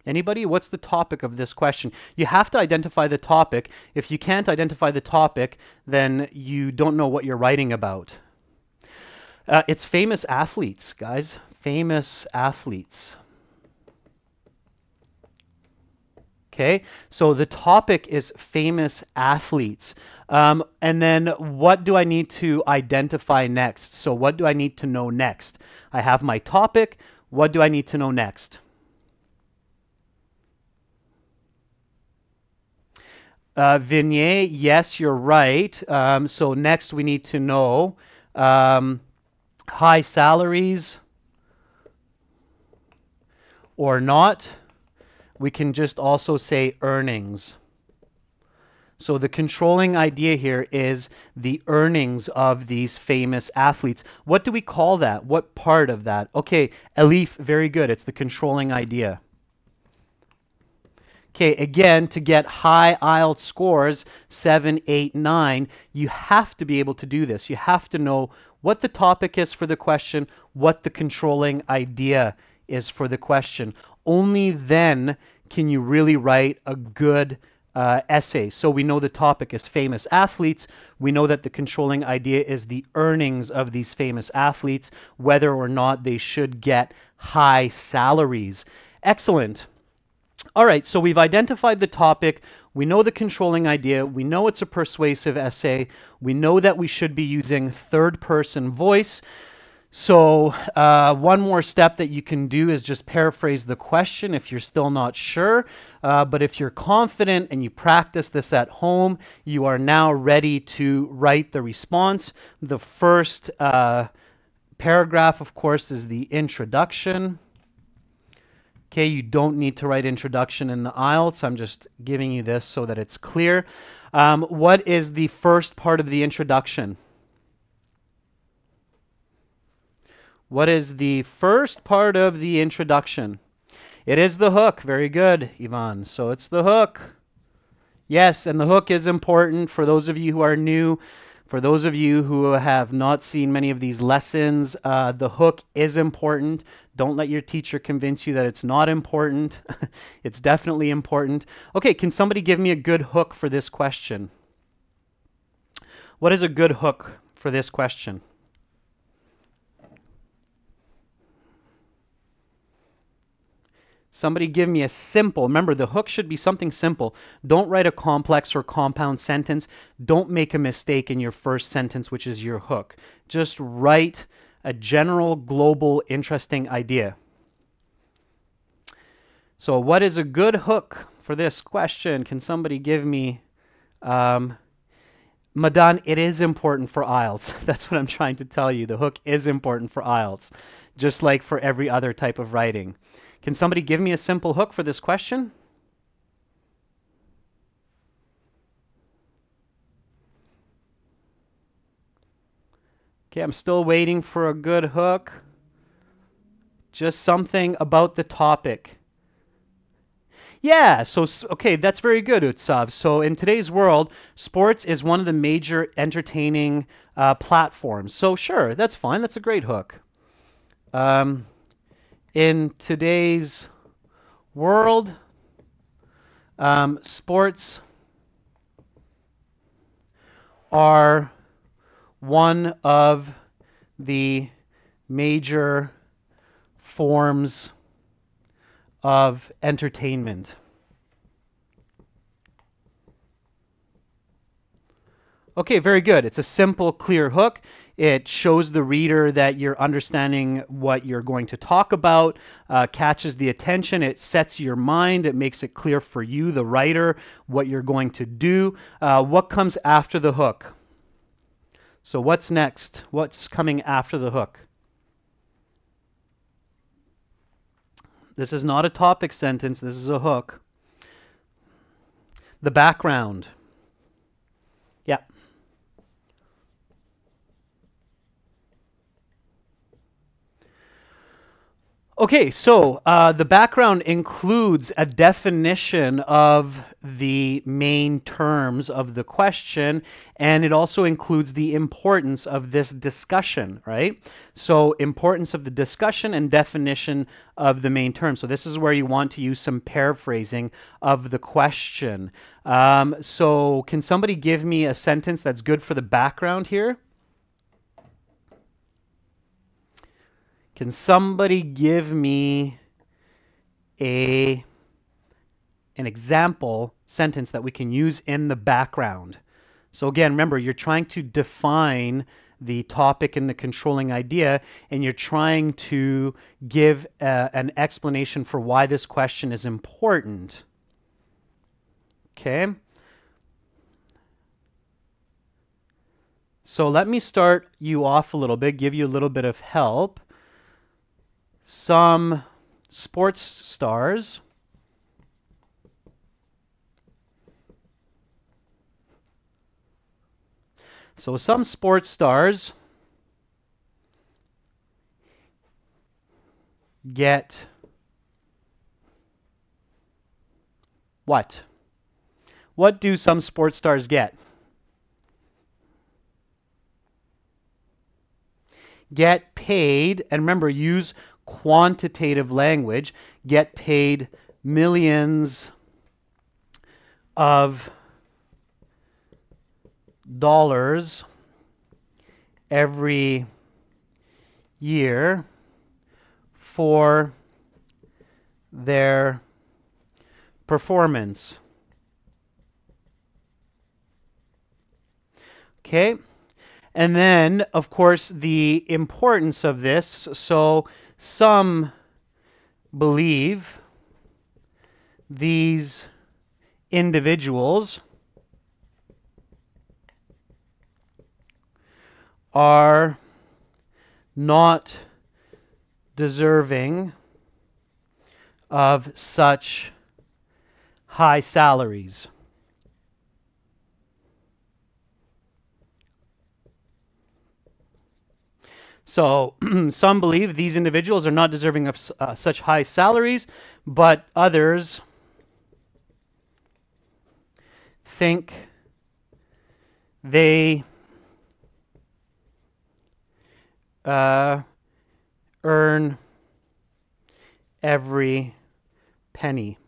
Anybody? What's the topic of this question? You have to identify the topic. If you can't identify the topic, then you don't know what you're writing about. It's famous athletes, guys. Famous athletes. Okay, so the topic is famous athletes. And then what do I need to identify next? So what do I need to know next? I have my topic. What do I need to know next? Vignier, yes, you're right. So next we need to know high salaries or not. We can just also say earnings. So the controlling idea here is the earnings of these famous athletes. What do we call that? What part of that? Okay, Elif, very good. It's the controlling idea. Okay, again, to get high IELTS scores, 7, 8, 9, you have to be able to do this. You have to know what the topic is for the question, what the controlling idea is for the question. Only then can you really write a good essay. So we know the topic is famous athletes. We know that the controlling idea is the earnings of these famous athletes, whether or not they should get high salaries. Excellent. All right, so we've identified the topic. We know the controlling idea. We know it's a persuasive essay. We know that we should be using third-person voice. So one more step that you can do is just paraphrase the question if you're still not sure. But if you're confident and you practice this at home, you are now ready to write the response. The first paragraph, of course, is the introduction. Okay, you don't need to write introduction in the IELTS. I'm just giving you this so that it's clear. What is the first part of the introduction? What is the first part of the introduction? It is the hook. Very good, Ivan. So it's the hook. Yes, and the hook is important for those of you who are new. For those of you who have not seen many of these lessons, the hook is important. Don't let your teacher convince you that it's not important. It's definitely important. Okay, can somebody give me a good hook for this question? What is a good hook for this question? Somebody give me a simple, remember the hook should be something simple. Don't write a complex or compound sentence. Don't make a mistake in your first sentence, which is your hook. Just write a general, global, interesting idea. So what is a good hook for this question? Can somebody give me Madan, it is important for IELTS. That's what I'm trying to tell you. The hook is important for IELTS, just like for every other type of writing. Can somebody give me a simple hook for this question? Okay, I'm still waiting for a good hook. Just something about the topic. Yeah, so, okay, that's very good, Utsav. So in today's world, sports is one of the major entertaining platforms. So sure, that's fine. That's a great hook. In today's world, sports are one of the major forms of entertainment. Okay, very good. It's a simple, clear hook. It shows the reader that you're understanding what you're going to talk about, catches the attention, it sets your mind, it makes it clear for you, the writer, what you're going to do. What comes after the hook? So what's next? What's coming after the hook? This is not a topic sentence, this is a hook. The background. Yeah. Okay, so the background includes a definition of the main terms of the question, and it also includes the importance of this discussion, right? So importance of the discussion and definition of the main term. So this is where you want to use some paraphrasing of the question. So can somebody give me a sentence that's good for the background here? Can somebody give me an example sentence that we can use in the background? So again, remember, you're trying to define the topic and the controlling idea, and you're trying to give an explanation for why this question is important. Okay? So let me start you off a little bit, give you a little bit of help. Some sports stars get what? What do some sports stars get? Get paid, and remember, use quantitative language, get paid millions of dollars every year for their performance. Okay? And then, of course, the importance of this. So some believe these individuals are not deserving of such high salaries. So some believe these individuals are not deserving of such high salaries, but others think they earn every penny.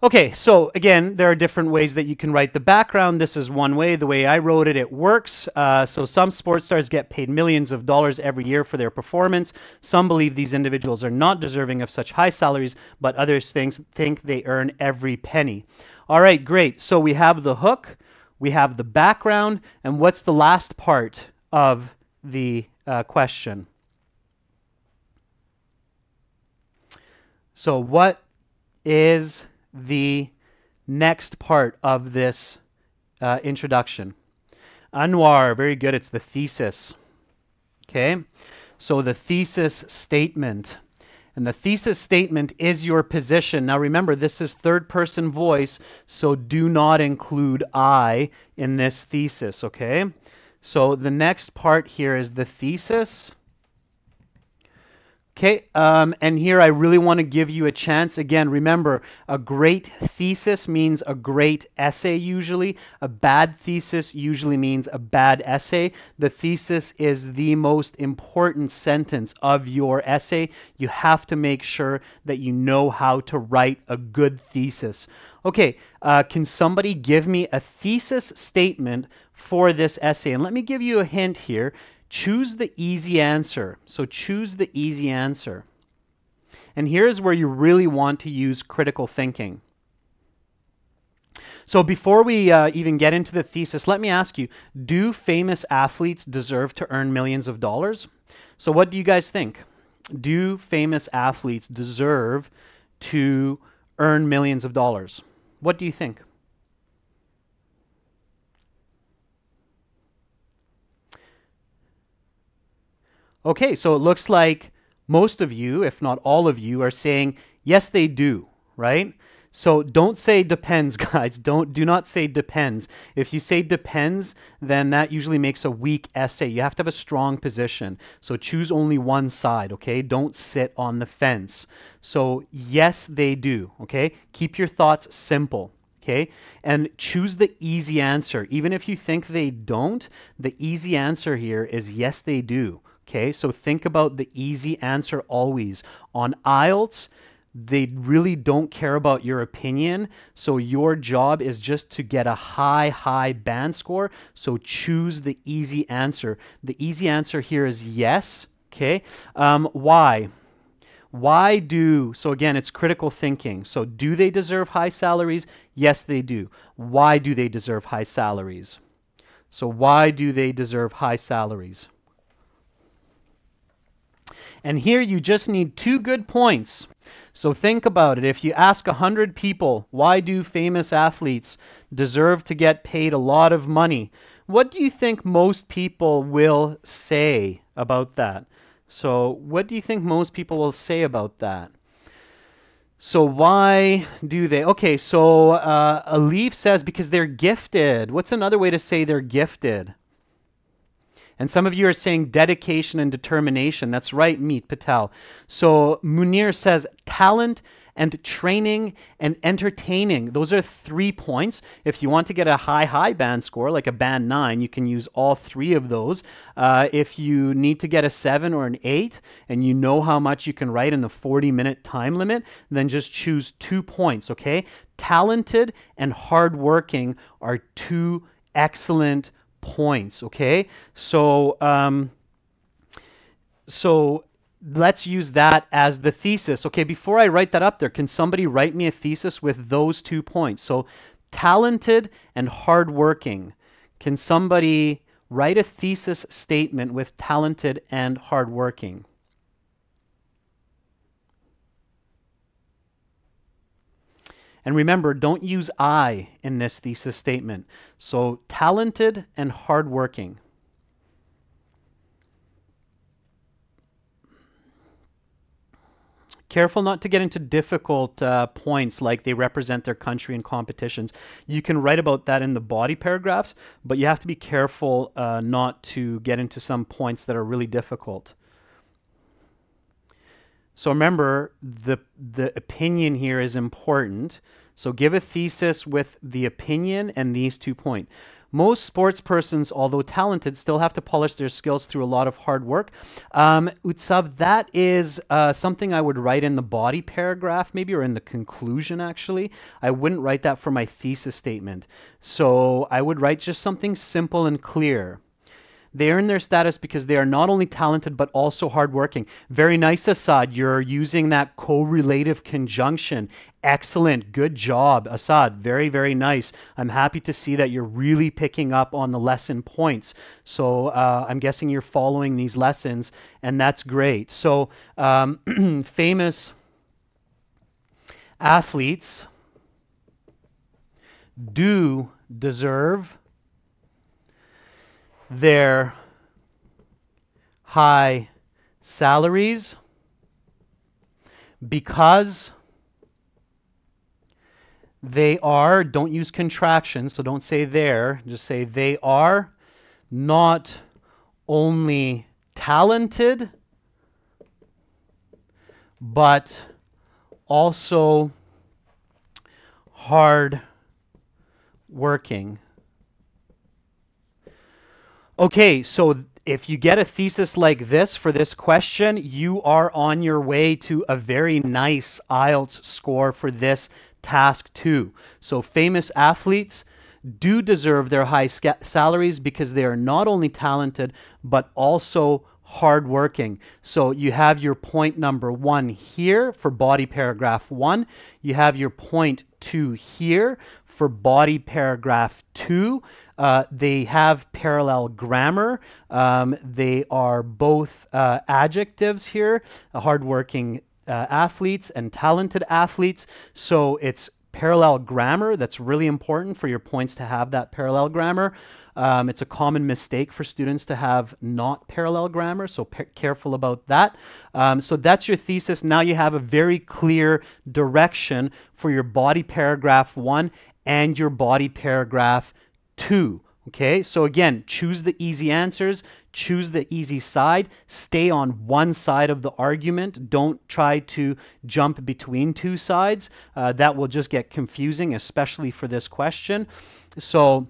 Okay, so again, there are different ways that you can write the background. This is one way. The way I wrote it, it works. So some sports stars get paid millions of dollars every year for their performance. Some believe these individuals are not deserving of such high salaries, but others think they earn every penny. All right, great. So we have the hook, we have the background, and what's the last part of the question? So what is the next part of this introduction. Anwar, very good. It's the thesis. Okay, so the thesis statement. And the thesis statement is your position. Now remember, this is third person voice, so do not include I in this thesis, okay? So the next part here is the thesis. Okay, and here I really want to give you a chance. Again, remember, a great thesis means a great essay usually. A bad thesis usually means a bad essay. The thesis is the most important sentence of your essay. You have to make sure that you know how to write a good thesis. Okay, can somebody give me a thesis statement for this essay? And let me give you a hint here. Choose the easy answer. So choose the easy answer. And here's where you really want to use critical thinking. So before we even get into the thesis, let me ask you, do famous athletes deserve to earn millions of dollars? So what do you guys think? Do famous athletes deserve to earn millions of dollars? What do you think? Okay, so it looks like most of you, if not all of you, are saying, yes, they do, right? So don't say depends, guys. Do not say depends. If you say depends, then that usually makes a weak essay. You have to have a strong position. So choose only one side, okay? Don't sit on the fence. So yes, they do, okay? Keep your thoughts simple. Okay, and choose the easy answer. Even if you think they don't, the easy answer here is yes, they do. Okay, so think about the easy answer always. On IELTS, they really don't care about your opinion, so your job is just to get a high band score, so choose the easy answer. The easy answer here is yes, okay? Why? Why do, so again, it's critical thinking. So do they deserve high salaries? Yes, they do. Why do they deserve high salaries? So why do they deserve high salaries? And here you just need 2 good points. So think about it. If you ask 100 people, why do famous athletes deserve to get paid a lot of money? What do you think most people will say about that? So what do you think most people will say about that? So why do they? Okay, so Alif says because they're gifted. What's another way to say they're gifted? And some of you are saying dedication and determination. That's right, Meet Patel. So Munir says talent and training and entertaining. Those are 3 points. If you want to get a high band score, like a band 9, you can use all 3 of those. If you need to get a 7 or an 8, and you know how much you can write in the 40-minute time limit, then just choose 2 points, okay? Talented and hardworking are 2 excellent points, okay? So let's use that as the thesis. Okay, before I write that up there, can somebody write me a thesis with those 2 points? So talented and hardworking. Can somebody write a thesis statement with talented and hardworking? And remember, don't use I in this thesis statement. So talented and hardworking. Careful not to get into difficult points like they represent their country in competitions. You can write about that in the body paragraphs, but you have to be careful not to get into some points that are really difficult. So remember, the opinion here is important. So give a thesis with the opinion and these 2 points. Most sports persons, although talented, still have to polish their skills through a lot of hard work. Utsav, that is something I would write in the body paragraph, maybe, or in the conclusion, actually. I wouldn't write that for my thesis statement. So I would write just something simple and clear. They earn their status because they are not only talented but also hardworking. Very nice, Assad. You're using that correlative conjunction. Excellent. Good job, Assad. Very, very nice. I'm happy to see that you're really picking up on the lesson points. So I'm guessing you're following these lessons, and that's great. So famous athletes do deserve their high salaries because they are, don't use contractions, so don't say they're, just say they are not only talented, but also hard working. Okay, so if you get a thesis like this for this question, you are on your way to a very nice IELTS score for this task 2. So famous athletes do deserve their high salaries because they are not only talented, but also hardworking. So you have your point number 1 here for body paragraph 1. You have your point 2 here for body paragraph 2. They have parallel grammar. They are both adjectives here, hardworking athletes and talented athletes. So it's parallel grammar. That's really important for your points to have that parallel grammar. It's a common mistake for students to have not parallel grammar, so careful about that. So that's your thesis. Now you have a very clear direction for your body paragraph 1 and your body paragraph 2. Okay, so again, choose the easy answers, choose the easy side, stay on one side of the argument. Don't try to jump between two sides. That will just get confusing, especially for this question. So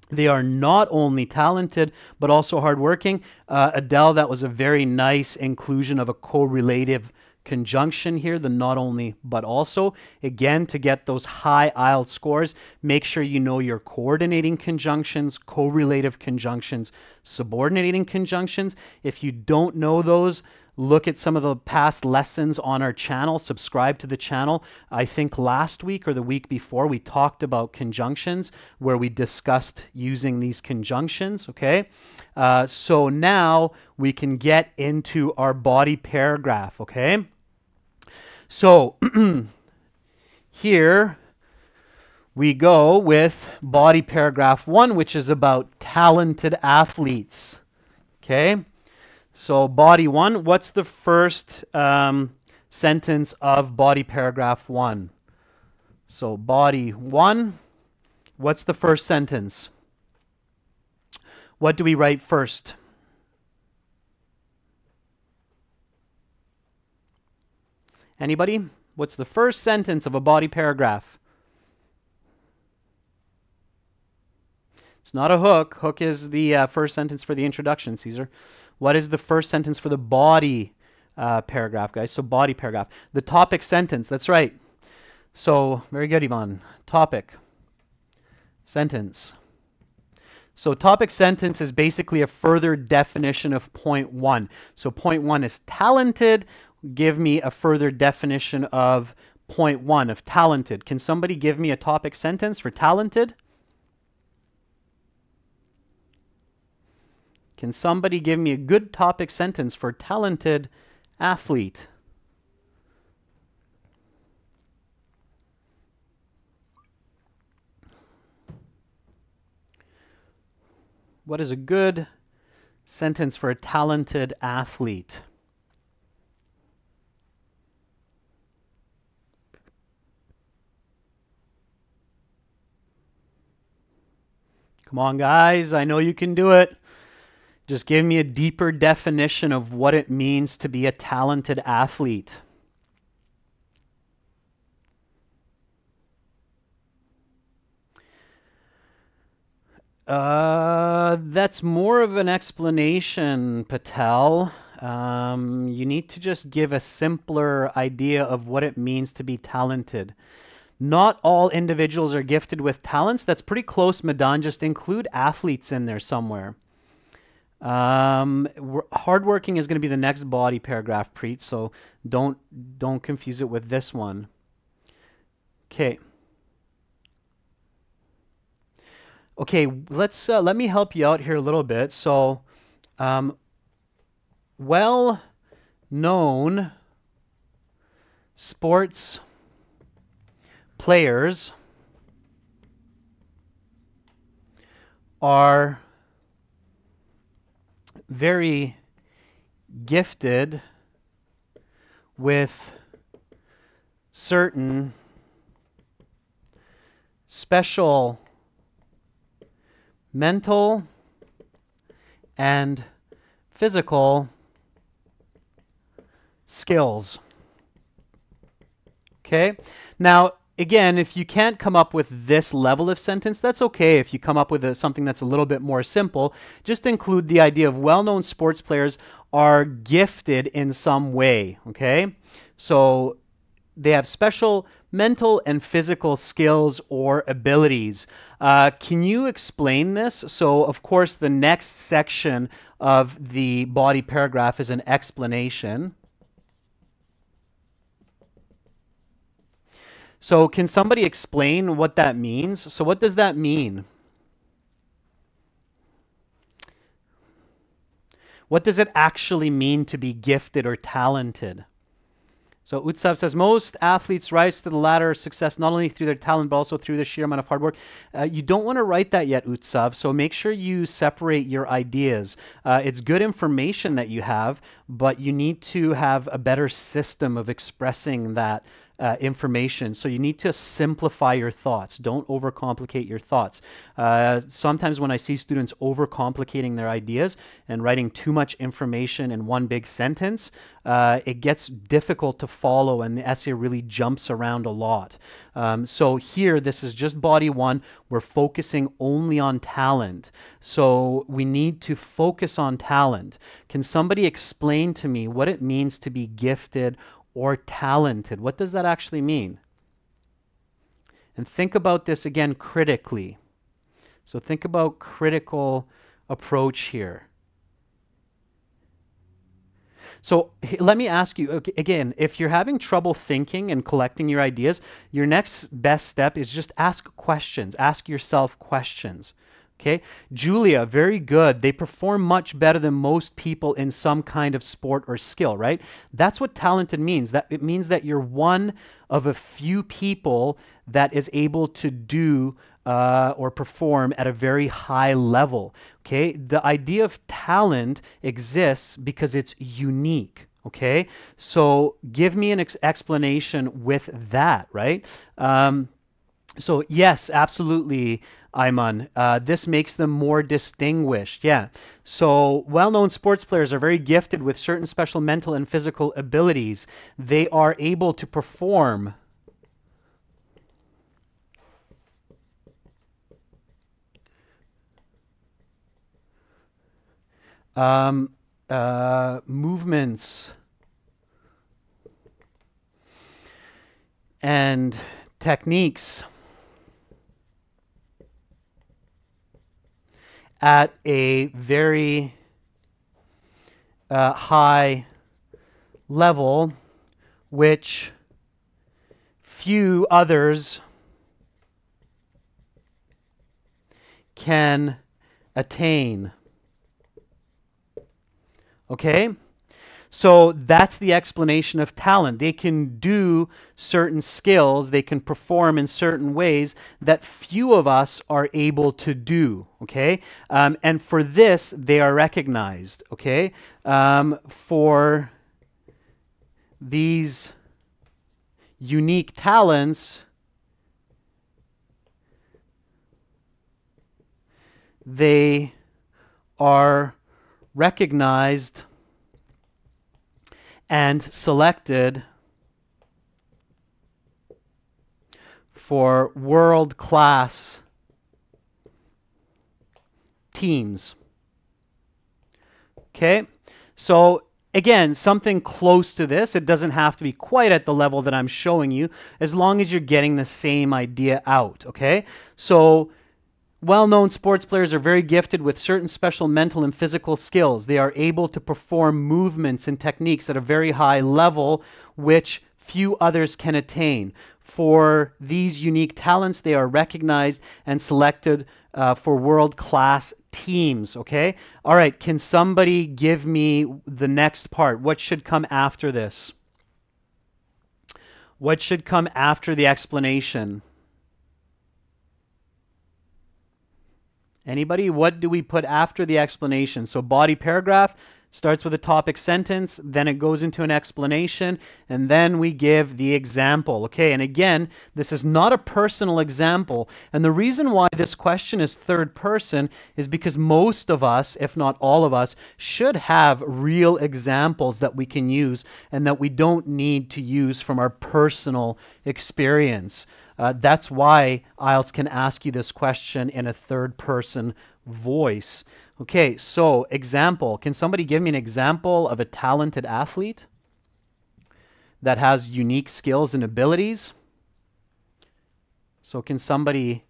they are not only talented, but also hardworking. Adele, that was a very nice inclusion of a correlative conjunction here, the not only but also. Again, to get those high IELTS scores, make sure you know your coordinating conjunctions, correlative conjunctions, subordinating conjunctions. If you don't know those, look at some of the past lessons on our channel, subscribe to the channel. I think last week or the week before we talked about conjunctions where we discussed using these conjunctions, okay? So now we can get into our body paragraph, okay? So here we go with body paragraph 1, which is about talented athletes, okay? So body 1, what's the first sentence of body paragraph 1? So body 1, what's the first sentence? What do we write first? Anybody? What's the first sentence of a body paragraph? It's not a hook. Hook is the first sentence for the introduction, Caesar. What is the first sentence for the body paragraph, guys? So body paragraph. The topic sentence, that's right. So, very good, Yvonne. Topic sentence. So topic sentence is basically a further definition of point 1. So point 1 is talented. Give me a further definition of point 1 of talented. Can somebody give me a topic sentence for talented? Can somebody give me a good topic sentence for talented athlete? What is a good sentence for a talented athlete? Come on, guys. I know you can do it. Just give me a deeper definition of what it means to be a talented athlete. That's more of an explanation, Patel. You need to just give a simpler idea of what it means to be talented. Not all individuals are gifted with talents. That's pretty close, Madan. Just include athletes in there somewhere. Hardworking is going to be the next body paragraph, Preet, so don't confuse it with this one. Okay. Okay, let's let me help you out here a little bit. So, well-known sports players are very gifted with certain special mental and physical skills. Okay? Now, again, if you can't come up with this level of sentence, that's okay. If you come up with something that's a little bit more simple, just include the idea of well-known sports players are gifted in some way. Okay? So they have special mental and physical skills or abilities. Can you explain this? So, of course, the next section of the body paragraph is an explanation. So, can somebody explain what that means? So, what does that mean? What does it actually mean to be gifted or talented? So Utsav says, most athletes rise to the ladder of success not only through their talent, but also through the sheer amount of hard work. You don't want to write that yet, Utsav, so make sure you separate your ideas. It's good information that you have, but you need to have a better system of expressing that information. So you need to simplify your thoughts. Don't overcomplicate your thoughts. Sometimes when I see students overcomplicating their ideas and writing too much information in one big sentence, it gets difficult to follow and the essay really jumps around a lot. So here, this is just body one. We're focusing only on talent. So we need to focus on talent. Can somebody explain to me what it means to be gifted or talented? What does that actually mean? And think about this again critically. So think about critical approach here. So let me ask you again, if you're having trouble thinking and collecting your ideas, your next best step is just ask questions. Ask yourself questions. Okay, Julia, very good. They perform much better than most people in some kind of sport or skill, right? That's what talented means. That it means that you're one of a few people that is able to do or perform at a very high level. Okay, the idea of talent exists because it's unique. Okay, so give me an explanation with that, right? So yes, absolutely, Ayman. This makes them more distinguished. Yeah. So well-known sports players are very gifted with certain special mental and physical abilities. They are able to perform movements and techniques at a very high level, which few others can attain. Okay? So that's the explanation of talent. They can do certain skills, they can perform in certain ways that few of us are able to do, okay? And for this, they are recognized, okay? For these unique talents, they are recognized and selected for world-class teams. Okay, so again, something close to this. It doesn't have to be quite at the level that I'm showing you, as long as you're getting the same idea out. Okay, so well-known sports players are very gifted with certain special mental and physical skills. They are able to perform movements and techniques at a very high level, which few others can attain. For these unique talents, they are recognized and selected for world-class teams, okay? All right, can somebody give me the next part? What should come after this? What should come after the explanation? Anybody? What do we put after the explanation? So body paragraph starts with a topic sentence, then it goes into an explanation, and then we give the example. Okay, and again, this is not a personal example. And the reason why this question is third person is because most of us, if not all of us, should have real examples that we can use and that we don't need to use from our personal experience. That's why IELTS can ask you this question in a third person voice. Okay, so example. Can somebody give me an example of a talented athlete that has unique skills and abilities? So can somebody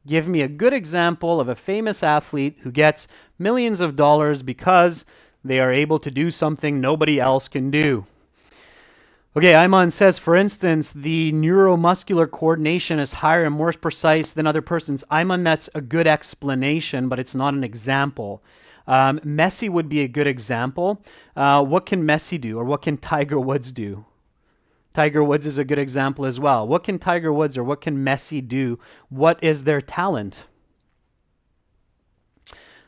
give me a good example of a famous athlete who gets millions of dollars because they are able to do something nobody else can do? Okay, Iman says, for instance, the neuromuscular coordination is higher and more precise than other persons. Iman, that's a good explanation, but it's not an example. Messi would be a good example. What can Messi do, or what can Tiger Woods do? Tiger Woods is a good example as well. What can Tiger Woods or what can Messi do? What is their talent?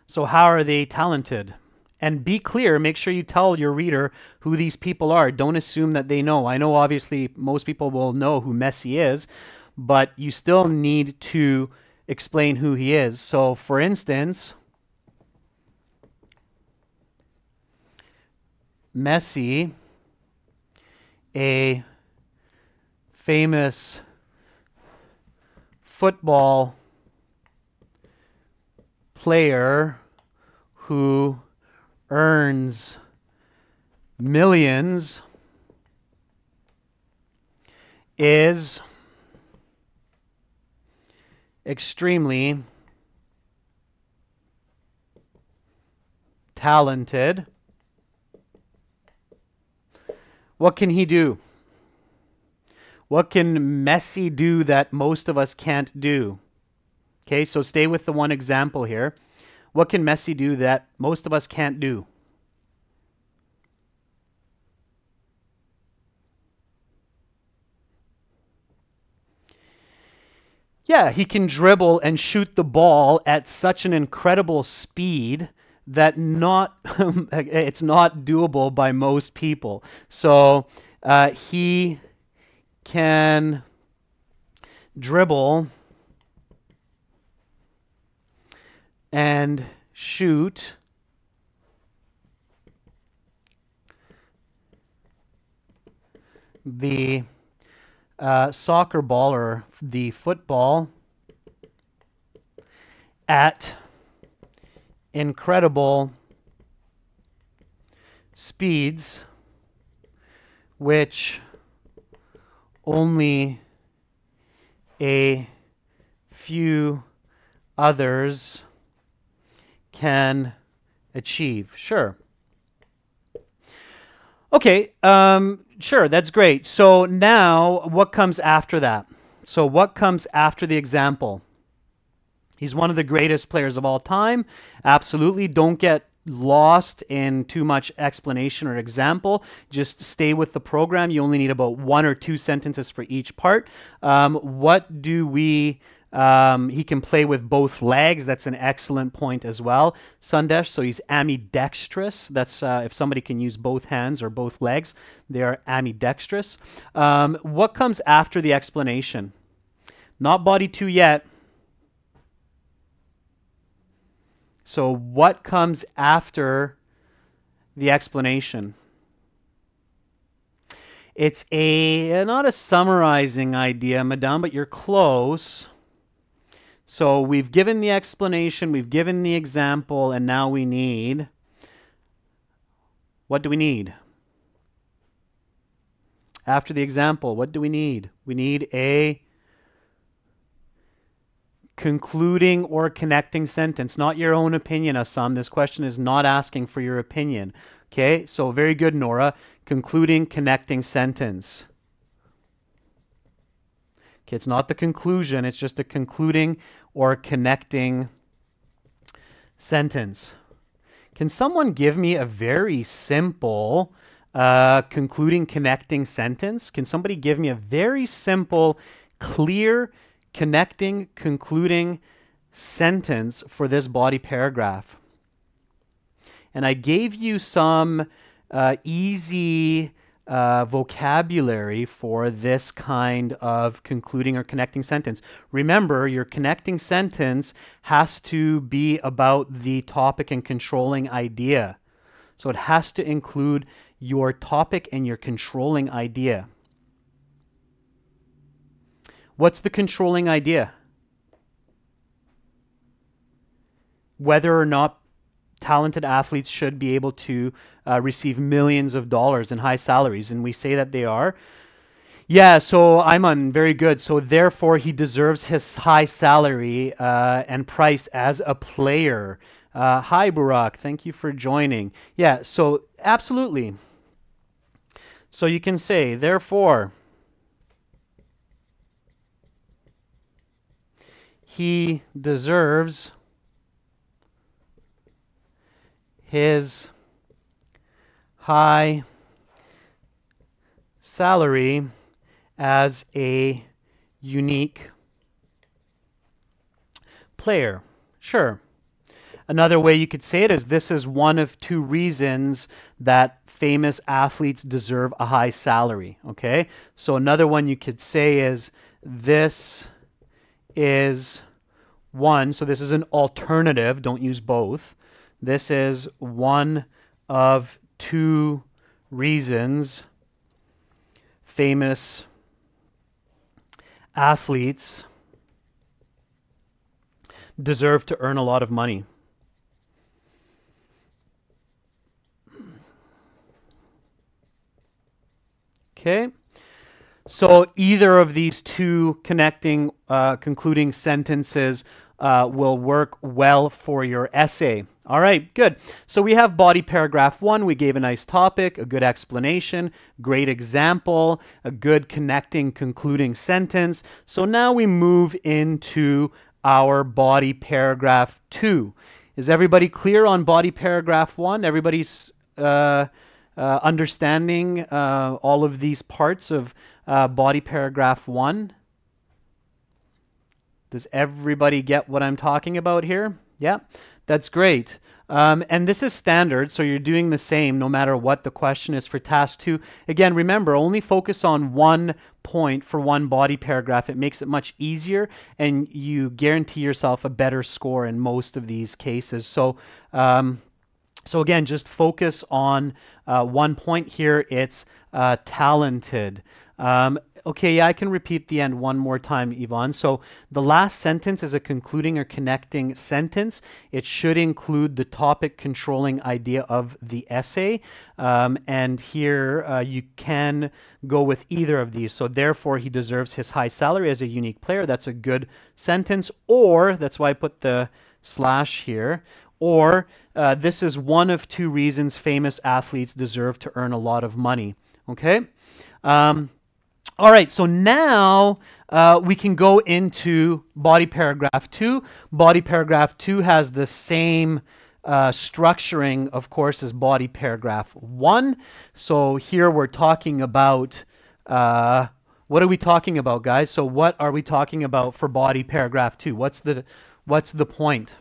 So how are they talented? And be clear, make sure you tell your reader who these people are. Don't assume that they know. I know obviously most people will know who Messi is, but you still need to explain who he is. So for instance, Messi, a famous football player who earns millions, is extremely talented. What can he do? What can Messi do that most of us can't do? Okay, so stay with the one example here. What can Messi do that most of us can't do? Yeah, he can dribble and shoot the ball at such an incredible speed that it's not doable by most people. So he can dribble and shoot the soccer ball or the football at incredible speeds, which only a few others can achieve. Sure. Okay, sure, that's great. So now what comes after that? So what comes after the example? He's one of the greatest players of all time. Absolutely. Don't get lost in too much explanation or example. Just stay with the program. You only need about 1 or 2 sentences for each part. What do we... he can play with both legs. That's an excellent point as well, Sandesh. So he's ambidextrous. That's if somebody can use both hands or both legs, they are ambidextrous. What comes after the explanation? Not body 2 yet. So what comes after the explanation? It's not a summarizing idea, madame, but you're close. So we've given the explanation, we've given the example, and now we need... What do we need? After the example, what do we need? We need a concluding or connecting sentence. Not your own opinion, Assam. This question is not asking for your opinion. Okay, so very good, Nora. Concluding, connecting sentence. Okay, it's not the conclusion, it's just a concluding or connecting sentence. Can someone give me a very simple concluding, connecting sentence? Can somebody give me a very simple, clear, connecting, concluding sentence for this body paragraph. And I gave you some easy vocabulary for this kind of concluding or connecting sentence. Remember, your connecting sentence has to be about the topic and controlling idea. So it has to include your topic and your controlling idea. What's the controlling idea? Whether or not talented athletes should be able to receive millions of dollars in high salaries, and we say that they are. Yeah, so Ayman, very good. So therefore, he deserves his high salary and price as a player. Hi, Burak. Thank you for joining. Yeah, so absolutely. So you can say, therefore, he deserves his high salary as a unique player. Sure. Another way you could say it is this is one of two reasons that famous athletes deserve a high salary. Okay? So another one you could say is this is one. So this is an alternative. Don't use both. This is one of two reasons famous athletes deserve to earn a lot of money. Okay, so either of these two connecting, concluding sentences will work well for your essay. All right, good. So we have body paragraph 1. We gave a nice topic, a good explanation, great example, a good connecting, concluding sentence. So now we move into our body paragraph 2. Is everybody clear on body paragraph 1? Everybody's understanding all of these parts of body paragraph 1? Does everybody get what I'm talking about here? Yeah, that's great. And this is standard, so you're doing the same no matter what the question is for task 2. Again, remember, only focus on one point for one body paragraph. It makes it much easier, and you guarantee yourself a better score in most of these cases. So again, just focus on one point here. It's talented. Okay, yeah, I can repeat the end one more time, Yvonne. So the last sentence is a concluding or connecting sentence. It should include the topic controlling idea of the essay. And here you can go with either of these. So therefore, he deserves his high salary as a unique player. That's a good sentence. Or, that's why I put the slash here. Or, this is one of two reasons famous athletes deserve to earn a lot of money. Okay? All right, so now we can go into body paragraph 2. Body paragraph 2 has the same structuring, of course, as body paragraph 1. So here we're talking about, what are we talking about, guys? So what are we talking about for body paragraph 2? What's the point?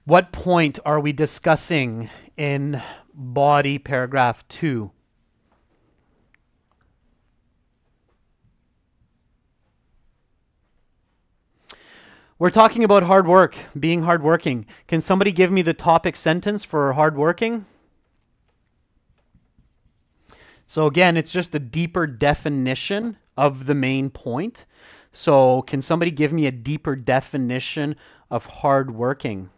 What point are we discussing in body paragraph 2? We're talking about hard work, being hardworking. Can somebody give me the topic sentence for hardworking? So again, it's just a deeper definition of the main point. So can somebody give me a deeper definition of hardworking?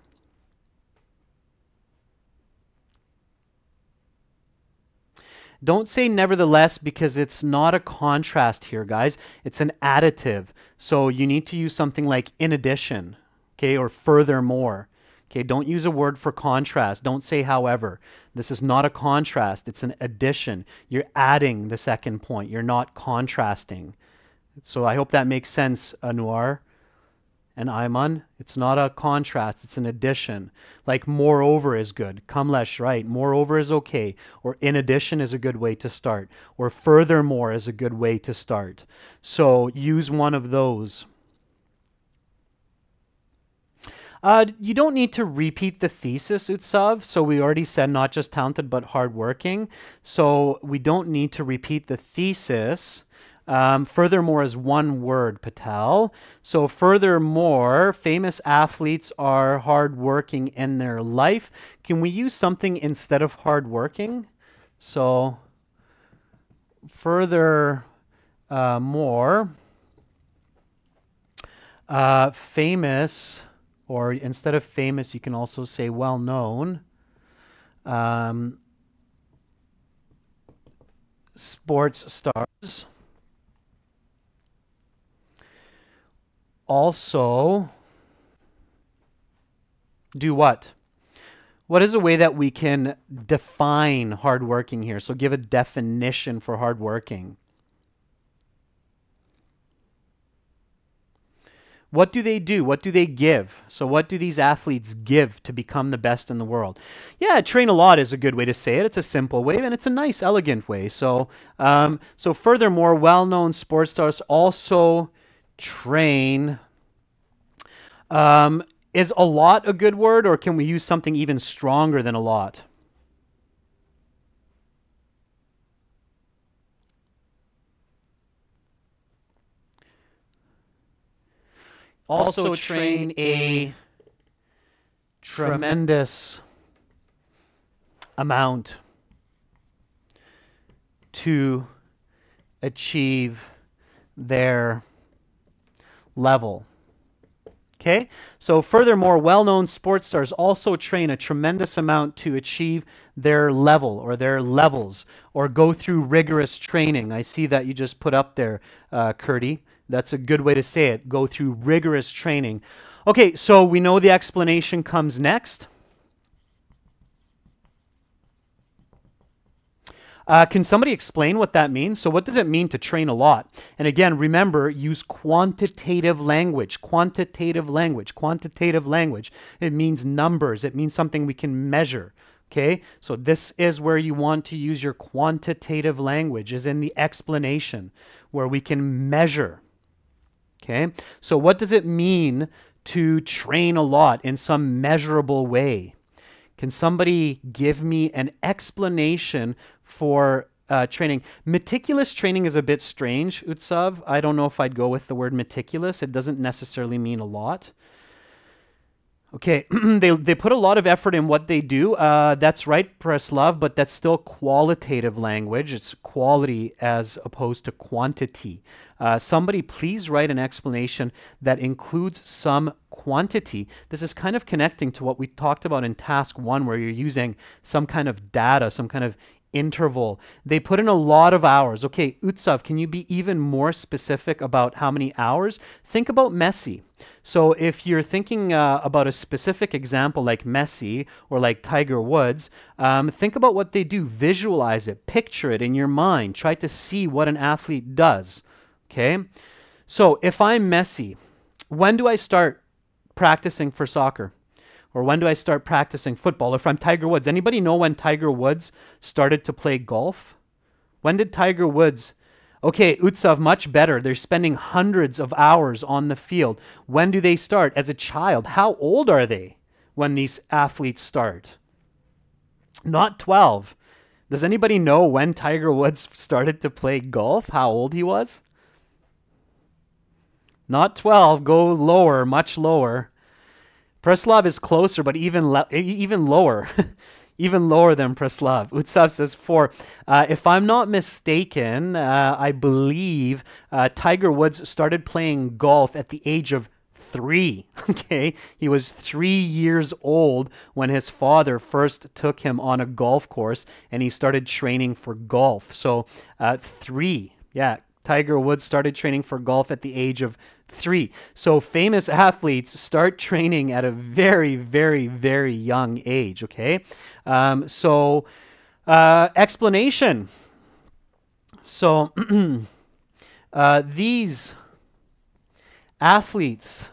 Don't say nevertheless because it's not a contrast here, guys. It's an additive. So you need to use something like in addition, okay, or furthermore. Okay, don't use a word for contrast. Don't say however. This is not a contrast. It's an addition. You're adding the second point. You're not contrasting. So I hope that makes sense, Anwar and Ayman. It's not a contrast, it's an addition. Like moreover is good. Kamlesh, right. Moreover is okay. Or in addition is a good way to start. Or furthermore is a good way to start. So use one of those. You don't need to repeat the thesis, Utsav. So we already said not just talented, but hardworking. So we don't need to repeat the thesis. Furthermore is one word, Patel. So furthermore, famous athletes are hardworking in their life. Can we use something instead of hardworking? So further more famous, or instead of famous, you can also say well-known sports stars also do what? What is a way that we can define hardworking here? So give a definition for hardworking. What do they do? What do they give? So what do these athletes give to become the best in the world? Yeah, train a lot is a good way to say it. It's a simple way, and it's a nice, elegant way. So, so furthermore, well-known sports stars also train. Is a lot a good word, or can we use something even stronger than a lot? Also train a tremendous amount to achieve their level. Okay, so furthermore, well-known sports stars also train a tremendous amount to achieve their level or their levels or go through rigorous training. I see that you just put up there, Curdy. That's a good way to say it. Go through rigorous training. Okay, so we know the explanation comes next. Can somebody explain what that means? So what does it mean to train a lot? And again, remember, use quantitative language, quantitative language, quantitative language. It means numbers. It means something we can measure. Okay, so this is where you want to use your quantitative language, is in the explanation, where we can measure. Okay, so what does it mean to train a lot in some measurable way? Can somebody give me an explanation for training? Meticulous training is a bit strange, Utsav. I don't know if I'd go with the word meticulous. It doesn't necessarily mean a lot. Okay, they put a lot of effort in what they do. That's right, Preslav, but that's still qualitative language. It's quality as opposed to quantity. Somebody please write an explanation that includes some quantity. This is kind of connecting to what we talked about in task 1, where you're using some kind of data, some kind of interval. They put in a lot of hours. Okay, Utsav, can you be even more specific about how many hours? Think about Messi. So if you're thinking about a specific example like Messi or like Tiger Woods, think about what they do. Visualize it. Picture it in your mind. Try to see what an athlete does. Okay? So if I'm Messi, when do I start practicing for soccer? Or when do I start practicing football? Or if I'm Tiger Woods, anybody know when Tiger Woods started to play golf? When did Tiger Woods... Okay, Utsav, much better. They're spending hundreds of hours on the field. When do they start? As a child. How old are they when these athletes start? Not 12. Does anybody know when Tiger Woods started to play golf? How old he was? Not 12. Go lower, much lower. Preslav is closer, but even lower. Even lower than Preslav. Utsav says 4. If I'm not mistaken, I believe Tiger Woods started playing golf at the age of 3. Okay, he was 3 years old when his father first took him on a golf course, and he started training for golf. So 3, yeah. Tiger Woods started training for golf at the age of 3. So famous athletes start training at a very, very, very young age, okay? Explanation. So these athletes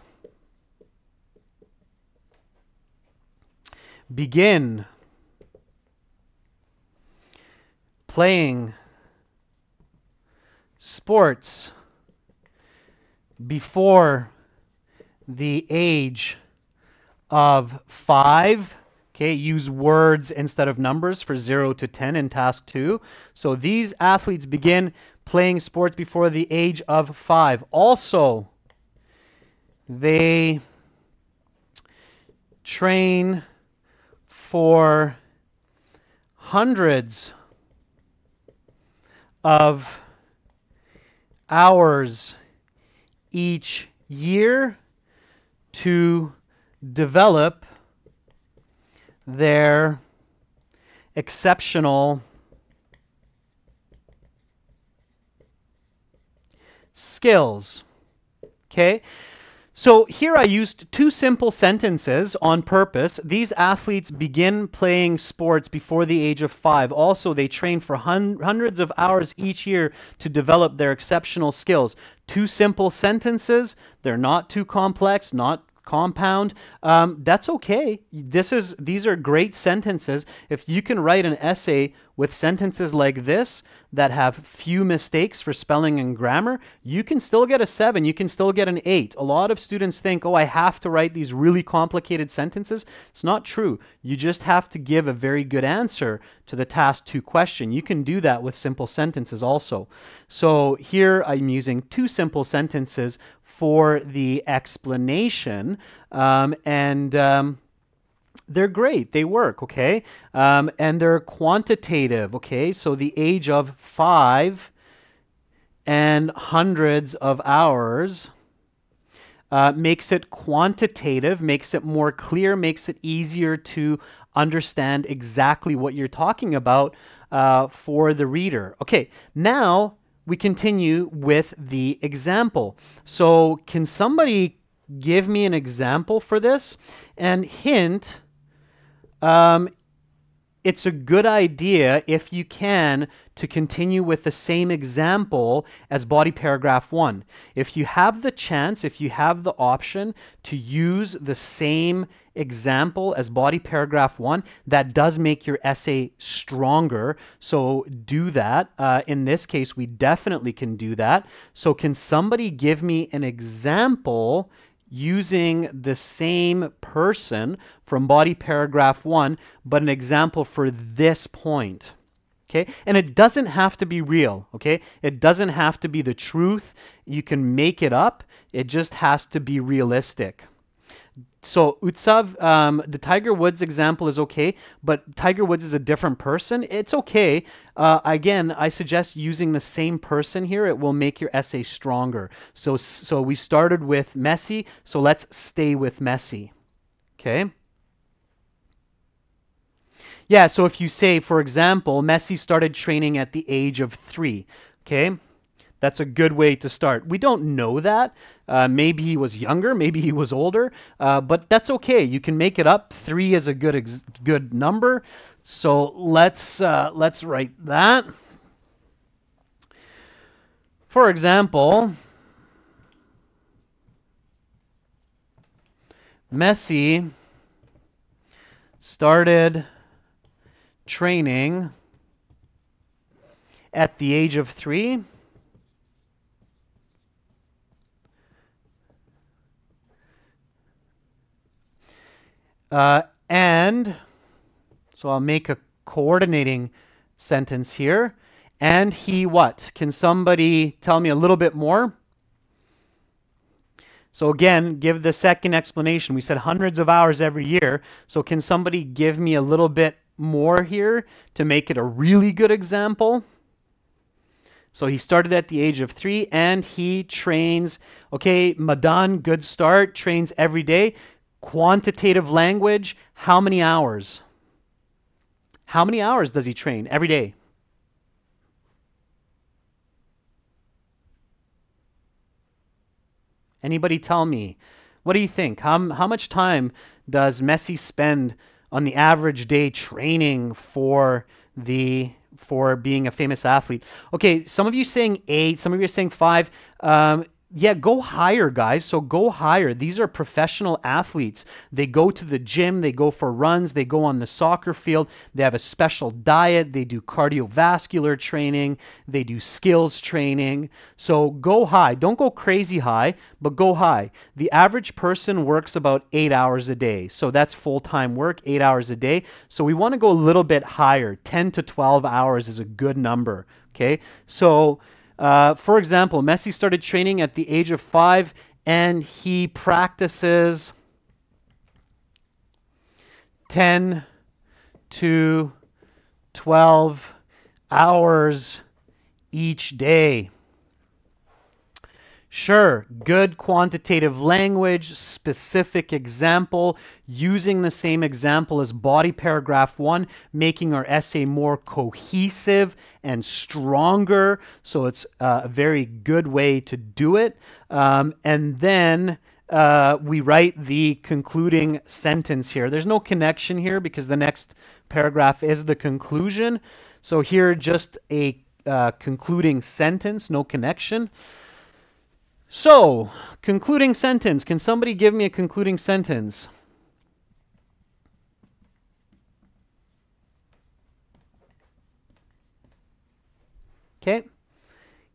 begin playing sports before the age of 5. Okay, use words instead of numbers for 0 to 10 in task 2. So these athletes begin playing sports before the age of 5. Also, they train for hundreds of hours each year to develop their exceptional skills. Okay? So here I used two simple sentences on purpose. These athletes begin playing sports before the age of 5. Also, they train for hundreds of hours each year to develop their exceptional skills. Two simple sentences. They're not too complex, not compound. That's okay. These are great sentences. If you can write an essay with sentences like this that have few mistakes for spelling and grammar, you can still get a 7. You can still get an 8. A lot of students think, oh, I have to write these really complicated sentences. It's not true. You just have to give a very good answer to the task 2 question. You can do that with simple sentences also. So here I'm using two simple sentences for the explanation, they're great. They work, okay? And they're quantitative, okay? So the age of 5 and hundreds of hours makes it quantitative, makes it more clear, makes it easier to understand exactly what you're talking about for the reader. Okay, now we continue with the example. So can somebody give me an example for this? And hint, it's a good idea, if you can, to continue with the same example as body paragraph 1. If you have the chance, if you have the option to use the same example as body paragraph 1, that does make your essay stronger. So do that. In this case, we definitely can do that. So can somebody give me an example using the same person from body paragraph 1, but an example for this point? Okay, and it doesn't have to be real, okay? It doesn't have to be the truth. You can make it up. It just has to be realistic. So Utsav, the Tiger Woods example is okay, but Tiger Woods is a different person. It's okay. Again, I suggest using the same person here. It will make your essay stronger. So we started with Messi, so let's stay with Messi. Okay? Yeah, so if you say, for example, Messi started training at the age of 3, okay? That's a good way to start. We don't know that. Maybe he was younger, maybe he was older, but that's okay. You can make it up. 3 is a good number. So let's write that. For example, Messi started training at the age of 3. And so I'll make a coordinating sentence here. And he what? Can somebody tell me a little bit more? So again, give the second explanation. We said hundreds of hours every year. So can somebody give me a little bit more here to make it a really good example? So he started at the age of 3 and he trains. Okay, Madan, good start, trains every day. Quantitative language, how many hours? How many hours does he train every day? Anybody tell me? What do you think? How much time does Messi spend on the average day training for being a famous athlete? Okay, some of you saying 8, some of you are saying 5. Yeah, go higher, guys. So go higher. These are professional athletes. They go to the gym, they go for runs, they go on the soccer field, they have a special diet, they do cardiovascular training, they do skills training. So go high. Don't go crazy high, but go high. The average person works about 8 hours a day. So that's full-time work, 8 hours a day. So we want to go a little bit higher. 10 to 12 hours is a good number. Okay. So for example, Messi started training at the age of 5 and he practices 10 to 12 hours each day. Sure, good quantitative language, specific example, using the same example as body paragraph 1, making our essay more cohesive and stronger. So it's a very good way to do it. And then we write the concluding sentence here. There's no connection here because the next paragraph is the conclusion. So here, just a concluding sentence, no connection. So, concluding sentence. Can somebody give me a concluding sentence? Okay.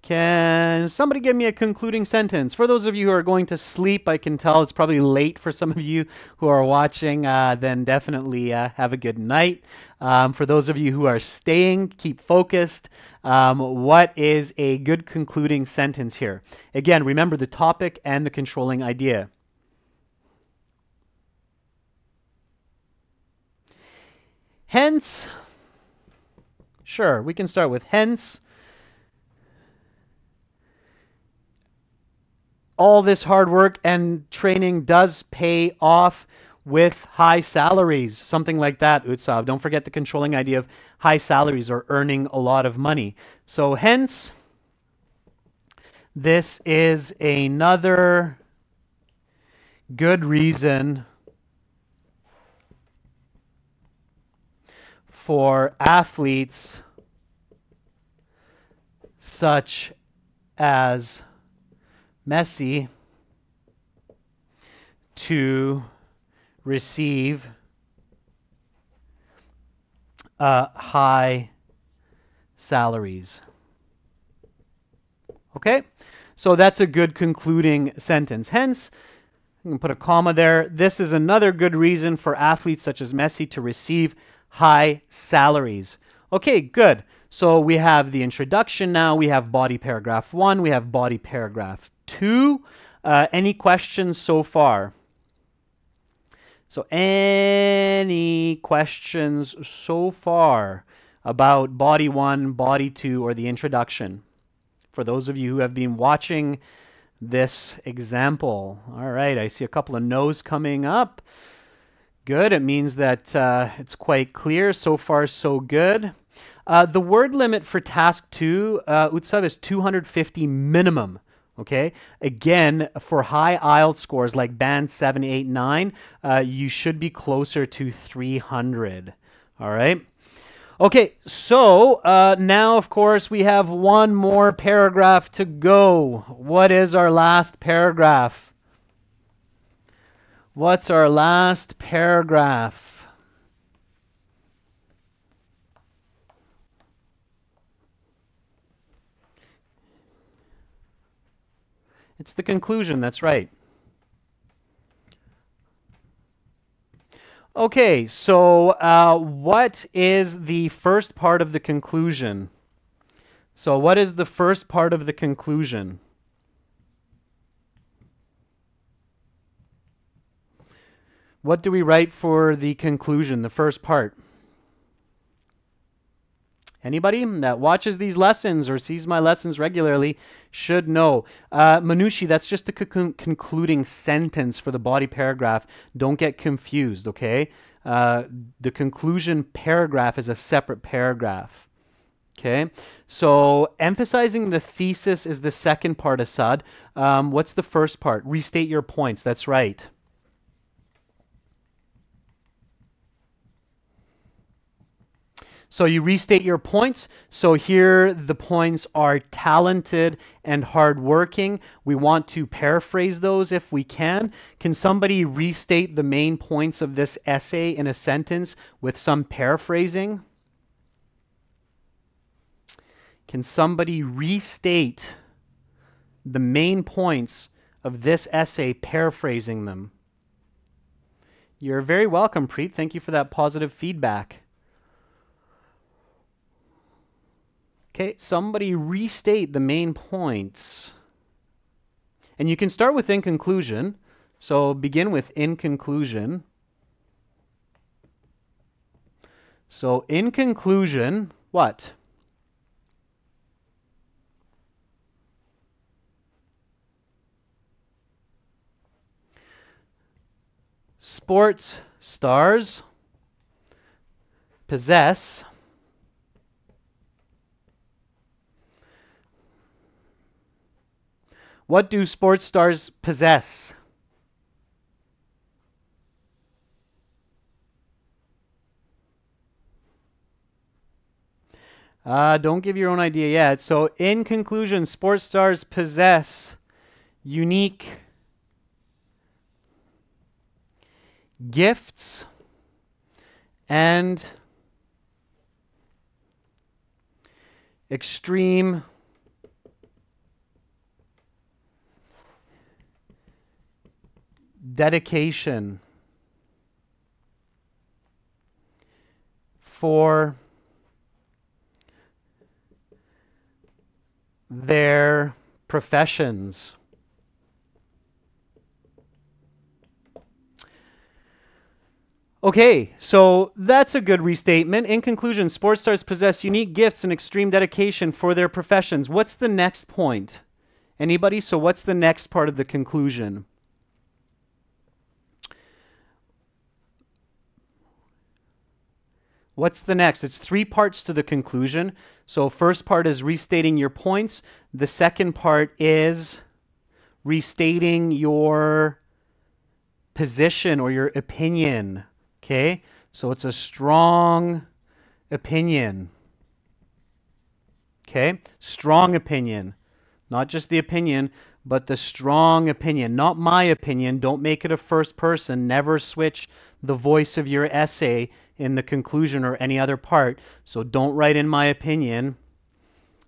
Can somebody give me a concluding sentence? For those of you who are going to sleep, I can tell it's probably late for some of you who are watching, then definitely have a good night. For those of you who are staying, keep focused. What is a good concluding sentence here? Again, remember the topic and the controlling idea. Hence, sure, we can start with hence. All this hard work and training does pay off with high salaries, something like that, Utsav. Don't forget the controlling idea of high salaries or earning a lot of money. So hence, this is another good reason for athletes such as Messi to receive high salaries. Okay, so that's a good concluding sentence. Hence, you can put a comma there. This is another good reason for athletes such as Messi to receive high salaries. Okay, good. So we have the introduction now. We have body paragraph 1. We have body paragraph 2. Any questions so far? So any questions so far about body 1, body 2, or the introduction? For those of you who have been watching this example. All right, I see a couple of no's coming up. Good, it means that it's quite clear. So far, so good. The word limit for task 2, Utsav, is 250 minimum. Okay, again, for high IELTS scores like band 7, 8, 9, you should be closer to 300. All right. Okay, so now, of course, we have one more paragraph to go. What is our last paragraph? What's our last paragraph? It's the conclusion, that's right. Okay, so what is the first part of the conclusion? So what is the first part of the conclusion? What do we write for the conclusion, the first part? Anybody that watches these lessons or sees my lessons regularly should know. Manushi, that's just the concluding sentence for the body paragraph. Don't get confused, okay? The conclusion paragraph is a separate paragraph. Okay, so emphasizing the thesis is the second part, Assad. What's the first part? Restate your points. That's right. So you restate your points. So here the points are talented and hardworking. We want to paraphrase those if we can. Can somebody restate the main points of this essay in a sentence with some paraphrasing? Can somebody restate the main points of this essay, paraphrasing them? You're very welcome, Preet. Thank you for that positive feedback. Okay, somebody restate the main points. And you can start with in conclusion. So begin with in conclusion. So in conclusion, what? Sports stars possess What do sports stars possess? Don't give your own idea yet. So in conclusion, sports stars possess unique gifts and extreme dedication for their professions. Okay, so that's a good restatement. In conclusion, sports stars possess unique gifts and extreme dedication for their professions. What's the next point? Anybody? So what's the next part of the conclusion? What's the next? It's 3 parts to the conclusion. So first part is restating your points. The second part is restating your position or your opinion. Okay? So it's a strong opinion. Okay? Strong opinion. Not just the opinion, but the strong opinion. Not my opinion. Don't make it a first person. Never switch the voice of your essay in the conclusion or any other part. So don't write in my opinion.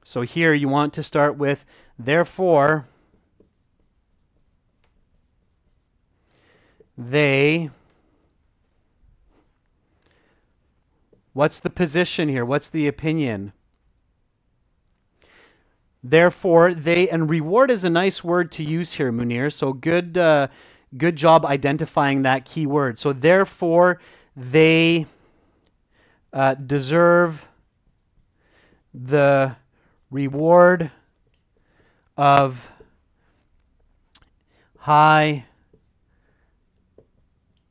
So here you want to start with, therefore, they, what's the position here? What's the opinion? Therefore, they, and reward is a nice word to use here, Munir. So good job identifying that key word. So therefore, they deserve the reward of high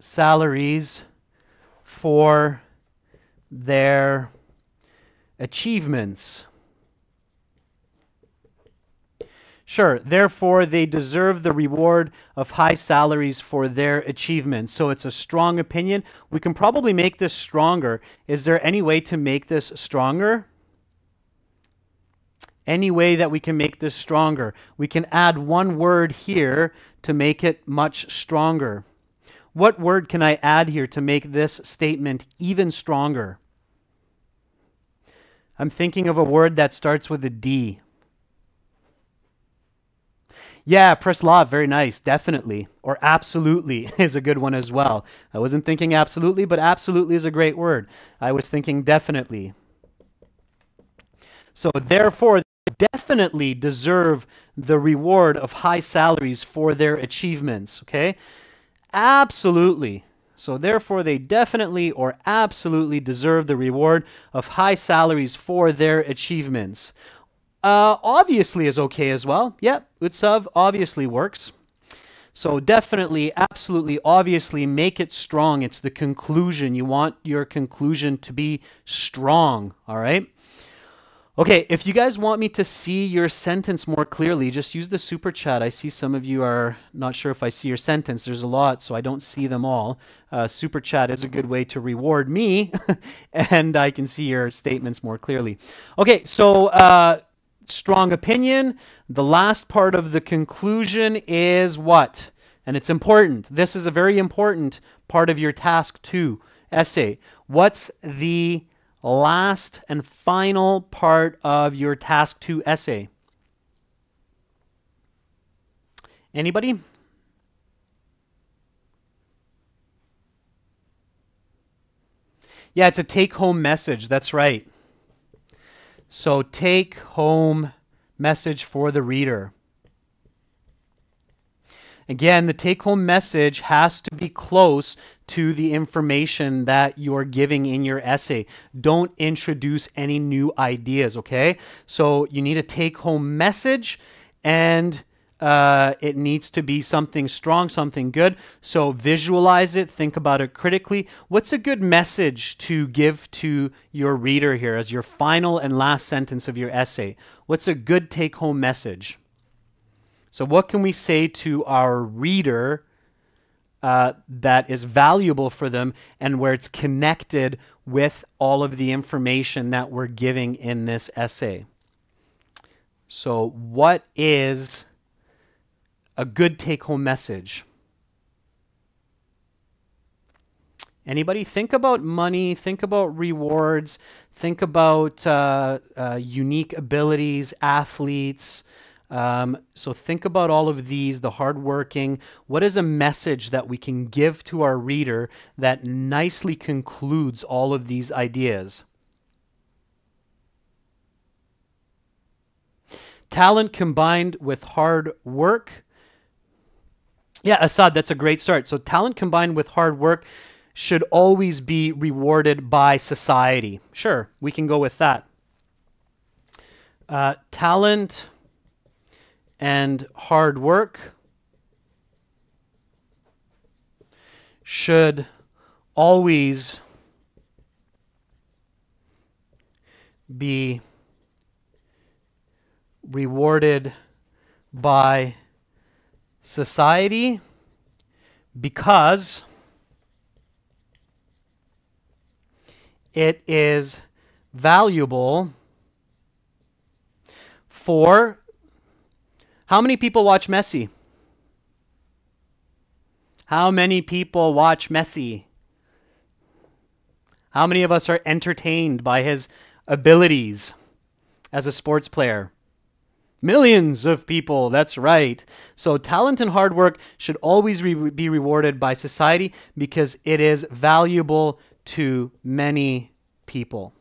salaries for their achievements. Sure, therefore they deserve the reward of high salaries for their achievements. So it's a strong opinion. We can probably make this stronger. Is there any way to make this stronger? Any way that we can make this stronger? We can add one word here to make it much stronger. What word can I add here to make this statement even stronger? I'm thinking of a word that starts with a D. Yeah, praslav, very nice, definitely. Or absolutely is a good one as well. I wasn't thinking absolutely, but absolutely is a great word. I was thinking definitely. So therefore, they definitely deserve the reward of high salaries for their achievements, okay? Absolutely. So therefore, they definitely or absolutely deserve the reward of high salaries for their achievements. Obviously is okay as well. Yep, utsav obviously works. So definitely, absolutely, obviously, make it strong. It's the conclusion. You want your conclusion to be strong, all right? Okay, if you guys want me to see your sentence more clearly, just use the super chat. I see some of you are not sure if I see your sentence. There's a lot, so I don't see them all. Super chat is a good way to reward me, and I can see your statements more clearly. Okay, so strong opinion. The last part of the conclusion is what? And it's important. This is a very important part of your task 2 essay. What's the last and final part of your task 2 essay? Anybody? Yeah, it's a take-home message. That's right. So take-home message for the reader. Again, the take-home message has to be close to the information that you're giving in your essay. Don't introduce any new ideas, okay? So you need a take-home message, and it needs to be something strong, something good. So visualize it, think about it critically. What's a good message to give to your reader here as your final and last sentence of your essay? What's a good take-home message? So what can we say to our reader that is valuable for them and where it's connected with all of the information that we're giving in this essay? So what is a good take-home message? Anybody? Think about money, think about rewards, think about unique abilities, athletes. So think about all of these, the hardworking. What is a message that we can give to our reader that nicely concludes all of these ideas? Talent combined with hard work. Yeah, Assad, that's a great start. So talent combined with hard work should always be rewarded by society. Sure, we can go with that. Talent and hard work should always be rewarded by society because it is valuable for... How many people watch Messi? How many people watch Messi? How many of us are entertained by his abilities as a sports player? Millions of people, that's right. So talent and hard work should always be rewarded by society because it is valuable to many people.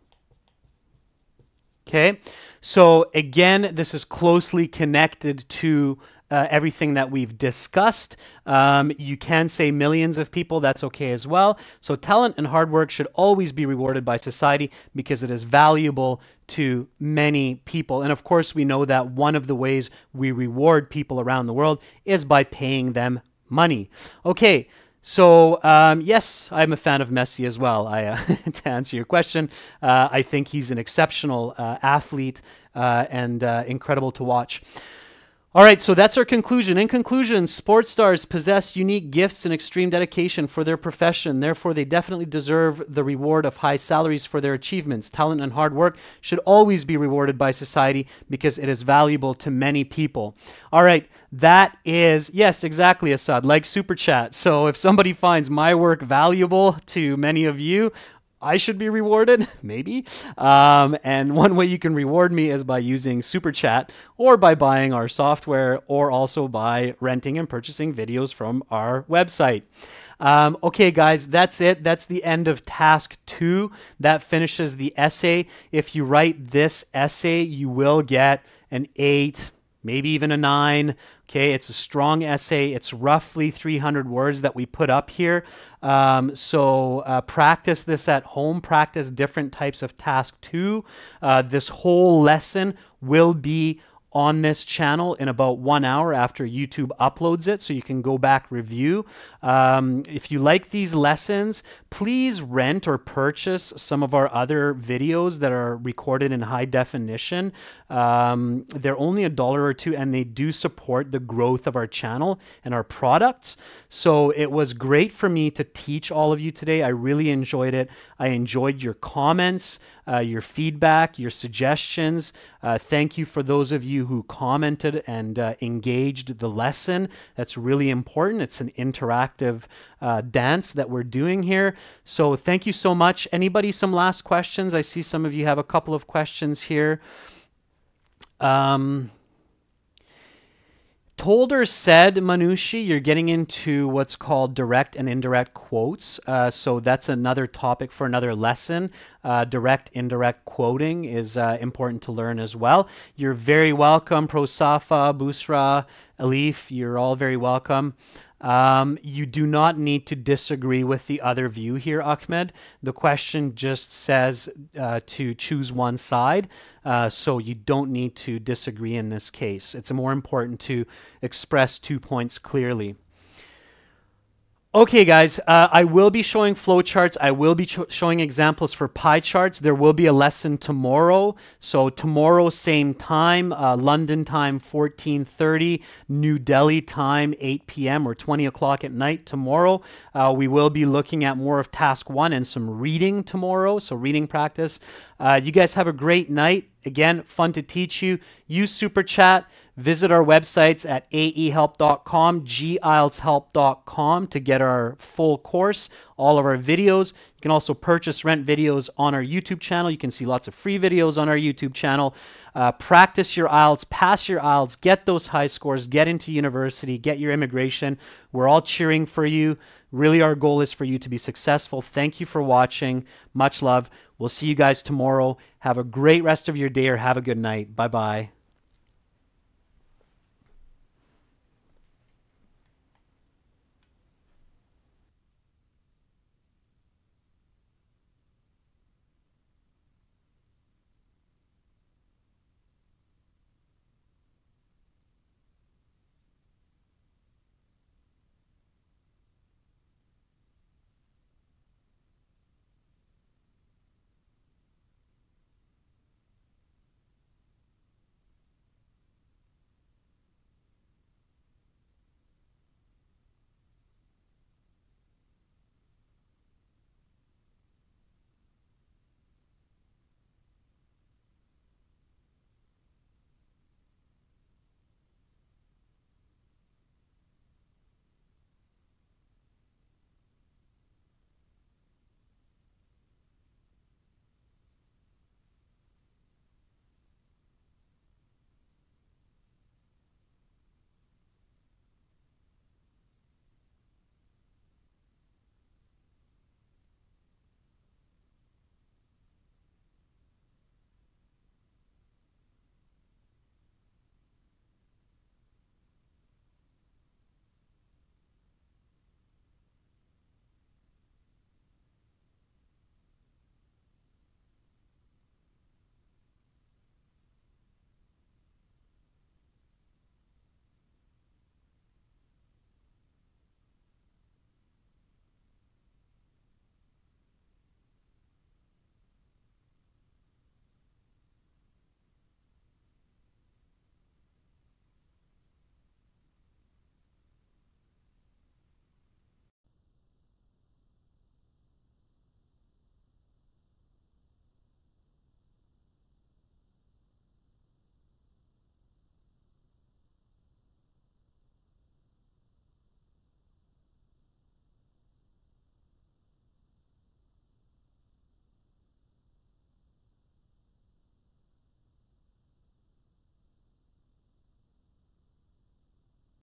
Okay, so again, this is closely connected to everything that we've discussed. You can say millions of people, that's okay as well. So talent and hard work should always be rewarded by society because it is valuable to many people. And of course, we know that one of the ways we reward people around the world is by paying them money. Okay. So, yes, I'm a fan of Messi as well. To answer your question, I think he's an exceptional athlete and incredible to watch. All right, so that's our conclusion. In conclusion, sports stars possess unique gifts and extreme dedication for their profession. Therefore, they definitely deserve the reward of high salaries for their achievements. Talent and hard work should always be rewarded by society because it is valuable to many people. All right, that is, yes, exactly, Assad, like Super Chat. So if somebody finds my work valuable to many of you, I should be rewarded, maybe. And one way you can reward me is by using Super Chat or by buying our software or also by renting and purchasing videos from our website. Okay, guys, that's it. That's the end of task 2. That finishes the essay. If you write this essay, you will get an 8, maybe even a 9. Okay, it's a strong essay. It's roughly 300 words that we put up here. So practice this at home. Practice different types of task 2. This whole lesson will be on this channel in about 1 hour after YouTube uploads it, so you can go back review. If you like these lessons, please rent or purchase some of our other videos that are recorded in high definition. They're only $1 or $2, and they do support the growth of our channel and our products. So it was great for me to teach all of you today. I really enjoyed it. I enjoyed your comments, your feedback, your suggestions. Thank you for those of you who commented and engaged the lesson. That's really important. It's an interactive dance that we're doing here. So thank you so much. Anybody, some last questions? I see some of you have a couple of questions here. Told or said, Manushi, you're getting into what's called direct and indirect quotes. So that's another topic for another lesson. Direct, indirect quoting is important to learn as well. You're very welcome, Prosafa, Busra, Alif. You're all very welcome. You do not need to disagree with the other view here, Ahmed. The question just says to choose one side, so you don't need to disagree in this case. It's more important to express 2 points clearly. Okay, guys, I will be showing flowcharts. I will be showing examples for pie charts. There will be a lesson tomorrow. So tomorrow, same time, London time, 14:30, New Delhi time, 8 p.m. or 20 o'clock at night tomorrow. We will be looking at more of task 1 and some reading tomorrow, so reading practice. You guys have a great night. Again, fun to teach you. Use Super Chat. Visit our websites at aehelp.com, gieltshelp.com to get our full course, all of our videos. You can also purchase, rent videos on our YouTube channel. You can see lots of free videos on our YouTube channel. Practice your IELTS, pass your IELTS, get those high scores, get into university, get your immigration. We're all cheering for you. Really, our goal is for you to be successful. Thank you for watching. Much love. We'll see you guys tomorrow. Have a great rest of your day or have a good night. Bye-bye.